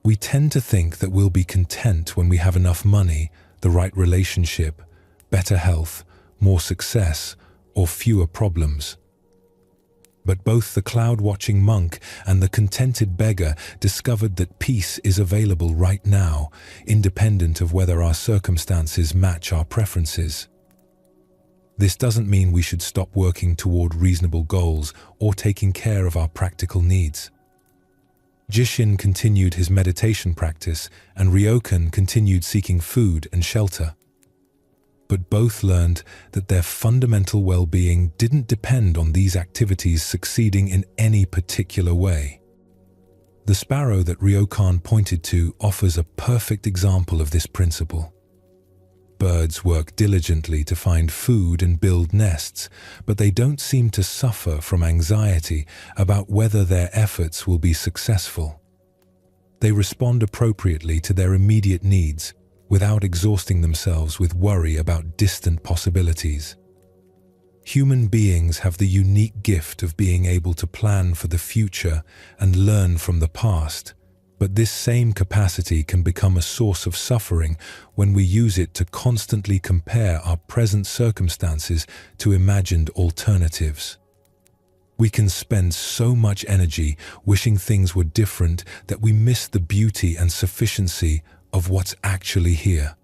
We tend to think that we'll be content when we have enough money, the right relationship, better health, more success, or fewer problems. But both the cloud-watching monk and the contented beggar discovered that peace is available right now, independent of whether our circumstances match our preferences. This doesn't mean we should stop working toward reasonable goals or taking care of our practical needs. Jishin continued his meditation practice, and Ryokan continued seeking food and shelter. But both learned that their fundamental well-being didn't depend on these activities succeeding in any particular way. The sparrow that Ryokan pointed to offers a perfect example of this principle. Birds work diligently to find food and build nests, but they don't seem to suffer from anxiety about whether their efforts will be successful. They respond appropriately to their immediate needs, without exhausting themselves with worry about distant possibilities. Human beings have the unique gift of being able to plan for the future and learn from the past, But this same capacity can become a source of suffering when we use it to constantly compare our present circumstances to imagined alternatives. We can spend so much energy wishing things were different that we miss the beauty and sufficiency of what's actually here.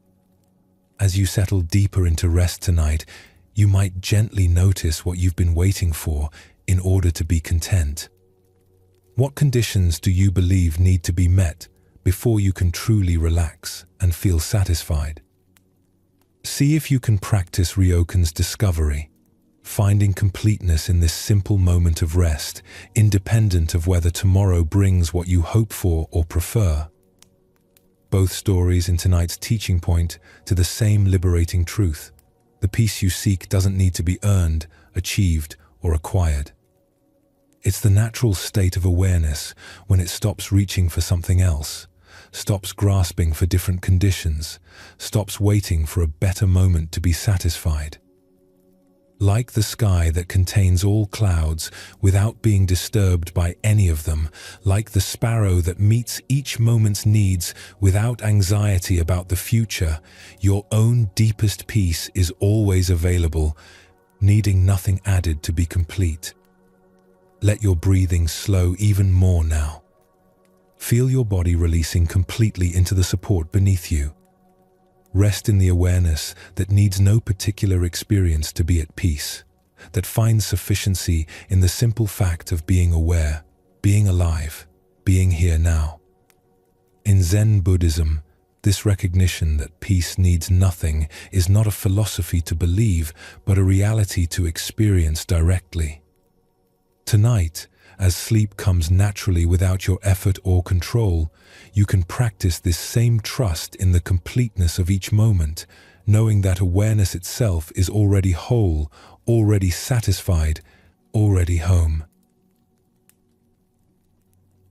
As you settle deeper into rest tonight, you might gently notice what you've been waiting for in order to be content. What conditions do you believe need to be met before you can truly relax and feel satisfied? See if you can practice Ryokan's discovery, finding completeness in this simple moment of rest, independent of whether tomorrow brings what you hope for or prefer. Both stories in tonight's teaching point to the same liberating truth. The peace you seek doesn't need to be earned, achieved, or acquired. It's the natural state of awareness when it stops reaching for something else, stops grasping for different conditions, stops waiting for a better moment to be satisfied. Like the sky that contains all clouds without being disturbed by any of them, like the sparrow that meets each moment's needs without anxiety about the future, your own deepest peace is always available, needing nothing added to be complete. Let your breathing slow even more now. Feel your body releasing completely into the support beneath you. Rest in the awareness that needs no particular experience to be at peace, that finds sufficiency in the simple fact of being aware, being alive, being here now. In Zen Buddhism, this recognition that peace needs nothing is not a philosophy to believe, but a reality to experience directly. Tonight, as sleep comes naturally without your effort or control, you can practice this same trust in the completeness of each moment, knowing that awareness itself is already whole, already satisfied, already home.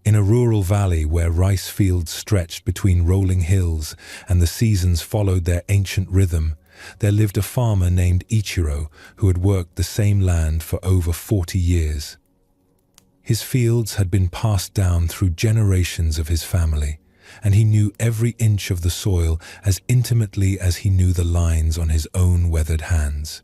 In a rural valley where rice fields stretched between rolling hills and the seasons followed their ancient rhythm, there lived a farmer named Ichiro who had worked the same land for over 40 years. His fields had been passed down through generations of his family, and he knew every inch of the soil as intimately as he knew the lines on his own weathered hands.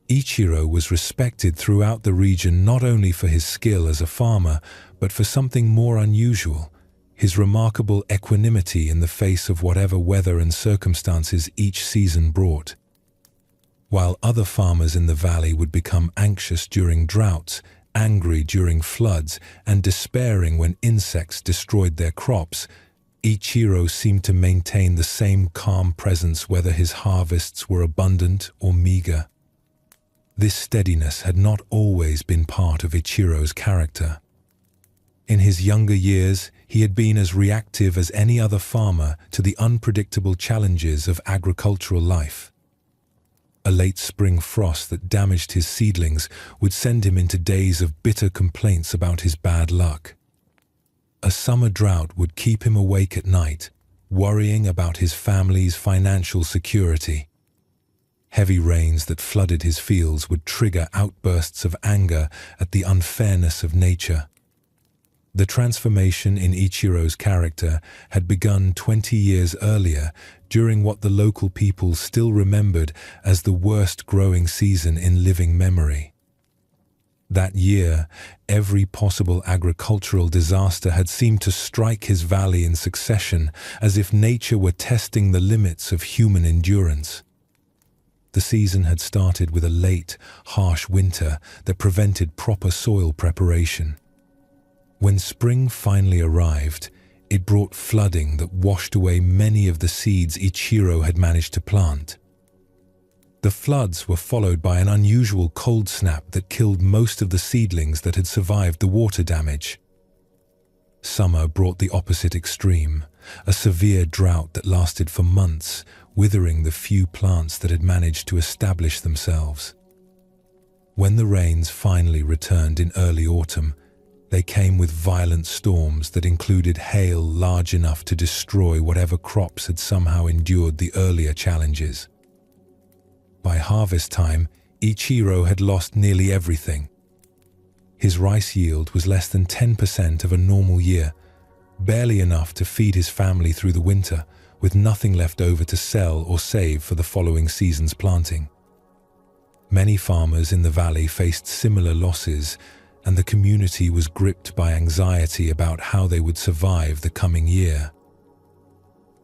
Ichiro was respected throughout the region not only for his skill as a farmer, but for something more unusual, his remarkable equanimity in the face of whatever weather and circumstances each season brought. While other farmers in the valley would become anxious during droughts, angry during floods, and despairing when insects destroyed their crops, Ichiro seemed to maintain the same calm presence whether his harvests were abundant or meager. This steadiness had not always been part of Ichiro's character. In his younger years, he had been as reactive as any other farmer to the unpredictable challenges of agricultural life. A late spring frost that damaged his seedlings would send him into days of bitter complaints about his bad luck. A summer drought would keep him awake at night, worrying about his family's financial security. Heavy rains that flooded his fields would trigger outbursts of anger at the unfairness of nature. The transformation in Ichiro's character had begun 20 years earlier, during what the local people still remembered as the worst growing season in living memory. That year, every possible agricultural disaster had seemed to strike his valley in succession, as if nature were testing the limits of human endurance. The season had started with a late, harsh winter that prevented proper soil preparation. When spring finally arrived, it brought flooding that washed away many of the seeds Ichiro had managed to plant. The floods were followed by an unusual cold snap that killed most of the seedlings that had survived the water damage. Summer brought the opposite extreme, a severe drought that lasted for months, withering the few plants that had managed to establish themselves. When the rains finally returned in early autumn, they came with violent storms that included hail large enough to destroy whatever crops had somehow endured the earlier challenges. By harvest time, Ichiro had lost nearly everything. His rice yield was less than 10% of a normal year, barely enough to feed his family through the winter, with nothing left over to sell or save for the following season's planting. Many farmers in the valley faced similar losses, and the community was gripped by anxiety about how they would survive the coming year.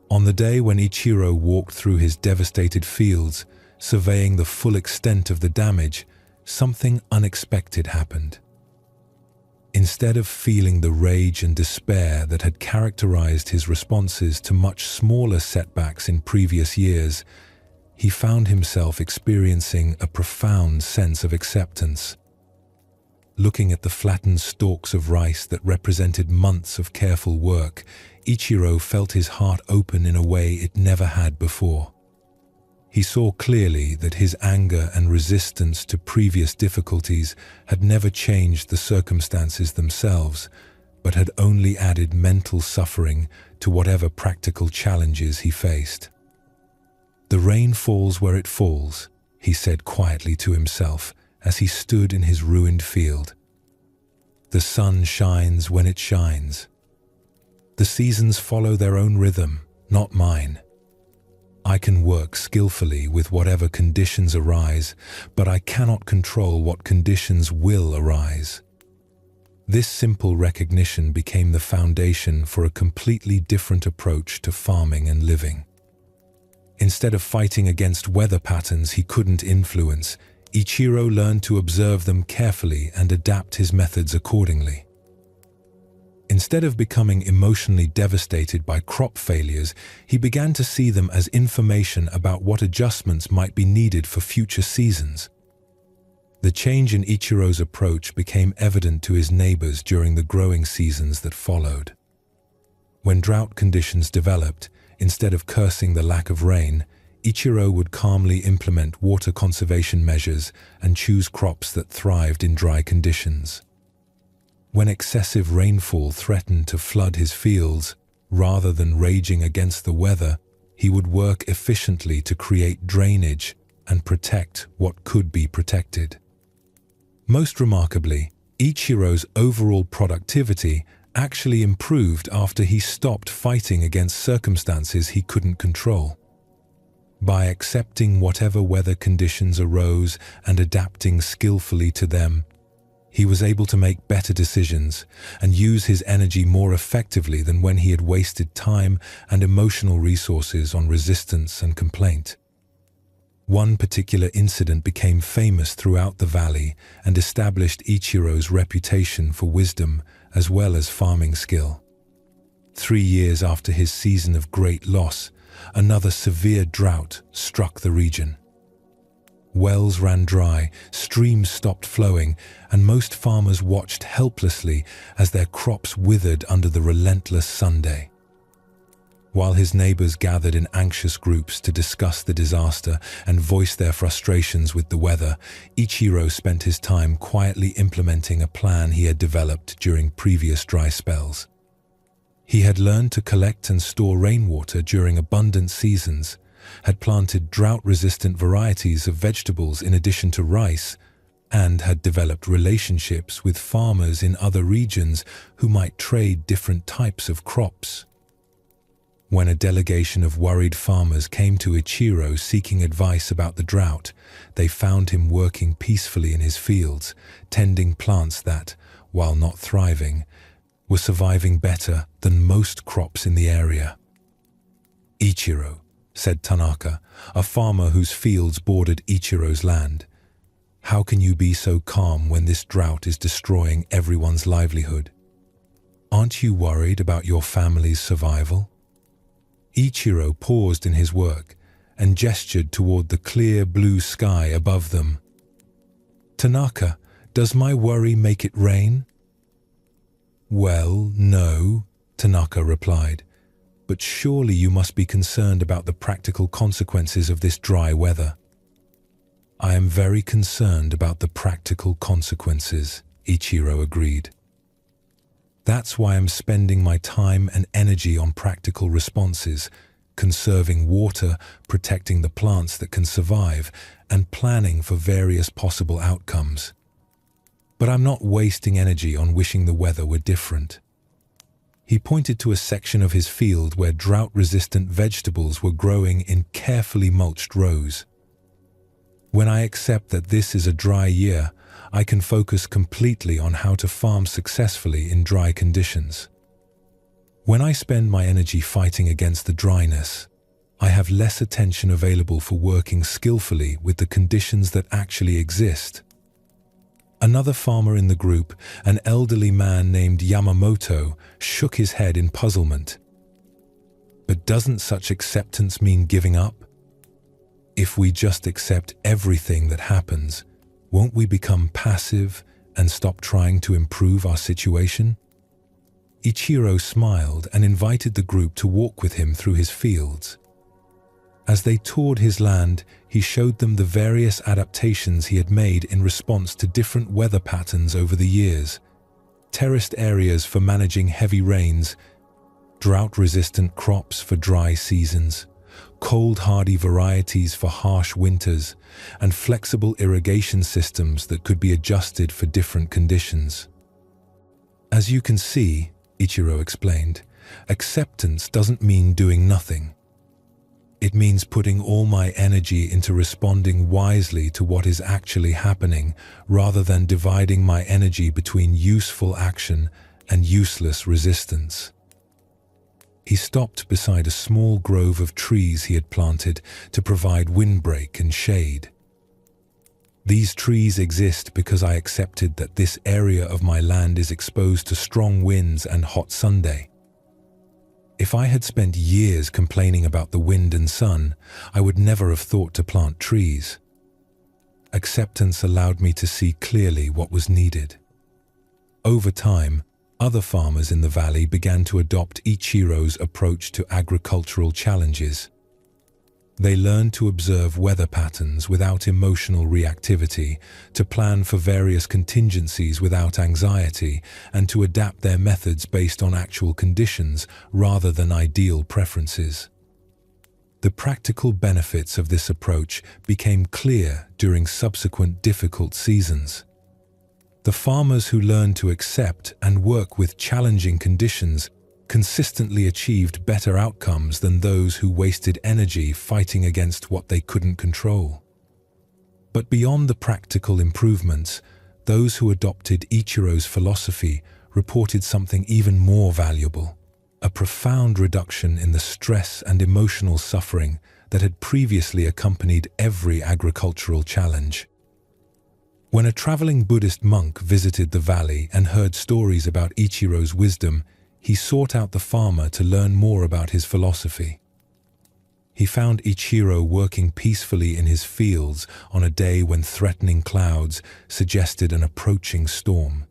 On the day when Ichiro walked through his devastated fields, surveying the full extent of the damage, something unexpected happened. Instead of feeling the rage and despair that had characterized his responses to much smaller setbacks in previous years, he found himself experiencing a profound sense of acceptance. Looking at the flattened stalks of rice that represented months of careful work, Ichiro felt his heart open in a way it never had before. He saw clearly that his anger and resistance to previous difficulties had never changed the circumstances themselves, but had only added mental suffering to whatever practical challenges he faced. "The rain falls where it falls," he said quietly to himself as he stood in his ruined field. "The sun shines when it shines. The seasons follow their own rhythm, not mine. I can work skillfully with whatever conditions arise, but I cannot control what conditions will arise." This simple recognition became the foundation for a completely different approach to farming and living. Instead of fighting against weather patterns he couldn't influence, Ichiro learned to observe them carefully and adapt his methods accordingly. Instead of becoming emotionally devastated by crop failures, he began to see them as information about what adjustments might be needed for future seasons. The change in Ichiro's approach became evident to his neighbors during the growing seasons that followed. When drought conditions developed, instead of cursing the lack of rain, Ichiro would calmly implement water conservation measures and choose crops that thrived in dry conditions. When excessive rainfall threatened to flood his fields, rather than raging against the weather, he would work efficiently to create drainage and protect what could be protected. Most remarkably, Ichiro's overall productivity actually improved after he stopped fighting against circumstances he couldn't control. By accepting whatever weather conditions arose and adapting skillfully to them, he was able to make better decisions and use his energy more effectively than when he had wasted time and emotional resources on resistance and complaint. One particular incident became famous throughout the valley and established Ichiro's reputation for wisdom as well as farming skill. 3 years after his season of great loss, another severe drought struck the region. Wells ran dry, streams stopped flowing, and most farmers watched helplessly as their crops withered under the relentless Sunday. While his neighbors gathered in anxious groups to discuss the disaster and voice their frustrations with the weather, Ichiro spent his time quietly implementing a plan he had developed during previous dry spells. He had learned to collect and store rainwater during abundant seasons, had planted drought-resistant varieties of vegetables in addition to rice, and had developed relationships with farmers in other regions who might trade different types of crops. When a delegation of worried farmers came to Ichiro seeking advice about the drought, they found him working peacefully in his fields, tending plants that, while not thriving, were surviving better than most crops in the area. "Ichiro," said Tanaka, a farmer whose fields bordered Ichiro's land, "how can you be so calm when this drought is destroying everyone's livelihood? Aren't you worried about your family's survival?" Ichiro paused in his work and gestured toward the clear blue sky above them. "Tanaka, does my worry make it rain?" "Well, no," Tanaka replied, "but surely you must be concerned about the practical consequences of this dry weather." "I am very concerned about the practical consequences," Ichiro agreed. "That's why I'm spending my time and energy on practical responses, conserving water, protecting the plants that can survive, and planning for various possible outcomes. But I'm not wasting energy on wishing the weather were different." He pointed to a section of his field where drought-resistant vegetables were growing in carefully mulched rows. When I accept that this is a dry year, I can focus completely on how to farm successfully in dry conditions. When I spend my energy fighting against the dryness, I have less attention available for working skillfully with the conditions that actually exist. Another farmer in the group, an elderly man named Yamamoto, shook his head in puzzlement. But doesn't such acceptance mean giving up? If we just accept everything that happens, won't we become passive and stop trying to improve our situation? Ichiro smiled and invited the group to walk with him through his fields. As they toured his land, he showed them the various adaptations he had made in response to different weather patterns over the years. Terraced areas for managing heavy rains, drought-resistant crops for dry seasons, cold-hardy varieties for harsh winters, and flexible irrigation systems that could be adjusted for different conditions. As you can see, Ichiro explained, acceptance doesn't mean doing nothing. It means putting all my energy into responding wisely to what is actually happening, rather than dividing my energy between useful action and useless resistance. He stopped beside a small grove of trees he had planted to provide windbreak and shade. These trees exist because I accepted that this area of my land is exposed to strong winds and hot Sunday. If I had spent years complaining about the wind and sun, I would never have thought to plant trees. Acceptance allowed me to see clearly what was needed. Over time, other farmers in the valley began to adopt Ichiro's approach to agricultural challenges. They learned to observe weather patterns without emotional reactivity, to plan for various contingencies without anxiety, and to adapt their methods based on actual conditions rather than ideal preferences. The practical benefits of this approach became clear during subsequent difficult seasons. The farmers who learned to accept and work with challenging conditions consistently achieved better outcomes than those who wasted energy fighting against what they couldn't control. But beyond the practical improvements, those who adopted Ichiro's philosophy reported something even more valuable: a profound reduction in the stress and emotional suffering that had previously accompanied every agricultural challenge. When a traveling Buddhist monk visited the valley and heard stories about Ichiro's wisdom, he sought out the farmer to learn more about his philosophy. He found Ichiro working peacefully in his fields on a day when threatening clouds suggested an approaching storm.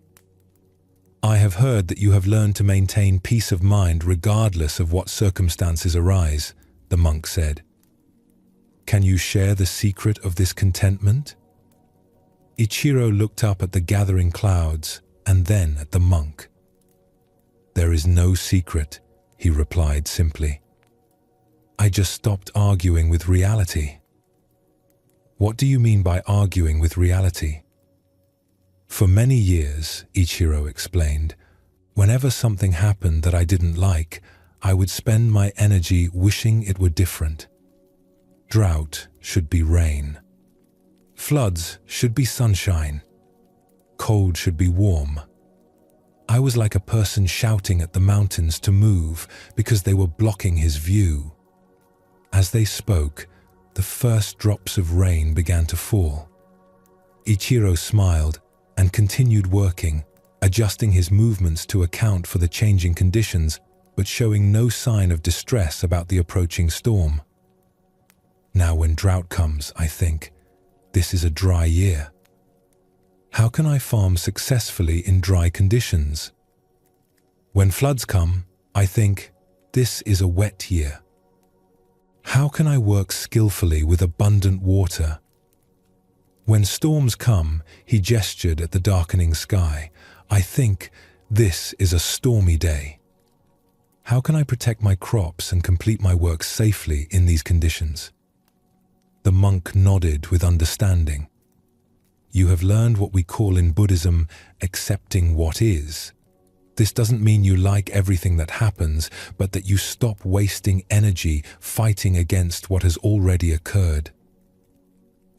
"I have heard that you have learned to maintain peace of mind regardless of what circumstances arise," the monk said. "Can you share the secret of this contentment?" Ichiro looked up at the gathering clouds and then at the monk. "There is no secret," he replied simply. "I just stopped arguing with reality." "What do you mean by arguing with reality?" "For many years," Ichiro explained, "whenever something happened that I didn't like, I would spend my energy wishing it were different. Drought should be rain. Floods should be sunshine. Cold should be warm. I was like a person shouting at the mountains to move because they were blocking his view. As they spoke, the first drops of rain began to fall. Ichiro smiled and continued working, adjusting his movements to account for the changing conditions, but showing no sign of distress about the approaching storm. Now when drought comes, I think, this is a dry year. How can I farm successfully in dry conditions? When floods come, I think, this is a wet year. How can I work skillfully with abundant water? When storms come, he gestured at the darkening sky. I think, this is a stormy day. How can I protect my crops and complete my work safely in these conditions? The monk nodded with understanding. You have learned what we call in Buddhism accepting what is. This doesn't mean you like everything that happens, but that you stop wasting energy fighting against what has already occurred.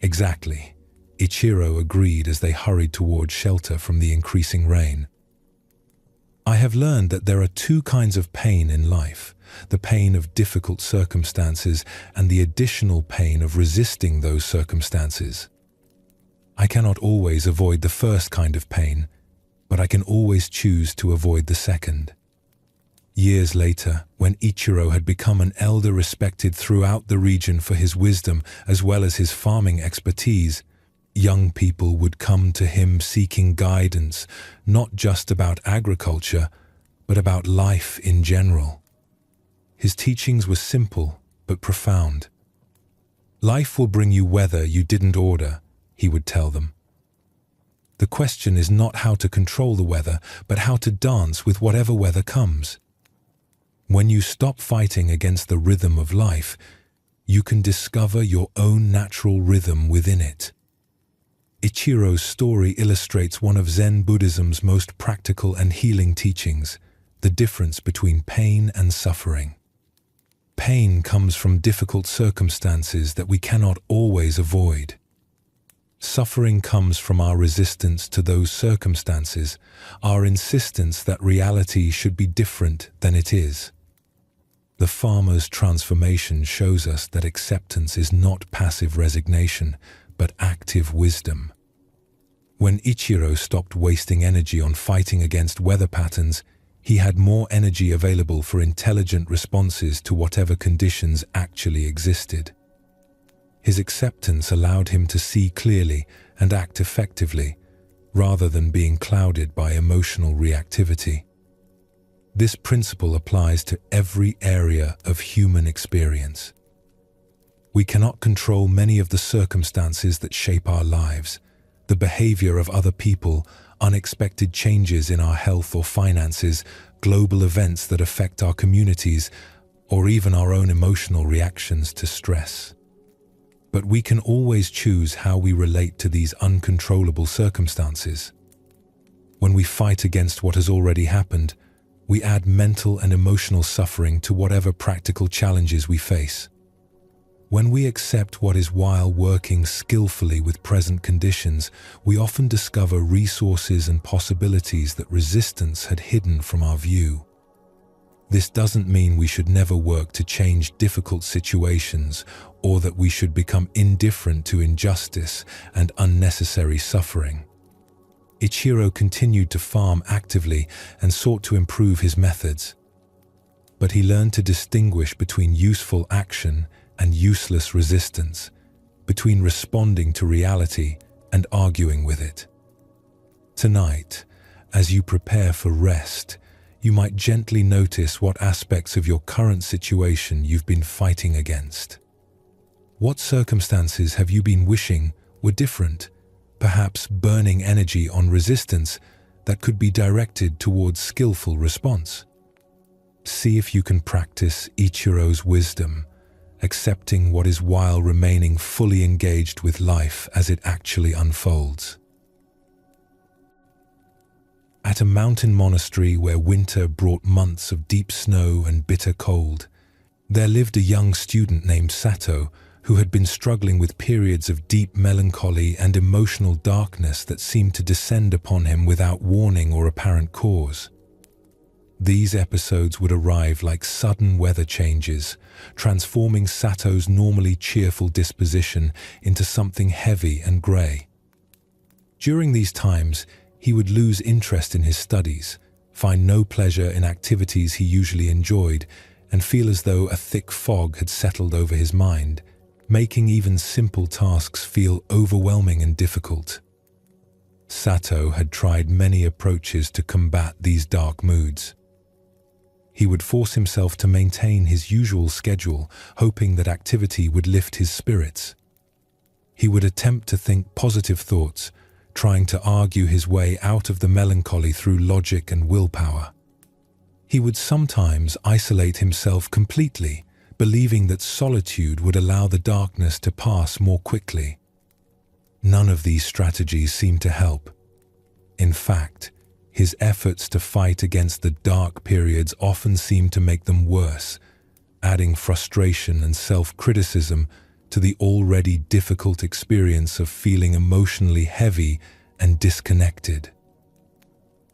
Exactly. Ichiro agreed as they hurried towards shelter from the increasing rain. I have learned that there are two kinds of pain in life: the pain of difficult circumstances and the additional pain of resisting those circumstances. I cannot always avoid the first kind of pain, but I can always choose to avoid the second. Years later, when Ichiro had become an elder respected throughout the region for his wisdom as well as his farming expertise, young people would come to him seeking guidance, not just about agriculture, but about life in general. His teachings were simple but profound. Life will bring you weather you didn't order, he would tell them. The question is not how to control the weather, but how to dance with whatever weather comes. When you stop fighting against the rhythm of life, you can discover your own natural rhythm within it. Ichiro's story illustrates one of Zen Buddhism's most practical and healing teachings: the difference between pain and suffering. Pain comes from difficult circumstances that we cannot always avoid. Suffering comes from our resistance to those circumstances, our insistence that reality should be different than it is. The farmer's transformation shows us that acceptance is not passive resignation, but active wisdom. When Ichiro stopped wasting energy on fighting against weather patterns, he had more energy available for intelligent responses to whatever conditions actually existed. His acceptance allowed him to see clearly and act effectively, rather than being clouded by emotional reactivity. This principle applies to every area of human experience. We cannot control many of the circumstances that shape our lives: the behavior of other people, unexpected changes in our health or finances, global events that affect our communities, or even our own emotional reactions to stress. But we can always choose how we relate to these uncontrollable circumstances. When we fight against what has already happened, we add mental and emotional suffering to whatever practical challenges we face. When we accept what is while working skillfully with present conditions, we often discover resources and possibilities that resistance had hidden from our view. This doesn't mean we should never work to change difficult situations, or that we should become indifferent to injustice and unnecessary suffering. Ichiro continued to farm actively and sought to improve his methods. But he learned to distinguish between useful action and useless resistance, between responding to reality and arguing with it. Tonight, as you prepare for rest, you might gently notice what aspects of your current situation you've been fighting against. What circumstances have you been wishing were different, perhaps burning energy on resistance that could be directed towards skillful response? See if you can practice Ichiro's wisdom, accepting what is while remaining fully engaged with life as it actually unfolds. At a mountain monastery where winter brought months of deep snow and bitter cold, there lived a young student named Sato who had been struggling with periods of deep melancholy and emotional darkness that seemed to descend upon him without warning or apparent cause. These episodes would arrive like sudden weather changes, transforming Sato's normally cheerful disposition into something heavy and grey. During these times, he would lose interest in his studies, find no pleasure in activities he usually enjoyed, and feel as though a thick fog had settled over his mind, making even simple tasks feel overwhelming and difficult. Sato had tried many approaches to combat these dark moods. He would force himself to maintain his usual schedule, hoping that activity would lift his spirits. He would attempt to think positive thoughts, trying to argue his way out of the melancholy through logic and willpower. He would sometimes isolate himself completely, believing that solitude would allow the darkness to pass more quickly. None of these strategies seemed to help. In fact, His efforts to fight against the dark periods often seemed to make them worse, adding frustration and self-criticism to the already difficult experience of feeling emotionally heavy and disconnected.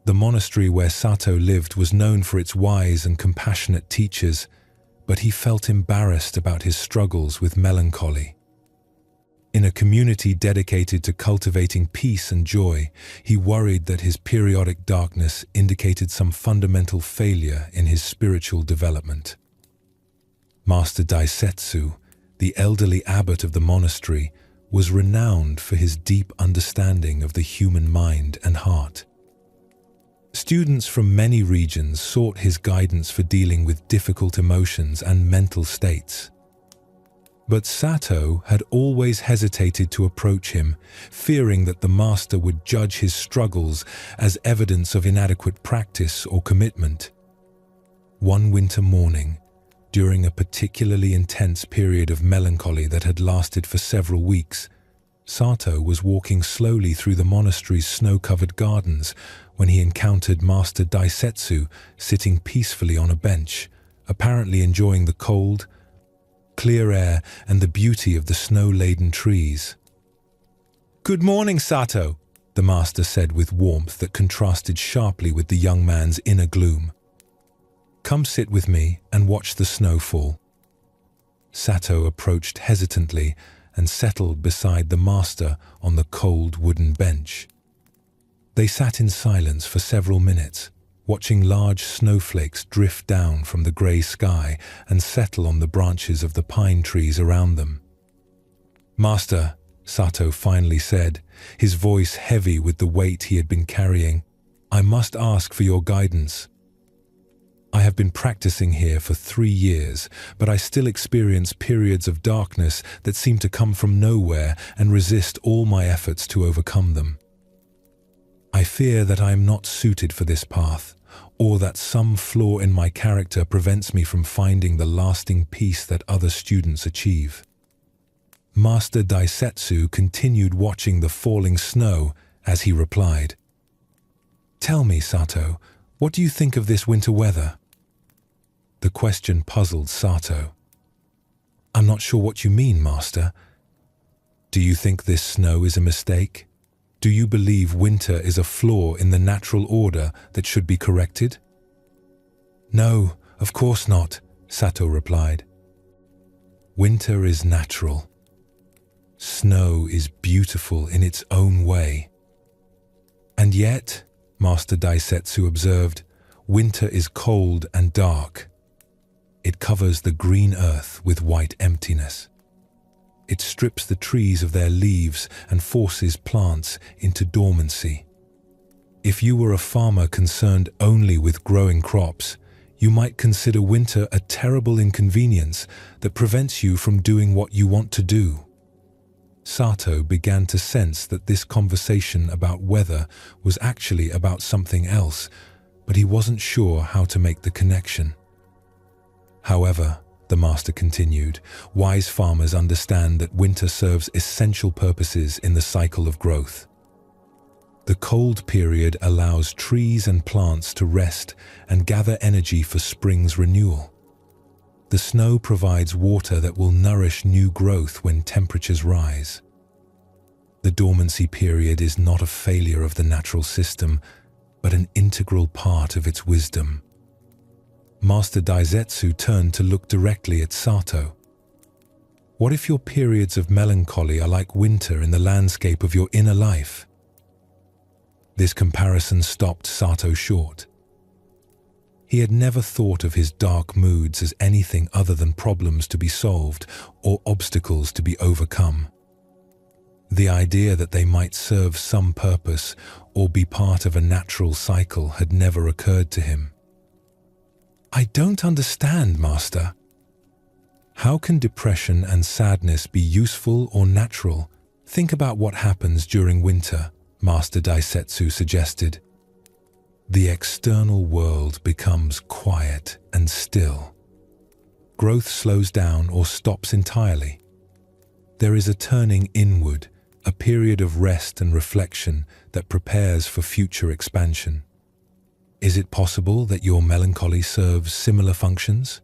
The monastery where Sato lived was known for its wise and compassionate teachers, but he felt embarrassed about his struggles with melancholy. In a community dedicated to cultivating peace and joy, he worried that his periodic darkness indicated some fundamental failure in his spiritual development. Master Daisetsu, the elderly abbot of the monastery, was renowned for his deep understanding of the human mind and heart. Students from many regions sought his guidance for dealing with difficult emotions and mental states. But Sato had always hesitated to approach him, fearing that the master would judge his struggles as evidence of inadequate practice or commitment. One winter morning, during a particularly intense period of melancholy that had lasted for several weeks, Sato was walking slowly through the monastery's snow-covered gardens when he encountered Master Daisetsu sitting peacefully on a bench, apparently enjoying the cold, clear air and the beauty of the snow-laden trees. "Good morning, Sato," the master said with warmth that contrasted sharply with the young man's inner gloom. "Come sit with me and watch the snow fall." Sato approached hesitantly and settled beside the master on the cold wooden bench. They sat in silence for several minutes, watching large snowflakes drift down from the grey sky and settle on the branches of the pine trees around them. "Master," Sato finally said, his voice heavy with the weight he had been carrying, "I must ask for your guidance. I have been practicing here for 3 years, but I still experience periods of darkness that seem to come from nowhere and resist all my efforts to overcome them. I fear that I am not suited for this path, or that some flaw in my character prevents me from finding the lasting peace that other students achieve." Master Daisetsu continued watching the falling snow as he replied, "Tell me, Sato, what do you think of this winter weather?" The question puzzled Sato. "I'm not sure what you mean, Master. Do you think this snow is a mistake? Do you believe winter is a flaw in the natural order that should be corrected?" "No, of course not," Sato replied. "Winter is natural. Snow is beautiful in its own way. And yet," Master Daisetsu observed, "winter is cold and dark. It covers the green earth with white emptiness. It strips the trees of their leaves and forces plants into dormancy. If you were a farmer concerned only with growing crops, you might consider winter a terrible inconvenience that prevents you from doing what you want to do." Sato began to sense that this conversation about weather was actually about something else, but he wasn't sure how to make the connection. "However," the master continued, "wise farmers understand that winter serves essential purposes in the cycle of growth. The cold period allows trees and plants to rest and gather energy for spring's renewal. The snow provides water that will nourish new growth when temperatures rise. The dormancy period is not a failure of the natural system, but an integral part of its wisdom." Master Daisetsu turned to look directly at Sato. "What if your periods of melancholy are like winter in the landscape of your inner life?" This comparison stopped Sato short. He had never thought of his dark moods as anything other than problems to be solved or obstacles to be overcome. The idea that they might serve some purpose or be part of a natural cycle had never occurred to him. "I don't understand, Master. How can depression and sadness be useful or natural? Think about what happens during winter," Master Daisetsu suggested. "The external world becomes quiet and still. Growth slows down or stops entirely. There is a turning inward, a period of rest and reflection that prepares for future expansion. Is it possible that your melancholy serves similar functions?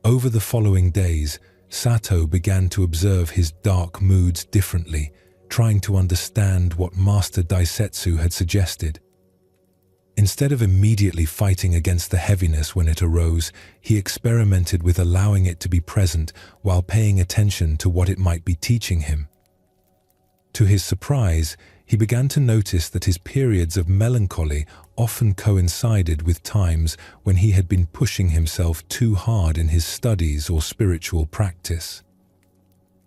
Over the following days, Sato began to observe his dark moods differently, trying to understand what Master Daisetsu had suggested. Instead of immediately fighting against the heaviness when it arose, he experimented with allowing it to be present while paying attention to what it might be teaching him. To his surprise, he began to notice that his periods of melancholy often coincided with times when he had been pushing himself too hard in his studies or spiritual practice.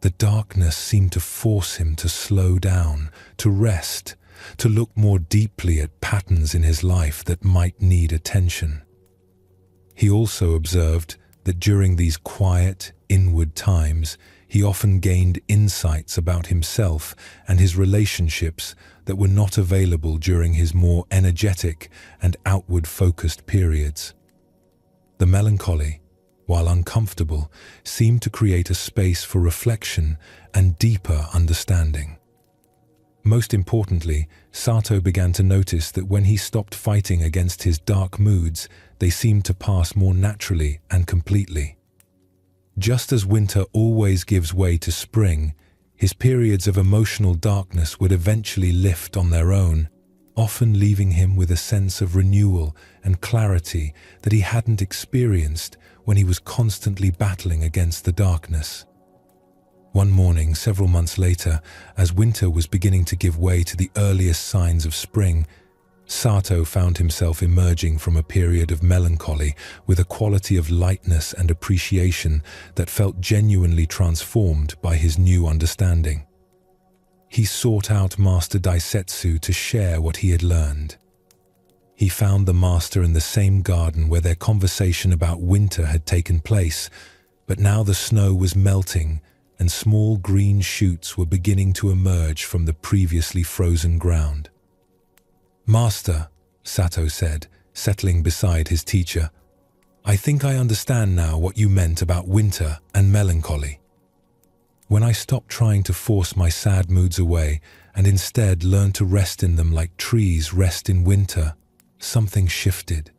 The darkness seemed to force him to slow down, to rest, to look more deeply at patterns in his life that might need attention. He also observed that during these quiet, inward times, he often gained insights about himself and his relationships that were not available during his more energetic and outward-focused periods. The melancholy, while uncomfortable, seemed to create a space for reflection and deeper understanding. Most importantly, Sato began to notice that when he stopped fighting against his dark moods, they seemed to pass more naturally and completely. Just as winter always gives way to spring, his periods of emotional darkness would eventually lift on their own, often leaving him with a sense of renewal and clarity that he hadn't experienced when he was constantly battling against the darkness. One morning, several months later, as winter was beginning to give way to the earliest signs of spring, Sato found himself emerging from a period of melancholy with a quality of lightness and appreciation that felt genuinely transformed by his new understanding. He sought out Master Daisetsu to share what he had learned. He found the master in the same garden where their conversation about winter had taken place, but now the snow was melting and small green shoots were beginning to emerge from the previously frozen ground. "Master," Sato said, settling beside his teacher, "I think I understand now what you meant about winter and melancholy. When I stopped trying to force my sad moods away and instead learned to rest in them like trees rest in winter, something shifted.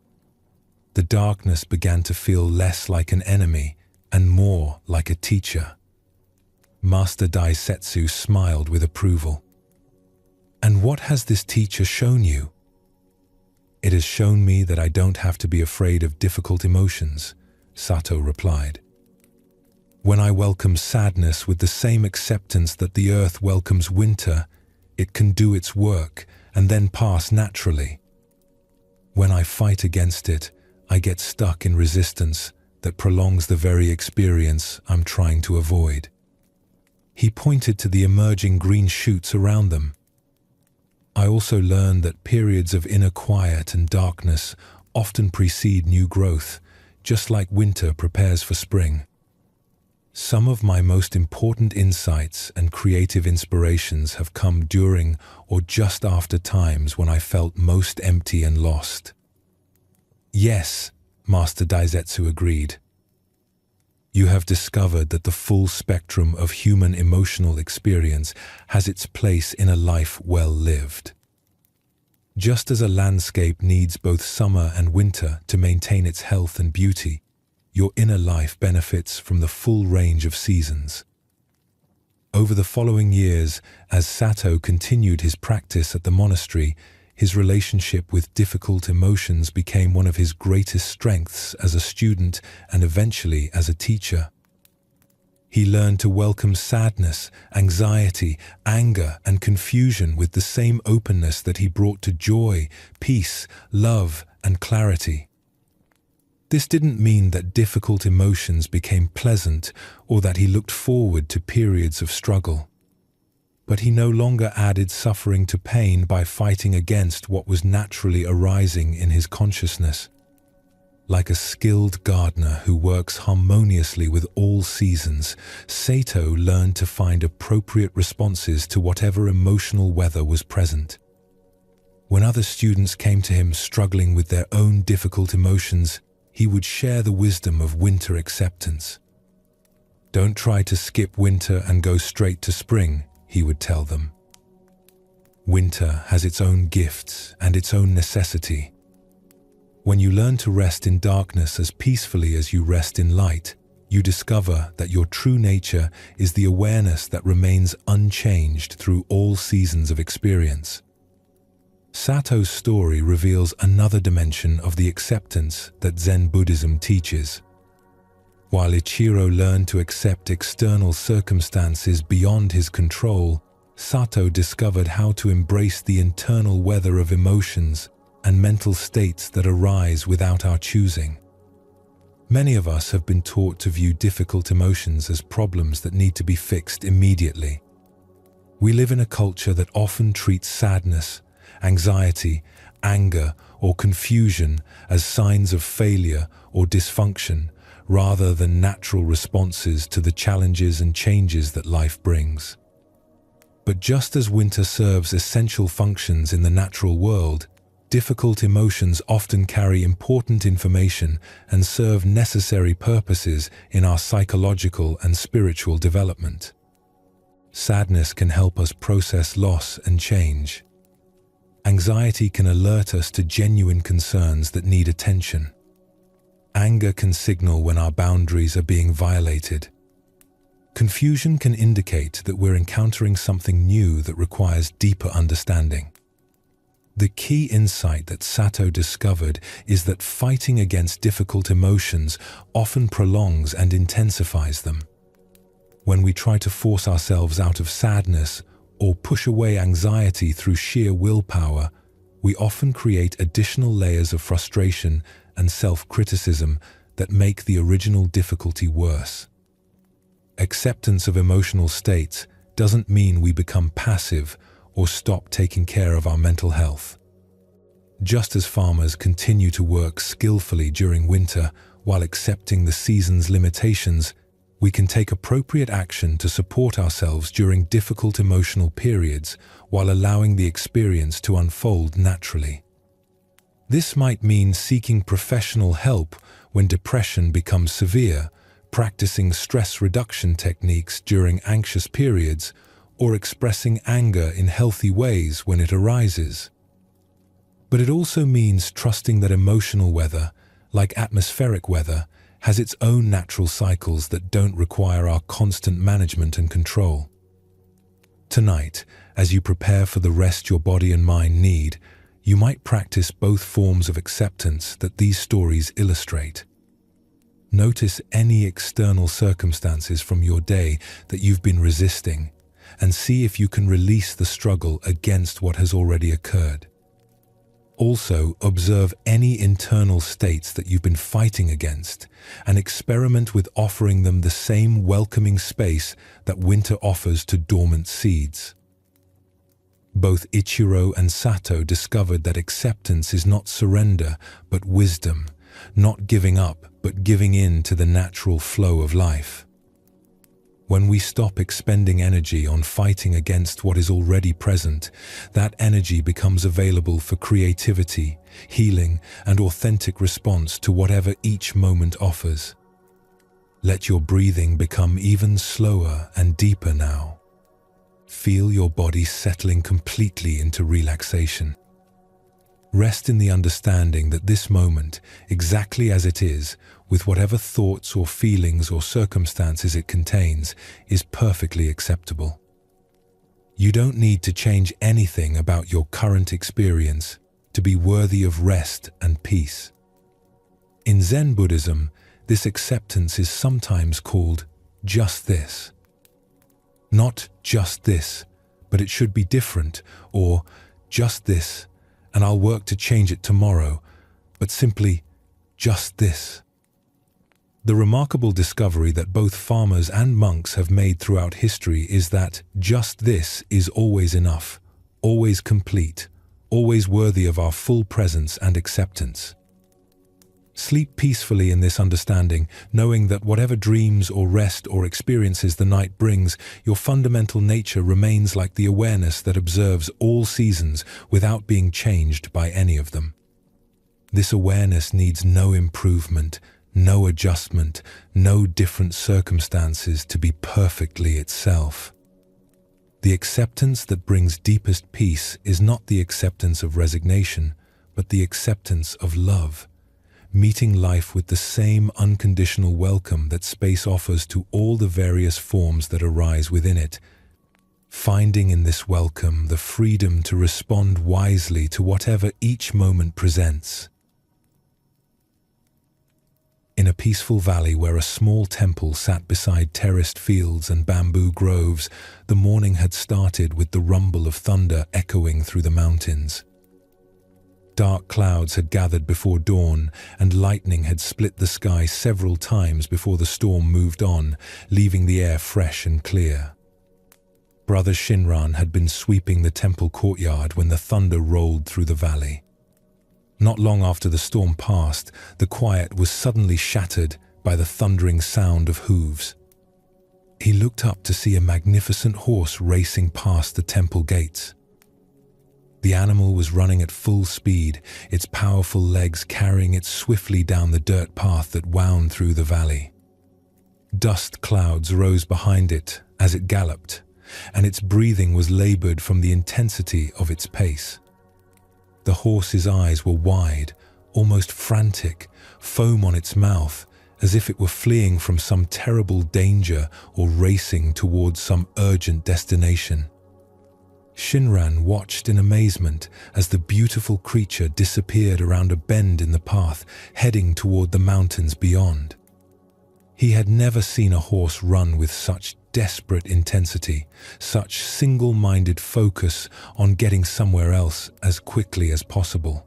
The darkness began to feel less like an enemy and more like a teacher." Master Daisetsu smiled with approval. "And what has this teacher shown you?" "It has shown me that I don't have to be afraid of difficult emotions," Sato replied. "When I welcome sadness with the same acceptance that the earth welcomes winter, it can do its work and then pass naturally. When I fight against it, I get stuck in resistance that prolongs the very experience I'm trying to avoid." He pointed to the emerging green shoots around them. "I also learned that periods of inner quiet and darkness often precede new growth, just like winter prepares for spring. Some of my most important insights and creative inspirations have come during or just after times when I felt most empty and lost." "Yes," Master Daisetsu agreed. "You have discovered that the full spectrum of human emotional experience has its place in a life well lived. Just as a landscape needs both summer and winter to maintain its health and beauty, your inner life benefits from the full range of seasons." Over the following years, as Sato continued his practice at the monastery, his relationship with difficult emotions became one of his greatest strengths as a student and eventually as a teacher. He learned to welcome sadness, anxiety, anger, and confusion with the same openness that he brought to joy, peace, love, and clarity. This didn't mean that difficult emotions became pleasant or that he looked forward to periods of struggle. But he no longer added suffering to pain by fighting against what was naturally arising in his consciousness. Like a skilled gardener who works harmoniously with all seasons, Sato learned to find appropriate responses to whatever emotional weather was present. When other students came to him struggling with their own difficult emotions, he would share the wisdom of winter acceptance. "Don't try to skip winter and go straight to spring," he would tell them. "Winter has its own gifts and its own necessity. When you learn to rest in darkness as peacefully as you rest in light, you discover that your true nature is the awareness that remains unchanged through all seasons of experience. Sato's story reveals another dimension of the acceptance that Zen Buddhism teaches. While Ichiro learned to accept external circumstances beyond his control, Sato discovered how to embrace the internal weather of emotions and mental states that arise without our choosing. Many of us have been taught to view difficult emotions as problems that need to be fixed immediately. We live in a culture that often treats sadness, anxiety, anger, or confusion as signs of failure or dysfunction, rather than natural responses to the challenges and changes that life brings. But just as winter serves essential functions in the natural world, difficult emotions often carry important information and serve necessary purposes in our psychological and spiritual development. Sadness can help us process loss and change. Anxiety can alert us to genuine concerns that need attention. Anger can signal when our boundaries are being violated. Confusion can indicate that we're encountering something new that requires deeper understanding. The key insight that Sato discovered is that fighting against difficult emotions often prolongs and intensifies them. When we try to force ourselves out of sadness or push away anxiety through sheer willpower, we often create additional layers of frustration and self-criticism that make the original difficulty worse. Acceptance of emotional states doesn't mean we become passive or stop taking care of our mental health. Just as farmers continue to work skillfully during winter while accepting the season's limitations, we can take appropriate action to support ourselves during difficult emotional periods while allowing the experience to unfold naturally. This might mean seeking professional help when depression becomes severe, practicing stress reduction techniques during anxious periods, or expressing anger in healthy ways when it arises. But it also means trusting that emotional weather, like atmospheric weather, has its own natural cycles that don't require our constant management and control. Tonight, as you prepare for the rest your body and mind need, you might practice both forms of acceptance that these stories illustrate. Notice any external circumstances from your day that you've been resisting, and see if you can release the struggle against what has already occurred. Also, observe any internal states that you've been fighting against, and experiment with offering them the same welcoming space that winter offers to dormant seeds. Both Ichiro and Sato discovered that acceptance is not surrender, but wisdom, not giving up, but giving in to the natural flow of life. When we stop expending energy on fighting against what is already present, that energy becomes available for creativity, healing, and authentic response to whatever each moment offers. Let your breathing become even slower and deeper now. Feel your body settling completely into relaxation. Rest in the understanding that this moment, exactly as it is, with whatever thoughts or feelings or circumstances it contains, is perfectly acceptable. You don't need to change anything about your current experience to be worthy of rest and peace. In Zen Buddhism, this acceptance is sometimes called just this. Not just this, but it should be different, or just this, and I'll work to change it tomorrow, but simply just this. The remarkable discovery that both farmers and monks have made throughout history is that just this is always enough, always complete, always worthy of our full presence and acceptance. Sleep peacefully in this understanding, knowing that whatever dreams or rest or experiences the night brings, your fundamental nature remains like the awareness that observes all seasons without being changed by any of them. This awareness needs no improvement, no adjustment, no different circumstances to be perfectly itself. The acceptance that brings deepest peace is not the acceptance of resignation, but the acceptance of love, meeting life with the same unconditional welcome that space offers to all the various forms that arise within it, finding in this welcome the freedom to respond wisely to whatever each moment presents. In a peaceful valley where a small temple sat beside terraced fields and bamboo groves, the morning had started with the rumble of thunder echoing through the mountains. Dark clouds had gathered before dawn, and lightning had split the sky several times before the storm moved on, leaving the air fresh and clear. Brother Shinran had been sweeping the temple courtyard when the thunder rolled through the valley. Not long after the storm passed, the quiet was suddenly shattered by the thundering sound of hooves. He looked up to see a magnificent horse racing past the temple gates. The animal was running at full speed, its powerful legs carrying it swiftly down the dirt path that wound through the valley. Dust clouds rose behind it as it galloped, and its breathing was labored from the intensity of its pace. The horse's eyes were wide, almost frantic, foam on its mouth, as if it were fleeing from some terrible danger or racing towards some urgent destination. Shinran watched in amazement as the beautiful creature disappeared around a bend in the path, heading toward the mountains beyond. He had never seen a horse run with such desperate intensity, such single-minded focus on getting somewhere else as quickly as possible.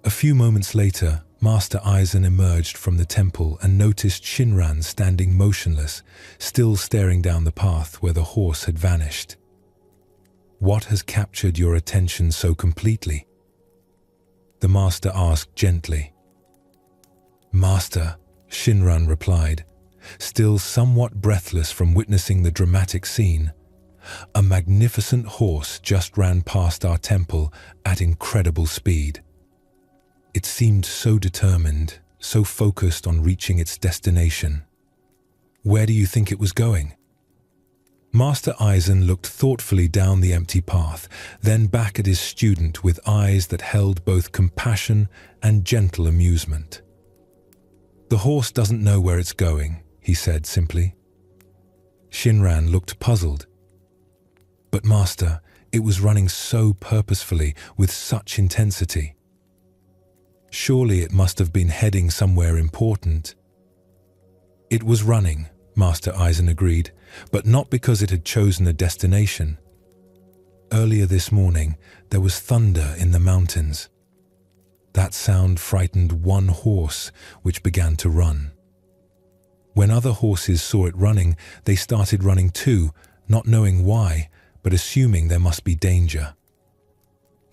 A few moments later, Master Aizen emerged from the temple and noticed Shinran standing motionless, still staring down the path where the horse had vanished. "What has captured your attention so completely?" the master asked gently. "Master," Shinran replied, still somewhat breathless from witnessing the dramatic scene, "a magnificent horse just ran past our temple at incredible speed. It seemed so determined, so focused on reaching its destination. Where do you think it was going?" Master Aizen looked thoughtfully down the empty path, then back at his student with eyes that held both compassion and gentle amusement. "The horse doesn't know where it's going," he said simply. Shinran looked puzzled. "But Master, it was running so purposefully, with such intensity. Surely it must have been heading somewhere important." "It was running," Master Aizen agreed, "but not because it had chosen a destination. Earlier this morning, there was thunder in the mountains. That sound frightened one horse, which began to run. When other horses saw it running, they started running too, not knowing why, but assuming there must be danger.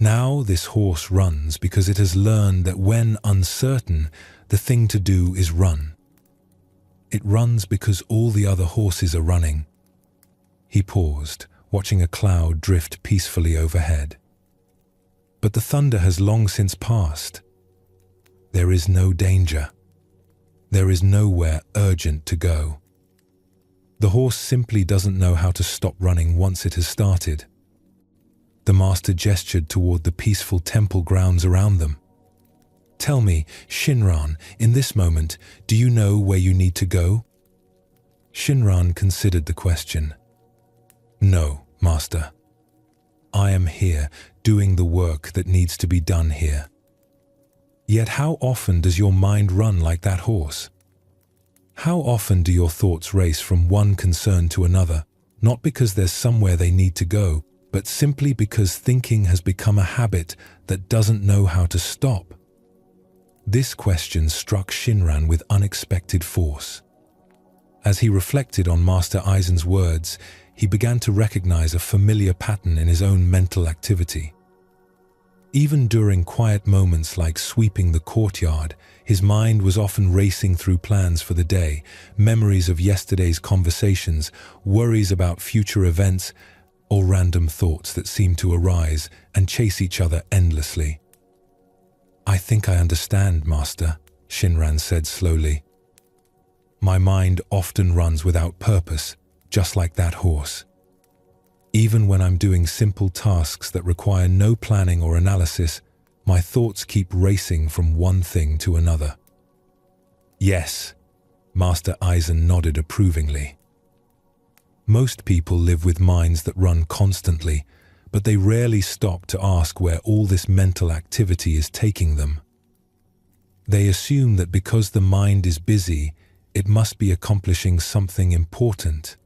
Now this horse runs because it has learned that when uncertain, the thing to do is run. It runs because all the other horses are running." He paused, watching a cloud drift peacefully overhead. "But the thunder has long since passed. There is no danger. There is nowhere urgent to go. The horse simply doesn't know how to stop running once it has started." The master gestured toward the peaceful temple grounds around them. "Tell me, Shinran, in this moment, do you know where you need to go?" Shinran considered the question. "No, Master. I am here, doing the work that needs to be done here." "Yet how often does your mind run like that horse? How often do your thoughts race from one concern to another, not because there's somewhere they need to go, but simply because thinking has become a habit that doesn't know how to stop?" This question struck Shinran with unexpected force. As he reflected on Master Aizen's words, he began to recognize a familiar pattern in his own mental activity. Even during quiet moments like sweeping the courtyard, his mind was often racing through plans for the day, memories of yesterday's conversations, worries about future events, or random thoughts that seemed to arise and chase each other endlessly. "I think I understand, Master," Shinran said slowly. "My mind often runs without purpose, just like that horse. Even when I'm doing simple tasks that require no planning or analysis, My thoughts keep racing from one thing to another." "Yes," Master Eisen nodded approvingly. Most people live with minds that run constantly, but they rarely stop to ask where all this mental activity is taking them. They assume that because the mind is busy, it must be accomplishing something important.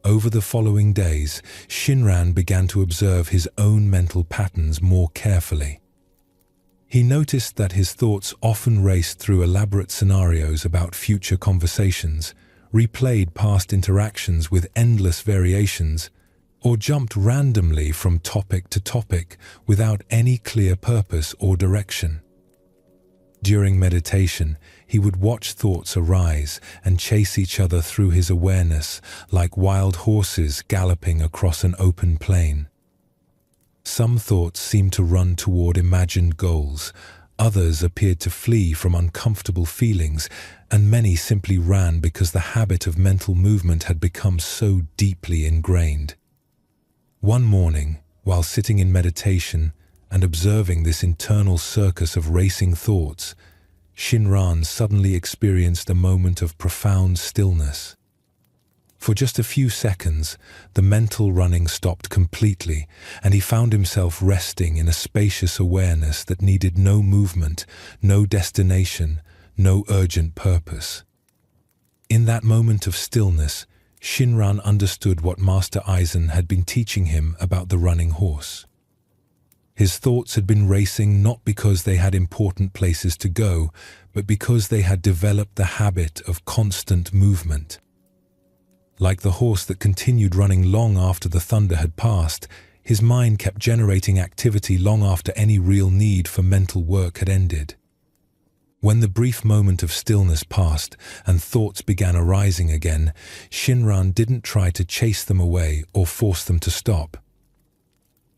Over the following days, Shinran began to observe his own mental patterns more carefully. He noticed that his thoughts often raced through elaborate scenarios about future conversations, replayed past interactions with endless variations, or jumped randomly from topic to topic without any clear purpose or direction. During meditation, he would watch thoughts arise and chase each other through his awareness like wild horses galloping across an open plain. Some thoughts seemed to run toward imagined goals, others appeared to flee from uncomfortable feelings, and many simply ran because the habit of mental movement had become so deeply ingrained. One morning, while sitting in meditation and observing this internal circus of racing thoughts, Shinran suddenly experienced a moment of profound stillness. For just a few seconds, the mental running stopped completely, and he found himself resting in a spacious awareness that needed no movement, no destination, no urgent purpose. In that moment of stillness, Shinran understood what Master Eisen had been teaching him about the running horse. His thoughts had been racing not because they had important places to go, but because they had developed the habit of constant movement. Like the horse that continued running long after the thunder had passed, his mind kept generating activity long after any real need for mental work had ended. When the brief moment of stillness passed and thoughts began arising again, Shinran didn't try to chase them away or force them to stop.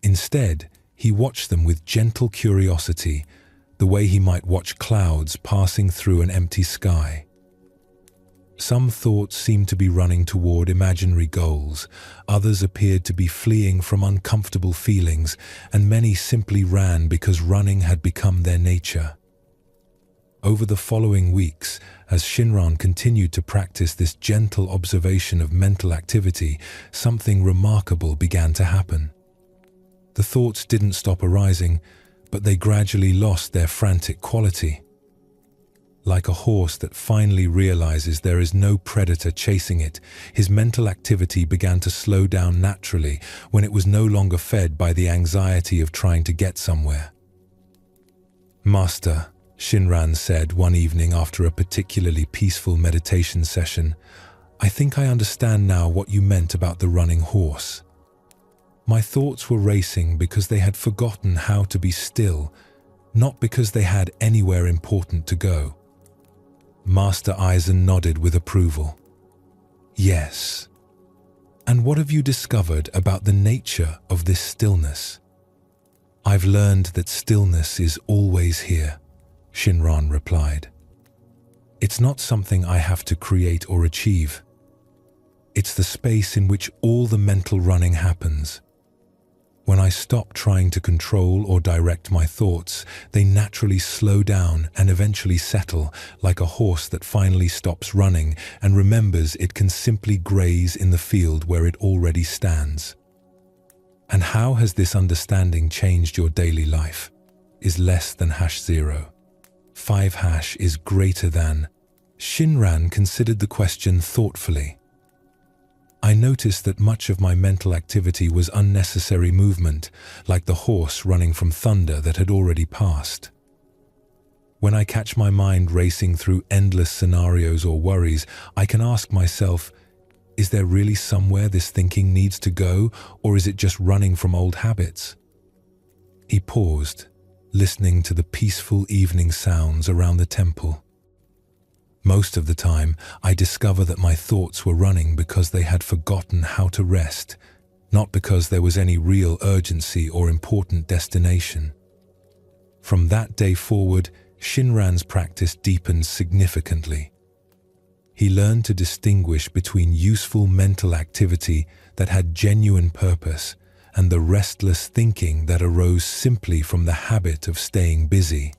Instead, he watched them with gentle curiosity, the way he might watch clouds passing through an empty sky. Some thoughts seemed to be running toward imaginary goals, others appeared to be fleeing from uncomfortable feelings, and many simply ran because running had become their nature. Over the following weeks, as Shinran continued to practice this gentle observation of mental activity, something remarkable began to happen. The thoughts didn't stop arising, but they gradually lost their frantic quality. Like a horse that finally realizes there is no predator chasing it, his mental activity began to slow down naturally when it was no longer fed by the anxiety of trying to get somewhere. "Master," Shinran said one evening after a particularly peaceful meditation session, "I think I understand now what you meant about the running horse. My thoughts were racing because they had forgotten how to be still, not because they had anywhere important to go." Master Eisen nodded with approval. "Yes. And what have you discovered about the nature of this stillness?" "I've learned that stillness is always here," Shinran replied. "It's not something I have to create or achieve. It's the space in which all the mental running happens. When I stop trying to control or direct my thoughts, they naturally slow down and eventually settle, like a horse that finally stops running and remembers it can simply graze in the field where it already stands." "And how has this understanding changed your daily life?" Is less than #0. 5# is greater than. Shinran considered the question thoughtfully. "I noticed that much of my mental activity was unnecessary movement, like the horse running from thunder that had already passed. When I catch my mind racing through endless scenarios or worries, I can ask myself, is there really somewhere this thinking needs to go, or is it just running from old habits?" He paused, listening to the peaceful evening sounds around the temple. "Most of the time, I discover that my thoughts were running because they had forgotten how to rest, not because there was any real urgency or important destination." From that day forward, Shinran's practice deepened significantly. He learned to distinguish between useful mental activity that had genuine purpose and the restless thinking that arose simply from the habit of staying busy.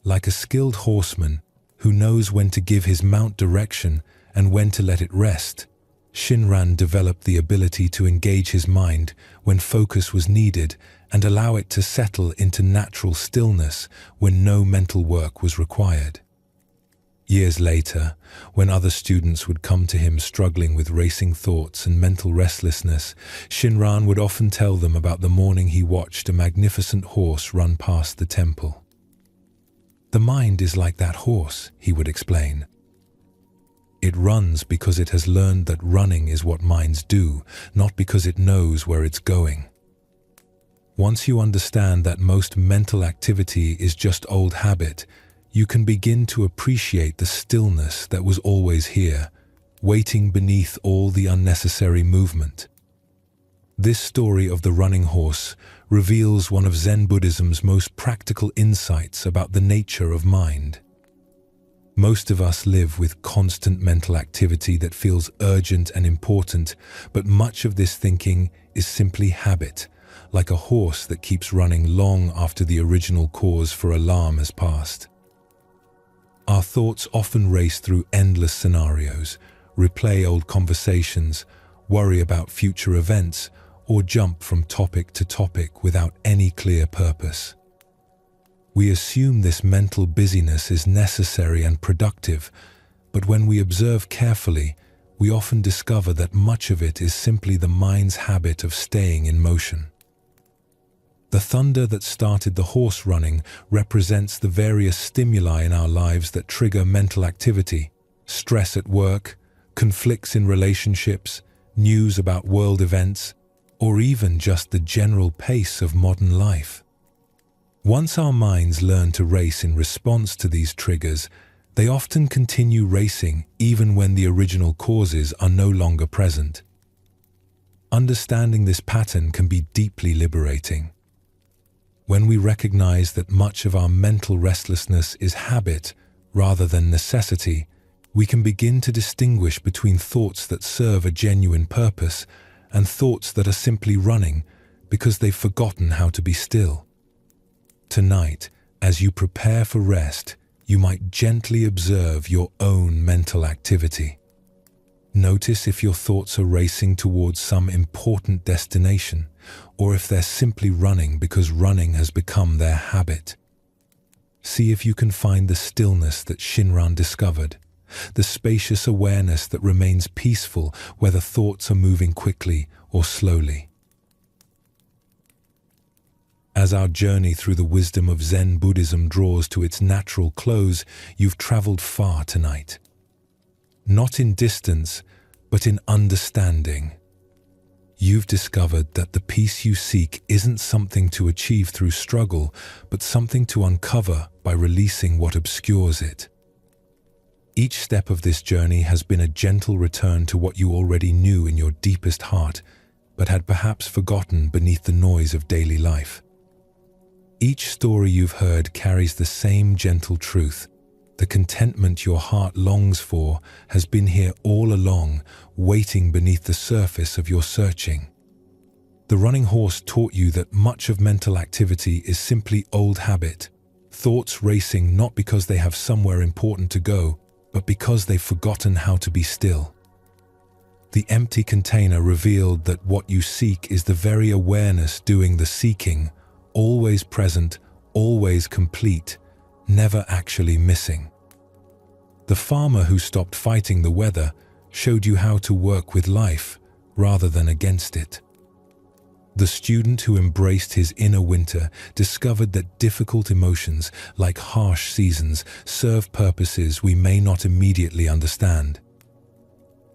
Like a skilled horseman who knows when to give his mount direction and when to let it rest, Shinran developed the ability to engage his mind when focus was needed and allow it to settle into natural stillness when no mental work was required. Years later, when other students would come to him struggling with racing thoughts and mental restlessness, Shinran would often tell them about the morning he watched a magnificent horse run past the temple. "The mind is like that horse," he would explain. "It runs because it has learned that running is what minds do, not because it knows where it's going." Once you understand that most mental activity is just old habit, you can begin to appreciate the stillness that was always here, waiting beneath all the unnecessary movement. This story of the running horse reveals one of Zen Buddhism's most practical insights about the nature of mind. Most of us live with constant mental activity that feels urgent and important, but much of this thinking is simply habit, like a horse that keeps running long after the original cause for alarm has passed. Our thoughts often race through endless scenarios, replay old conversations, worry about future events, or jump from topic to topic without any clear purpose. We assume this mental busyness is necessary and productive, but when we observe carefully, we often discover that much of it is simply the mind's habit of staying in motion. The thunder that started the horse running represents the various stimuli in our lives that trigger mental activity: stress at work, conflicts in relationships, news about world events, or even just the general pace of modern life. Once our minds learn to race in response to these triggers, they often continue racing even when the original causes are no longer present. Understanding this pattern can be deeply liberating. When we recognize that much of our mental restlessness is habit rather than necessity, we can begin to distinguish between thoughts that serve a genuine purpose and thoughts that are simply running because they've forgotten how to be still. Tonight, as you prepare for rest, you might gently observe your own mental activity. Notice if your thoughts are racing towards some important destination, or if they're simply running because running has become their habit. See if you can find the stillness that Shinran discovered, the spacious awareness that remains peaceful whether thoughts are moving quickly or slowly. As our journey through the wisdom of Zen Buddhism draws to its natural close, you've traveled far tonight. Not in distance, but in understanding. You've discovered that the peace you seek isn't something to achieve through struggle, but something to uncover by releasing what obscures it. Each step of this journey has been a gentle return to what you already knew in your deepest heart, but had perhaps forgotten beneath the noise of daily life. Each story you've heard carries the same gentle truth. The contentment your heart longs for has been here all along, waiting beneath the surface of your searching. The running horse taught you that much of mental activity is simply old habit, thoughts racing not because they have somewhere important to go, but because they've forgotten how to be still. The empty container revealed that what you seek is the very awareness doing the seeking, always present, always complete, never actually missing. The farmer who stopped fighting the weather showed you how to work with life rather than against it. The student who embraced his inner winter discovered that difficult emotions, like harsh seasons, serve purposes we may not immediately understand.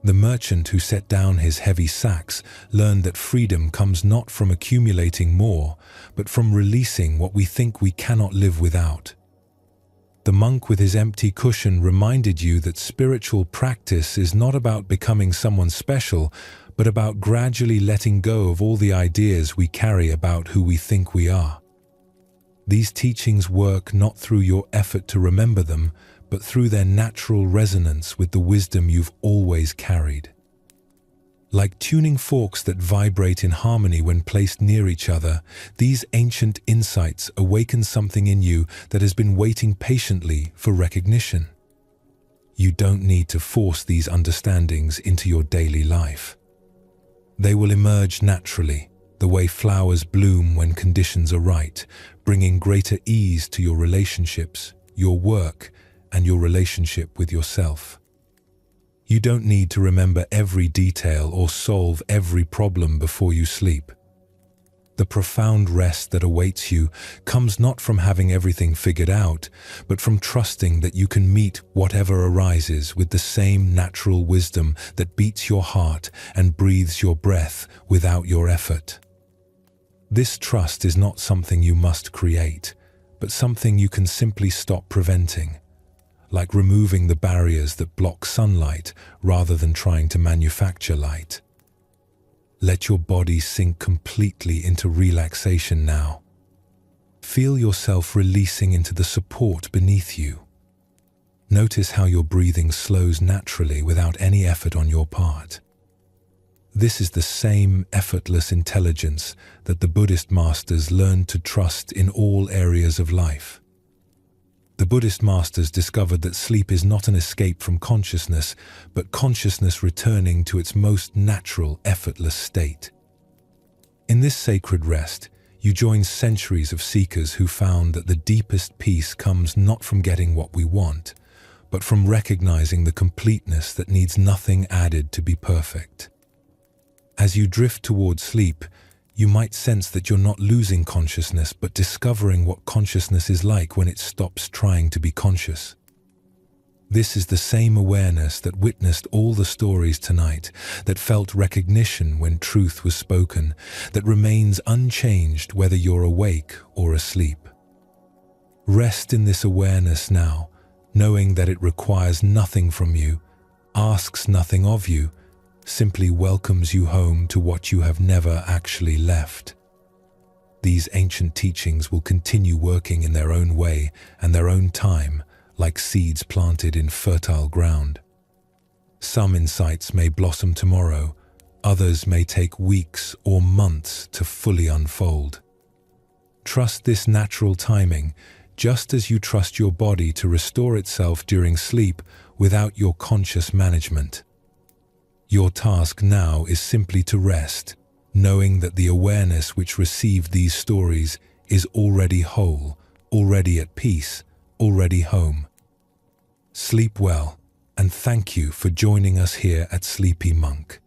The merchant who set down his heavy sacks learned that freedom comes not from accumulating more, but from releasing what we think we cannot live without. The monk with his empty cushion reminded you that spiritual practice is not about becoming someone special, but about gradually letting go of all the ideas we carry about who we think we are. These teachings work not through your effort to remember them, but through their natural resonance with the wisdom you've always carried. Like tuning forks that vibrate in harmony when placed near each other, these ancient insights awaken something in you that has been waiting patiently for recognition. You don't need to force these understandings into your daily life. They will emerge naturally, the way flowers bloom when conditions are right, bringing greater ease to your relationships, your work, and your relationship with yourself. You don't need to remember every detail or solve every problem before you sleep. The profound rest that awaits you comes not from having everything figured out, but from trusting that you can meet whatever arises with the same natural wisdom that beats your heart and breathes your breath without your effort. This trust is not something you must create, but something you can simply stop preventing, like removing the barriers that block sunlight rather than trying to manufacture light. Let your body sink completely into relaxation now. Feel yourself releasing into the support beneath you. Notice how your breathing slows naturally without any effort on your part. This is the same effortless intelligence that the Buddhist masters learned to trust in all areas of life. The Buddhist masters discovered that sleep is not an escape from consciousness, but consciousness returning to its most natural, effortless state. In this sacred rest, you join centuries of seekers who found that the deepest peace comes not from getting what we want, but from recognizing the completeness that needs nothing added to be perfect. As you drift toward sleep, you might sense that you're not losing consciousness, but discovering what consciousness is like when it stops trying to be conscious. This is the same awareness that witnessed all the stories tonight, that felt recognition when truth was spoken, that remains unchanged whether you're awake or asleep. Rest in this awareness now, knowing that it requires nothing from you, asks nothing of you, simply welcomes you home to what you have never actually left. These ancient teachings will continue working in their own way and their own time, like seeds planted in fertile ground. Some insights may blossom tomorrow, others may take weeks or months to fully unfold. Trust this natural timing, just as you trust your body to restore itself during sleep without your conscious management. Your task now is simply to rest, knowing that the awareness which received these stories is already whole, already at peace, already home. Sleep well, and thank you for joining us here at Sleepy Monk.